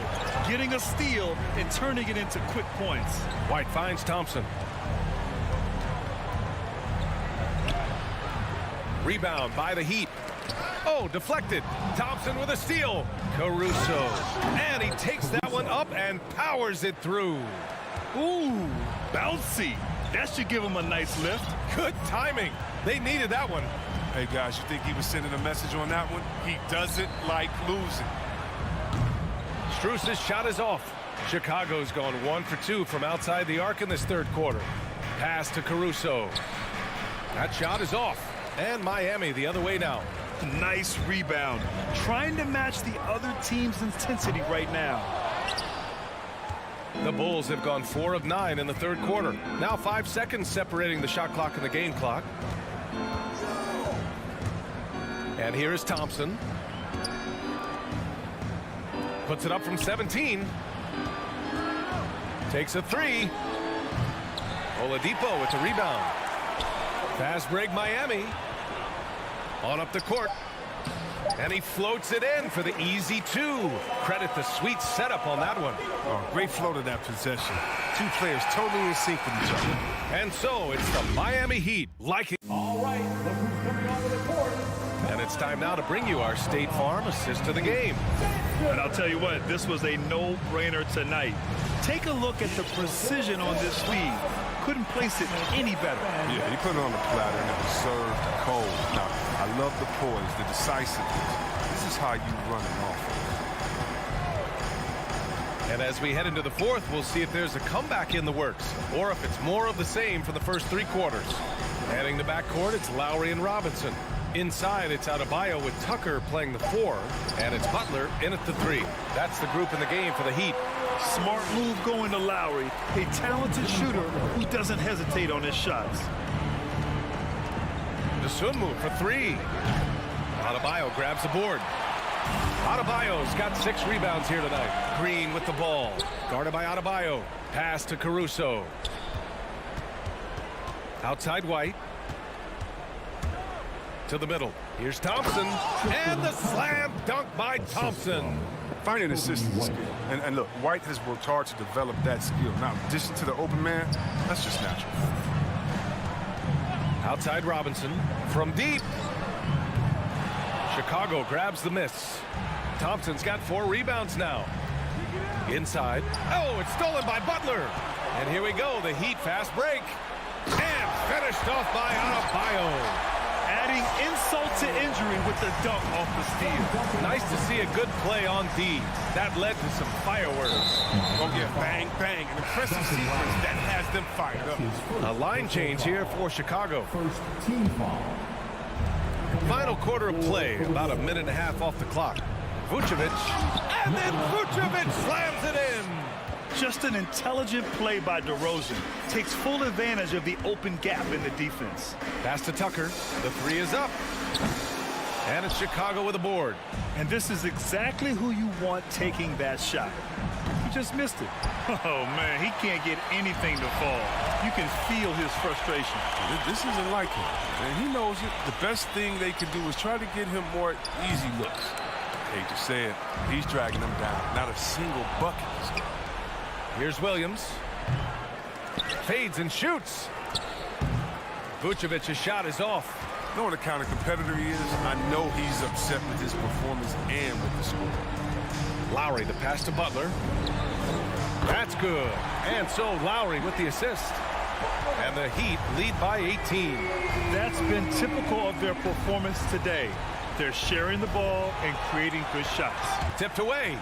getting a steal and turning it into quick points. White finds Thompson. Rebound by the Heat. Oh, deflected. Thompson with a steal. Caruso. And he takes that one up and powers it through. Ooh, bouncy. That should give him a nice lift. Good timing. They needed that one. Hey, guys, you think he was sending a message on that one? He doesn't like losing. Strus's shot is off. Chicago's gone 1 for 2 from outside the arc in this third quarter. Pass to Caruso. That shot is off. And Miami the other way now. Nice rebound. Trying to match the other team's intensity right now. The Bulls have gone 4 of 9 in the third quarter. Now 5 seconds separating the shot clock and the game clock. And here is Thompson. Puts it up from 17. Takes a 3. Oladipo with the rebound. Fast break Miami. On up the court. And he floats it in for the easy 2. Credit the sweet setup on that one. Oh, great flow to that possession. Two players totally in sync with each other. And so it's the Miami Heat liking. All right, look who's coming on the court. And it's time now to bring you our State Farm assist to the game. And I'll tell you what, this was a no-brainer tonight. Take a look at the precision on this feed. Couldn't place it any better. Yeah, he put it on the platter and it was served cold. Now, I love the poise, the decisiveness. This is how you run an offense. And as we head into the fourth, we'll see if there's a comeback in the works or if it's more of the same for the first 3 quarters. Heading the backcourt, it's Lowry and Robinson. Inside, it's Adebayo with Tucker playing the 4, and it's Butler in at the 3. That's the group in the game for the Heat. Smart move going to Lowry, a talented shooter who doesn't hesitate on his shots. Dosunmu for 3. Adebayo grabs the board. Adebayo's got 6 rebounds here tonight. Green with the ball. Guarded by Adebayo. Pass to Caruso. Outside White. To the middle. Here's Thompson. And the slam dunk by Thompson. Finding assist is a skill. And look, White has worked hard to develop that skill. Now, in addition to the open man, that's just natural. Outside Robinson. From deep. Chicago grabs the miss. Thompson's got 4 rebounds now. Inside. Oh, it's stolen by Butler. And here we go. The Heat fast break. And finished off by Adebayo. Adding insult to injury with the dunk off the steal. Nice to see a good play on D. That led to some fireworks. Oh, yeah, bang, bang. An impressive sequence that has them fired up. A line change here for Chicago. First team foul. Final quarter of play, about a minute and a half off the clock. Vucevic, and then Vucevic slams it in. Just an intelligent play by DeRozan. Takes full advantage of the open gap in the defense. Pass to Tucker. The three is up. And it's Chicago with a board. And this is exactly who you want taking that shot. He just missed it. Oh, man, he can't get anything to fall. You can feel his frustration. This isn't like him, and he knows it. The best thing they can do is try to get him more easy looks. Hate to say it, he's dragging them down. Not a single bucket. Here's Williams. Fades and shoots. Vucevic's shot is off. Knowing the kind of competitor he is, I know he's upset with his performance and with the score. Lowry, the pass to Butler. That's good. And so Lowry with the assist. And the Heat lead by 18. That's been typical of their performance today. They're sharing the ball and creating good shots. Tipped away.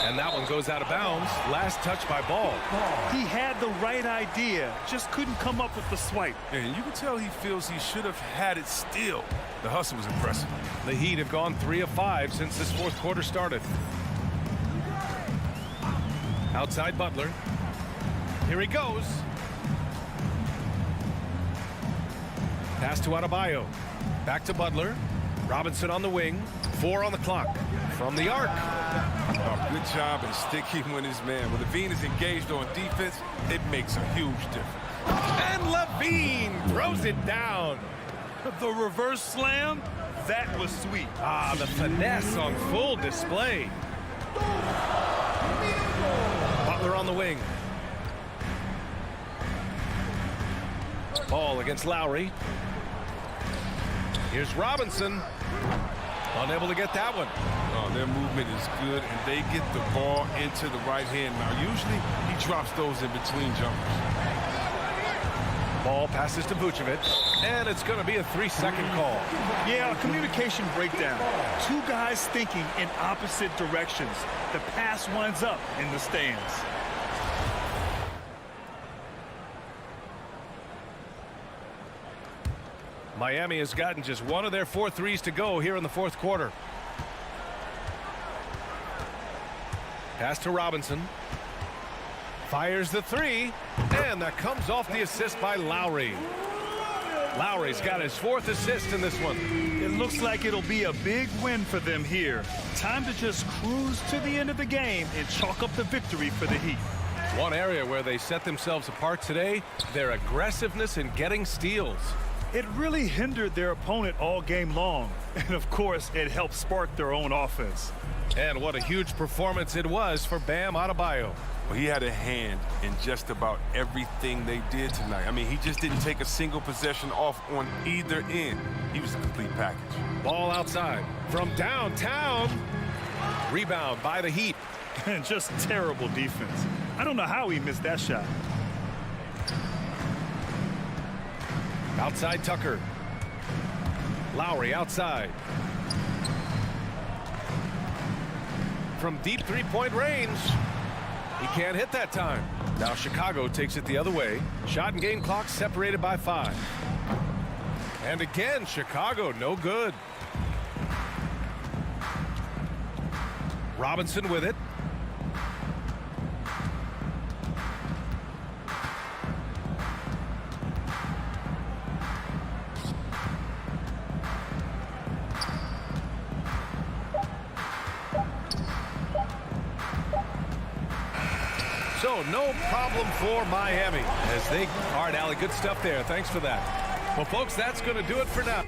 And that one goes out of bounds. Last touch by Ball. He had the right idea, just couldn't come up with the swipe. And you can tell he feels he should have had it still. The hustle was impressive. The Heat have gone 3 of 5 since this fourth quarter started. Outside Butler. Here he goes. Pass to Adebayo. Back to Butler. Robinson on the wing. 4 on the clock. From the arc. Oh, good job in sticking with his man. When Levine is engaged on defense, it makes a huge difference. And Levine throws it down. The reverse slam, that was sweet. Ah, the finesse on full display. Butler on the wing. Ball against Lowry. Here's Robinson. Unable to get that one. Oh, their movement is good, and they get the ball into the right hand. Now, usually he drops those in between jumpers. Ball passes to Vucevic, and it's going to be a 3-second call. Yeah, a communication breakdown. Two guys thinking in opposite directions. The pass winds up in the stands. Miami has gotten just one of their 4 threes to go here in the fourth quarter. Pass to Robinson. Fires the 3, and that comes off the assist by Lowry. Lowry's got his 4th assist in this one. It looks like it'll be a big win for them here. Time to just cruise to the end of the game and chalk up the victory for the Heat. One area where they set themselves apart today, their aggressiveness in getting steals. It really hindered their opponent all game long. And of course, it helped spark their own offense. And what a huge performance it was for Bam Adebayo. Well, he had a hand in just about everything they did tonight. I mean, he just didn't take a single possession off on either end. He was a complete package. Ball outside from downtown. Rebound by the Heat. And just terrible defense. I don't know how he missed that shot. Outside Tucker. Lowry outside. From deep three-point range. He can't hit that time. Now Chicago takes it the other way. Shot and game clock separated by 5. And again, Chicago no good. Robinson with it. So no problem for Miami as they all right, Allie, good stuff there. Thanks for that. Well, folks, that's going to do it for now.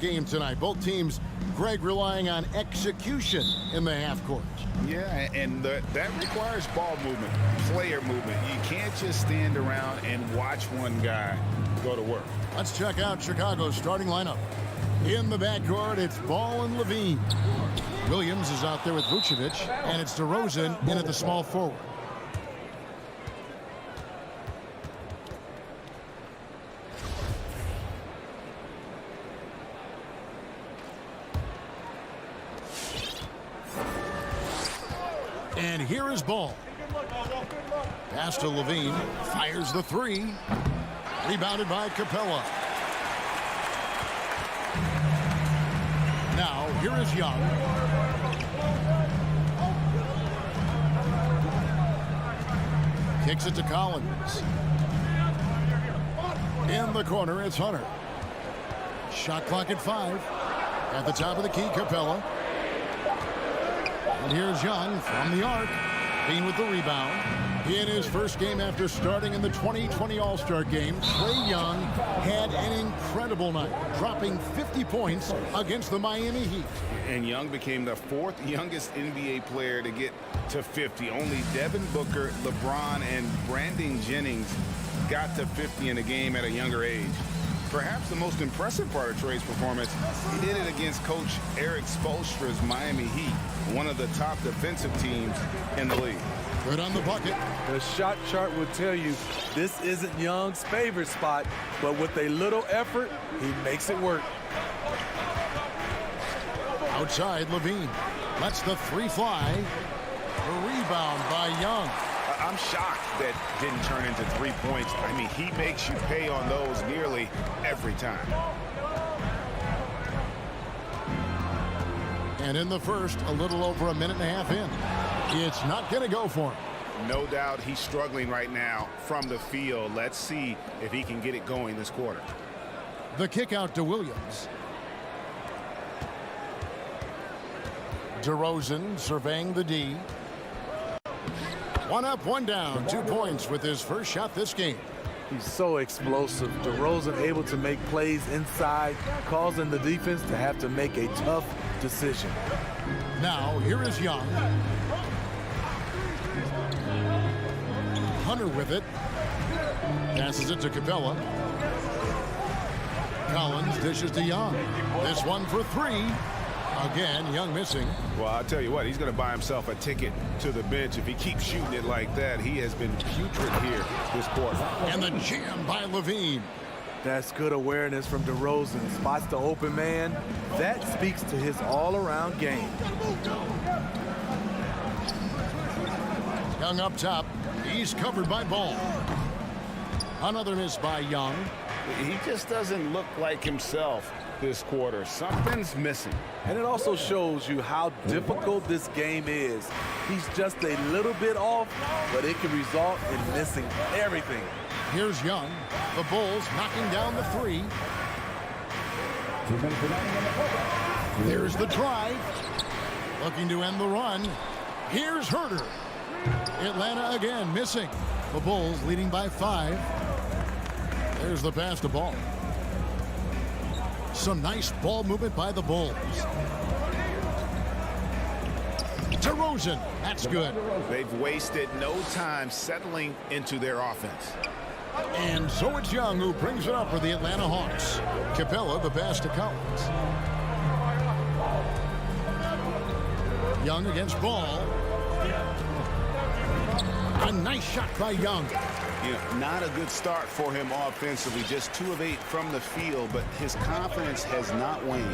game tonight. Both teams, Greg, relying on execution in the half court. Yeah, and that requires ball movement, player movement. You can't just stand around and watch one guy go to work. Let's check out Chicago's starting lineup. In the backcourt, it's Ball and Levine. Williams is out there with Vucevic, and it's DeRozan in at the small forward. And here is Ball. Pass to Levine. Fires the three. Rebounded by Capella. Now, here is Young. Kicks it to Collins. In the corner, it's Hunter. Shot clock at 5. At the top of the key, Capella. And here's Young from the arc. Bean with the rebound. In his first game after starting in the 2020 All-Star Game, Trae Young had an incredible night, dropping 50 points against the Miami Heat. And Young became the 4th youngest NBA player to get to 50. Only Devin Booker, LeBron, and Brandon Jennings got to 50 in a game at a younger age. Perhaps the most impressive part of Trae's performance, he did it against Coach Eric Spoelstra's Miami Heat, one of the top defensive teams in the league. Good on the bucket. The shot chart will tell you this isn't Young's favorite spot, but with a little effort, he makes it work. Outside, Levine lets the three fly. A rebound by Young. I'm shocked that didn't turn into 3 points. I mean, he makes you pay on those nearly every time. And in the first, a little over a minute and a half in. It's not going to go for him. No doubt he's struggling right now from the field. Let's see if he can get it going this quarter. The kick out to Williams. DeRozan surveying the D. One up, one down. 2 points with his first shot this game. He's so explosive. DeRozan able to make plays inside, causing the defense to have to make a tough decision. Now, here is Young. Hunter with it. Passes it to Capella. Collins dishes to Young. This one for 3. Again, Young missing. Well, I'll tell you what, he's going to buy himself a ticket to the bench. If he keeps shooting it like that, he has been putrid here this quarter. And the jam by Levine. That's good awareness from DeRozan. Spots the open man. That speaks to his all-around game. Young up top. He's covered by Ball. Another miss by Young. He just doesn't look like himself this quarter. Something's missing. And it also shows you how difficult this game is. He's just a little bit off, but it can result in missing everything. Here's Young. The Bulls knocking down the 3. There's the drive. Looking to end the run. Here's Herter. Atlanta again missing. The Bulls leading by 5. There's the pass to Ball. Some nice ball movement by the Bulls. DeRozan, that's good. They've wasted no time settling into their offense. And so it's Young who brings it up for the Atlanta Hawks. Capella, the pass to Collins. Young against Ball. A nice shot by Young. You know, not a good start for him offensively. Just 2 of 8 from the field, but his confidence has not waned.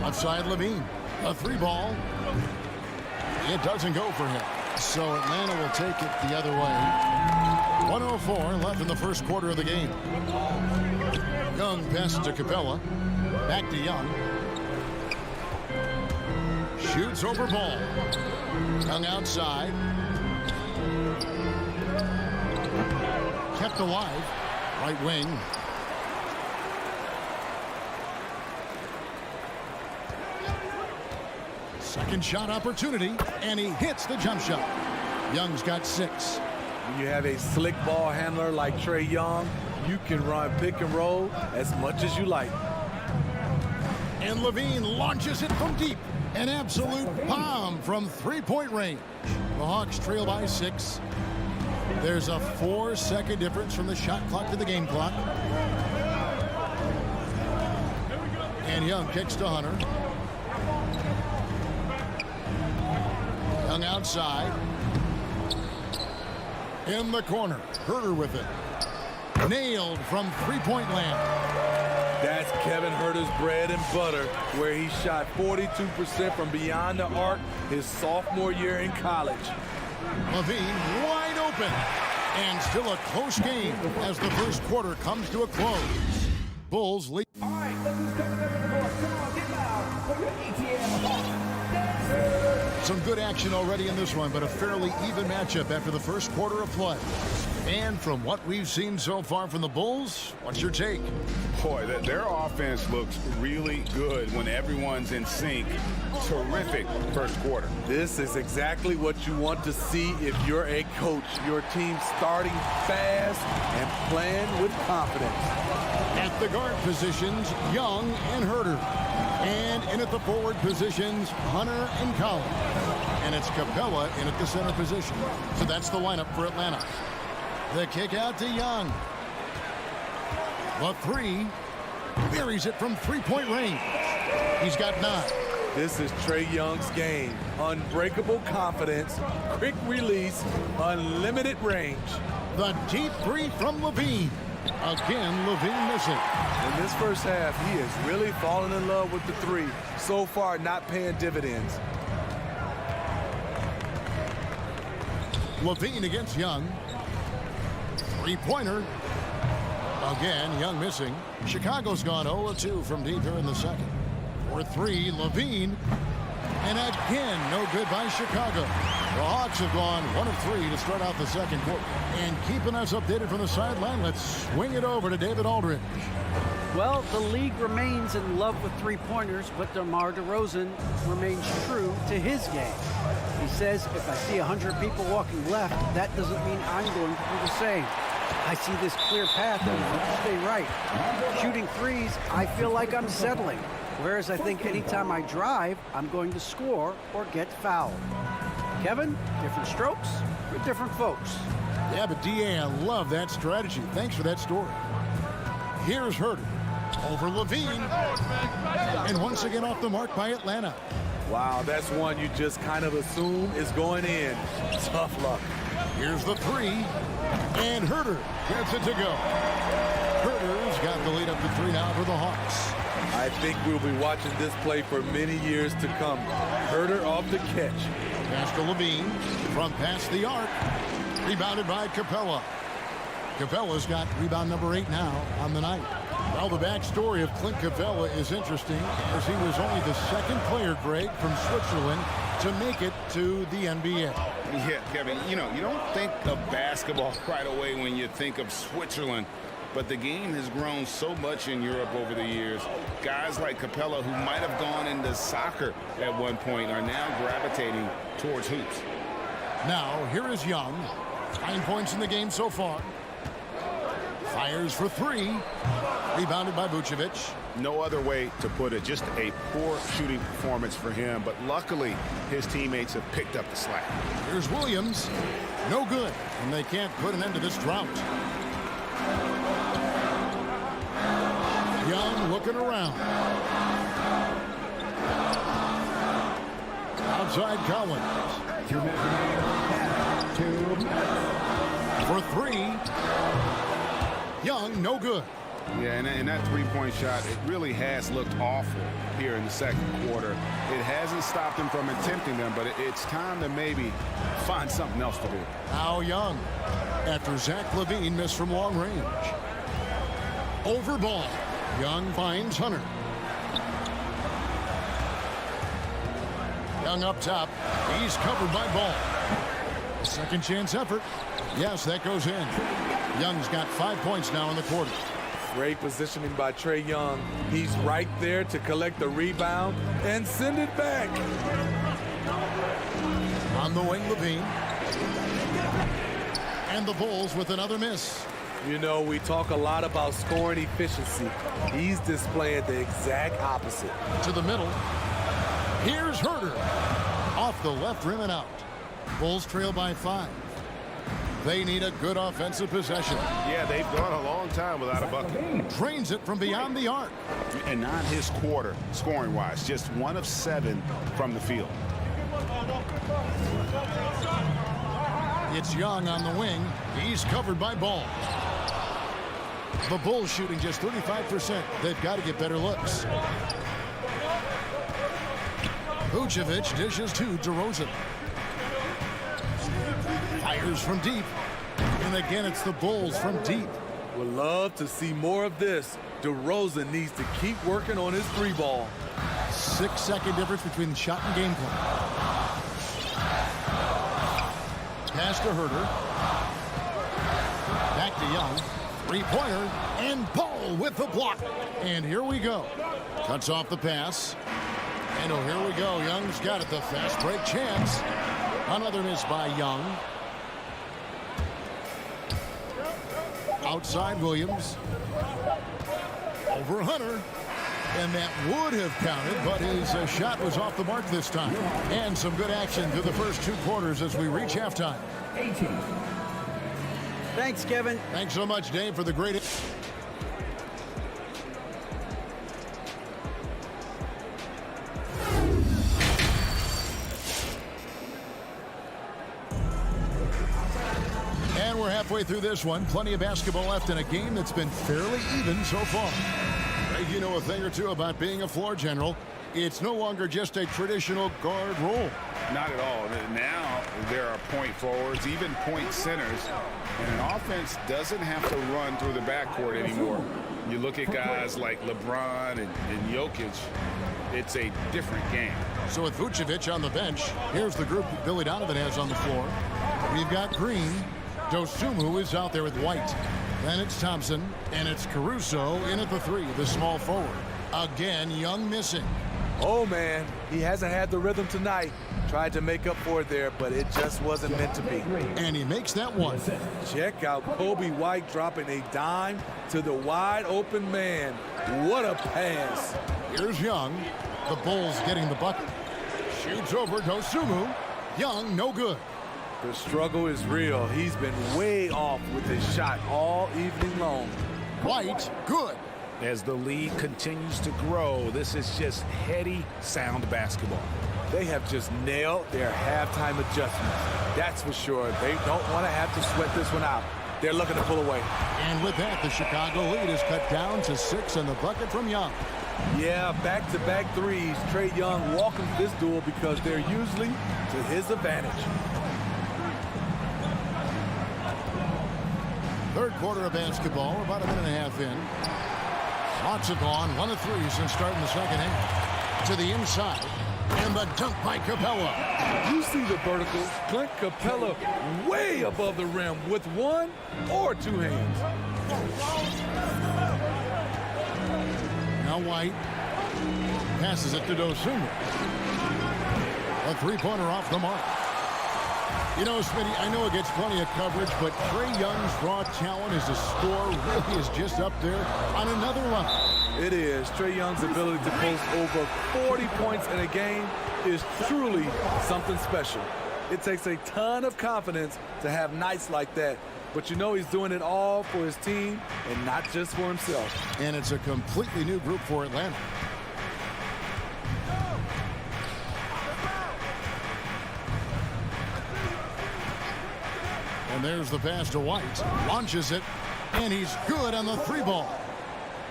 Outside Levine. A 3 ball. It doesn't go for him. So Atlanta will take it the other way. 1:04 left in the first quarter of the game. Young passes to Capella. Back to Young. Shoots over Ball. Young outside. Kept alive. Right wing. Second shot opportunity, and he hits the jump shot. Young's got 6. When you have a slick ball handler like Trae Young, You can run pick and roll as much as you like. And Levine launches it from deep. An absolute bomb from three-point range. The Hawks trail by 6. There's a 4-second difference from the shot clock to the game clock. And Young kicks to Hunter. Young outside. In the corner. Herter with it. Nailed from three-point land. That's Kevin Herter's bread and butter, where he shot 42% from beyond the arc his sophomore year in college. Levine wide open. And still a close game as the first quarter comes to a close. Bulls lead. All right, let's just come to the court. Come on, get loud for your ATL Hawks. Some good action already in this one, but a fairly even matchup after the first quarter of play. And from what we've seen so far from the Bulls, what's your take? Boy, their offense looks really good when everyone's in sync. Terrific first quarter. This is exactly what you want to see if you're a coach. Your team starting fast and playing with confidence. At the guard positions, Young and Herter. And in at the forward positions, Hunter and Collins. And it's Capella in at the center position. So that's the lineup for Atlanta. The kick out to Young. The three. Buries it from three-point range. He's got 9. This is Trae Young's game. Unbreakable confidence, quick release, unlimited range. The deep three from Levine. Again, Levine missing. In this first half, he is really falling in love with the three. So far, not paying dividends. Levine against Young. Three-pointer. Again, Young missing. Chicago's gone 0-2 from deep here in the second. For 3, Levine. And again, no good by Chicago. The Hawks have gone 1 of 3 to start out the second quarter. And keeping us updated from the sideline, let's swing it over to David Aldridge. Well, the league remains in love with three-pointers, but DeMar DeRozan remains true to his game. He says, if I see 100 people walking left, that doesn't mean I'm going to do the same. I see this clear path and I stay right. Shooting threes, I feel like I'm settling. Whereas I think anytime I drive, I'm going to score or get fouled. Kevin, different strokes for different folks. Yeah, but DA, I love that strategy. Thanks for that story. Here's Herter over Levine. And once again off the mark by Atlanta. Wow, that's one you just kind of assume is going in. Tough luck. Here's the 3. And Herter gets it to go. Herter's got the lead up to 3 now for the Hawks. I think we'll be watching this play for many years to come. Herter off the catch. Pass to Levine from past the arc. Rebounded by Capella. Capella's got rebound number 8 now on the night. Well, the backstory of Clint Capella is interesting, as he was only the second player, Greg, from Switzerland to make it to the NBA. Yeah, Kevin, you know, you don't think of basketball right away when you think of Switzerland, but the game has grown so much in Europe over the years. Guys like Capella, who might have gone into soccer at one point, are now gravitating towards hoops. Now, here is Young. 9 points in the game so far. Fires for 3. Rebounded by Vucevic. No other way to put it. Just a poor shooting performance for him. But luckily, his teammates have picked up the slack. Here's Williams. No good. And they can't put an end to this drought. Young looking around. Outside Collins. For 3. Young, no good. Yeah, and that three-point shot, it really has looked awful here in the second quarter. It hasn't stopped him from attempting them, but it's time to maybe find something else to do. Now Young, after Zach LaVine missed from long range. Over ball. Young finds Hunter. Young up top. He's covered by Ball. Second chance effort. Yes, that goes in. Young's got 5 points now in the quarter. Great positioning by Trae Young. He's right there to collect the rebound and send it back. On the wing, Levine. And the Bulls with another miss. You know, we talk a lot about scoring efficiency. He's displaying the exact opposite. To the middle. Here's Herder. Off the left rim and out. Bulls trail by 5. They need a good offensive possession. Yeah, they've gone a long time without a bucket. Drains it from beyond the arc. And not his quarter, scoring-wise. Just 1 of 7 from the field. It's Young on the wing. He's covered by Ball. The Bulls shooting just 35%. They've got to get better looks. Vucevic dishes to DeRozan. Fires from deep. And again, it's the Bulls from deep. Would love to see more of this. DeRozan needs to keep working on his 3-ball. 6-second difference between shot and game plan. Pass to Herder. Back to Young. 3-pointer. And Ball with the block. And here we go. Cuts off the pass. And oh, here we go. Young's got it. The fast break chance. Another miss by Young. Outside Williams. Over Hunter. And that would have counted, but his shot was off the mark this time. And some good action through the first 2 quarters as we reach halftime. 18. Thanks, Kevin. Thanks so much, Dave, for the great... And we're halfway through this one. Plenty of basketball left in a game that's been fairly even so far. You know a thing or two about being a floor general. It's no longer just a traditional guard role. Not at all. Now there are point forwards, even point centers, and an offense doesn't have to run through the backcourt anymore. You look at guys like LeBron and Jokic, it's a different game. So with Vucevic on the bench, here's the group that Billy Donovan has on the floor. We've got Green. Dosunmu is out there with White. Then it's Thompson, and it's Caruso in at the 3, the small forward. Again, Young missing. Oh, man, he hasn't had the rhythm tonight. Tried to make up for it there, but it just wasn't meant to be. And he makes that one. Check out Kobe White dropping a dime to the wide-open man. What a pass. Here's Young. The Bulls getting the bucket. Shoots over Dosunmu. Young, no good. The struggle is real. He's been way off with his shot all evening long. White, good. As the lead continues to grow, this is just heady, sound basketball. They have just nailed their halftime adjustments. That's for sure. They don't want to have to sweat this one out. They're looking to pull away. And with that, the Chicago lead is cut down to 6 and the bucket from Young. Yeah, back-to-back threes. Trae Young welcomes this duel because they're usually to his advantage. Third quarter of basketball, about a minute and a half in. Lots of on, 1 of 3 since starting the second half. To the inside, and the dunk by Capella. You see the vertical. Clint Capella way above the rim with 1 or 2 hands. Now White passes it to Dosunmu. A 3-pointer off the mark. You know, Smitty, I know it gets plenty of coverage, but Trae Young's raw talent as a scorer really is just up there on another level. It is. Trae Young's ability to post over 40 points in a game is truly something special. It takes a ton of confidence to have nights like that, but you know he's doing it all for his team and not just for himself. And it's a completely new group for Atlanta. And there's the pass to White. Launches it, and he's good on the 3-ball.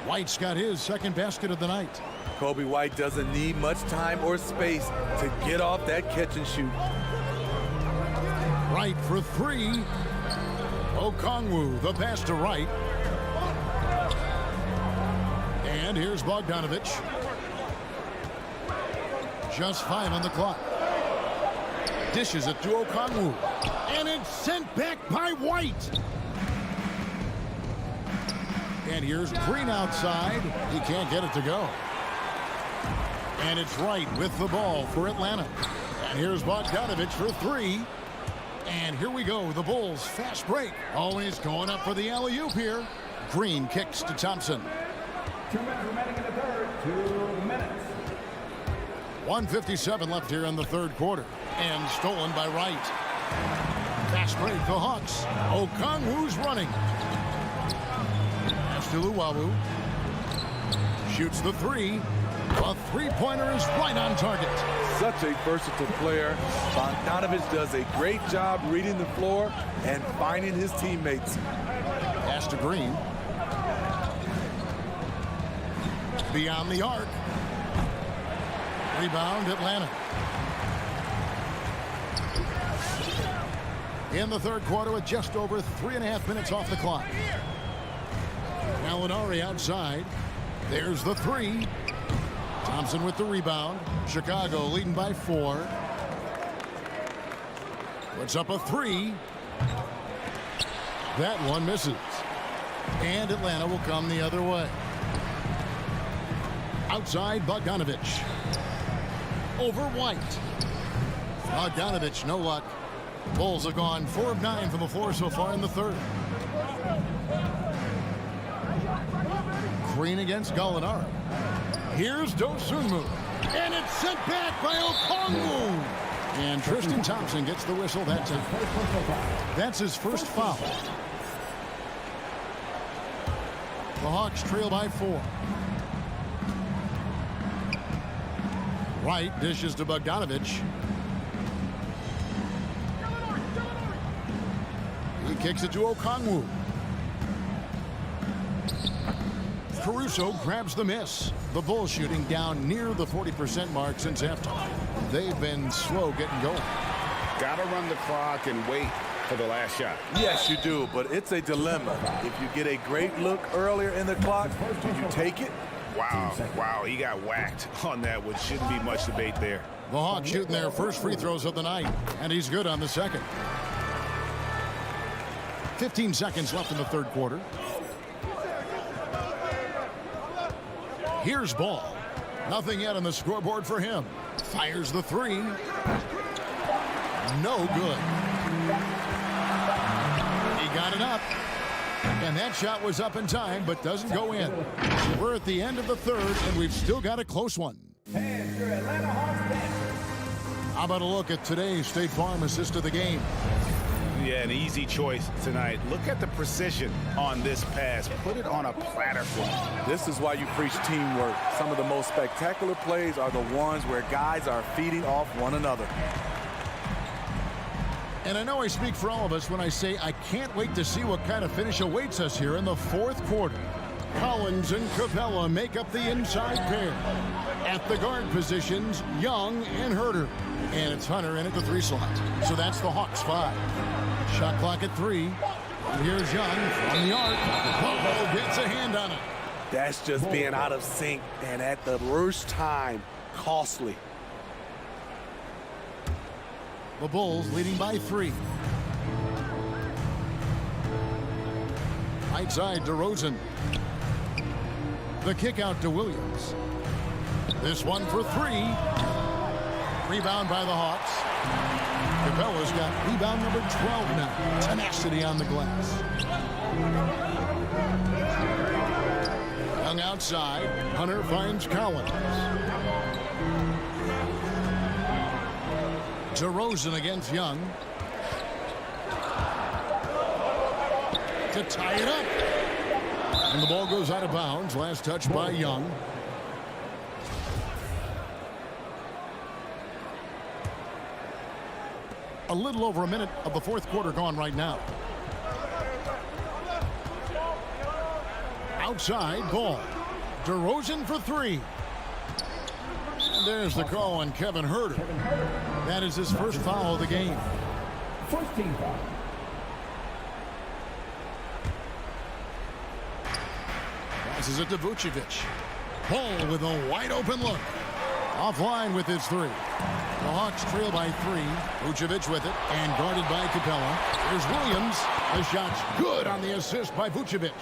White's got his second basket of the night. Kobe White doesn't need much time or space to get off that catch and shoot. Wright for 3. Okongwu, the pass to Wright. And here's Bogdanovic. Just 5 on the clock. Dishes it to Okongwu. And it's sent back by White. And here's Green outside. He can't get it to go. And it's Wright with the ball for Atlanta. And here's Bogdanovic for 3. And here we go. The Bulls fast break. Always going up for the alley-oop here. Green kicks to Thompson. 2 minutes remaining in the third. 2 minutes. 1:57 left here in the third quarter. And stolen by Wright. Fast break, the Hawks. Okongwu's running. Pass to Luwawu. Shoots the three. A three-pointer is right on target. Such a versatile player. Bogdanovich does a great job reading the floor and finding his teammates. Pass to Green. Beyond the arc. Rebound, Atlanta. In the third quarter with just over 3.5 minutes off the clock. Gallinari outside. There's the three. Thompson with the rebound. Chicago leading by 4. Puts up a 3. That one misses. And Atlanta will come the other way. Outside, Bogdanovich. Over White. Bogdanovich, no luck. Bulls have gone 4 of 9 from the floor so far in the third. Green against Gallinari. Here's Dosunmu. And it's sent back by Okongwu. And Tristan Thompson gets the whistle that time. That's his first foul. The Hawks trail by 4. Wright dishes to Bogdanovich. He kicks it to Okongwu. Caruso grabs the miss. The Bulls shooting down near the 40% mark since halftime. They've been slow getting going. Gotta run the clock and wait for the last shot. Yes, you do, but it's a dilemma. If you get a great look earlier in the clock, do you take it? Wow, he got whacked on that one. Shouldn't be much debate there. The Hawks shooting their first free throws of the night, and he's good on the second. 15 seconds left in the third quarter. Here's Ball. Nothing yet on the scoreboard for him. Fires the three. No good. He got it up. And that shot was up in time, but doesn't go in. We're at the end of the third, and we've still got a close one. How about a look at today's State Farm assist of the game? Yeah, an easy choice tonight. Look at the precision on this pass. Put it on a platter for him. This is why you preach teamwork. Some of the most spectacular plays are the ones where guys are feeding off one another. And I know I speak for all of us when I say I can't wait to see what kind of finish awaits us here in the fourth quarter. Collins and Capella make up the inside pair. At the guard positions, Young and Herter. And it's Hunter in at the 3 slot. So that's the Hawks 5. Shot clock at 3. And here's Young from the arc. Bobo gets a hand on it. That's just being out of sync and at the worst time, costly. The Bulls leading by 3. Right side to Rosen. The kick out to Williams. This one for 3. Rebound by the Hawks. Capella's got rebound number 12 now. Tenacity on the glass. Young outside. Hunter finds Collins. DeRozan against Young. To tie it up. And the ball goes out of bounds. Last touch by Young. A little over a minute of the fourth quarter gone right now. Outside, Ball. DeRozan for 3. And there's the call on Kevin Herter. That is his first foul of the game. First team foul. Passes it to Vucevic. Ball with a wide open look. Offline with his 3. The Hawks trail by 3. Vucevic with it and guarded by Capella. Here's Williams. The shot's good on the assist by Vucevic.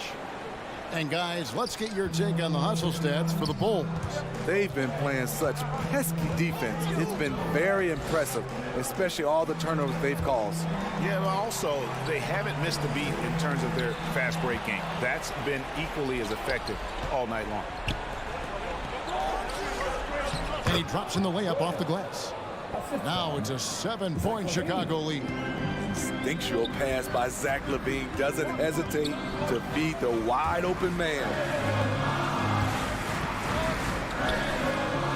And guys, let's get your take on the hustle stats for the Bulls. They've been playing such pesky defense. It's been very impressive, especially all the turnovers they've caused. Yeah, but also, they haven't missed a beat in terms of their fast break game. That's been equally as effective all night long. And he drops in the layup off the glass. Now it's a 7-point Chicago lead. Instinctual pass by Zach LaVine doesn't hesitate to feed the wide open man.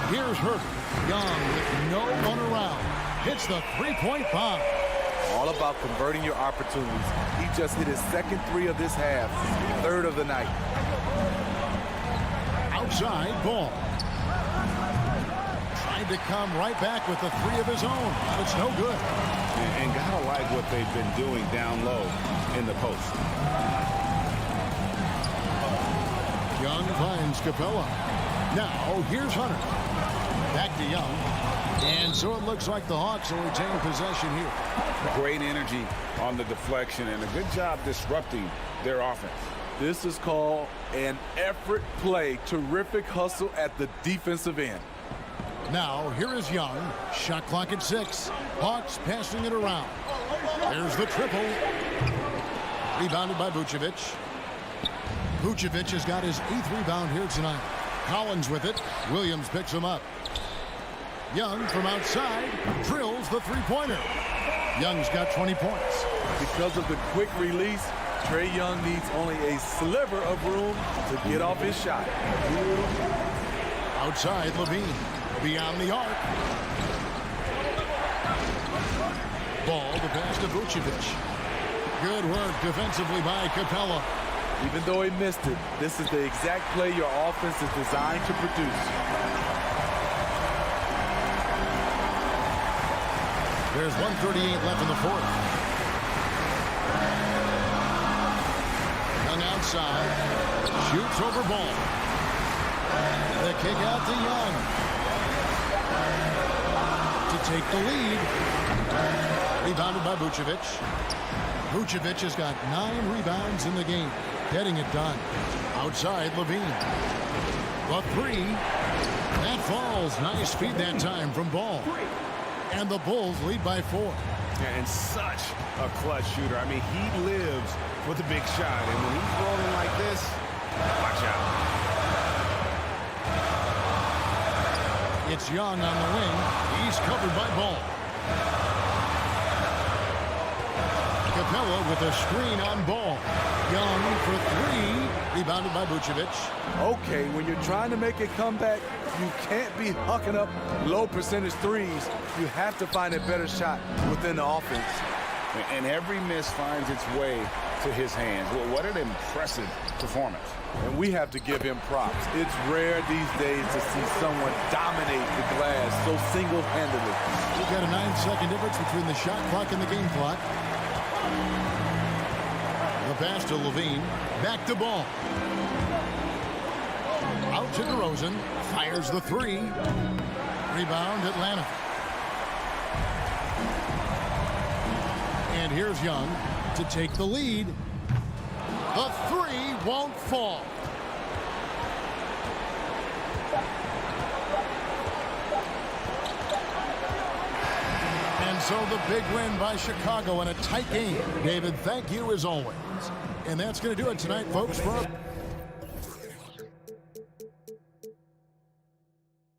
Here's Hurt. Young with no one around. Hits the three-point bomb. All about converting your opportunities. He just hit his second three of this half, third of the night. Outside ball. Tried to come right back with the three of his own, but it's no good. And gotta like what they've been doing down low in the post. Young finds Capella. Now here's Hunter. Back to Young. And so it looks like the Hawks will retain possession here. Great energy on the deflection and a good job disrupting their offense. This is called an effort play. Terrific hustle at the defensive end. Now, here is Young. Shot clock at 6. Hawks passing it around. There's the triple. Rebounded by Vucevic. Vucevic has got his 8th rebound here tonight. Collins with it. Williams picks him up. Young from outside drills the three-pointer. Young's got 20 points. Because of the quick release, Trae Young needs only a sliver of room to get off his shot. Outside, Levine. Beyond the arc. Ball to pass to Vucevic. Good work defensively by Capella. Even though he missed it, this is the exact play your offense is designed to produce. There's 1:38 left in the fourth. Young outside. Shoots over ball. The kick out to Young. To take the lead. Rebounded by Vucevic. Vucevic has got 9 rebounds in the game. Getting it done. Outside, Levine. The three. That falls. Nice feed that time from Ball. And the Bulls lead by 4. And such a clutch shooter. I mean, he lives with a big shot. And when he's rolling like this, watch out. It's Young on the wing. He's covered by Ball. Capella with a screen on Ball. Young for 3. Rebounded by Vucevic. Okay, when you're trying to make a comeback, you can't be hucking up low percentage threes. You have to find a better shot within the offense. And every miss finds its way to his hands. Well, what an impressive performance. And we have to give him props. It's rare these days to see someone dominate the glass so single-handedly. We've got a 9-second difference between the shot clock and the game clock. The pass to Levine. Back to Ball. Out to DeRozan. Fires the 3. Rebound, Atlanta. And here's Young to take the lead. The 3 won't fall. And so the big win by Chicago in a tight game. David, thank you as always. And that's going to do it tonight, folks.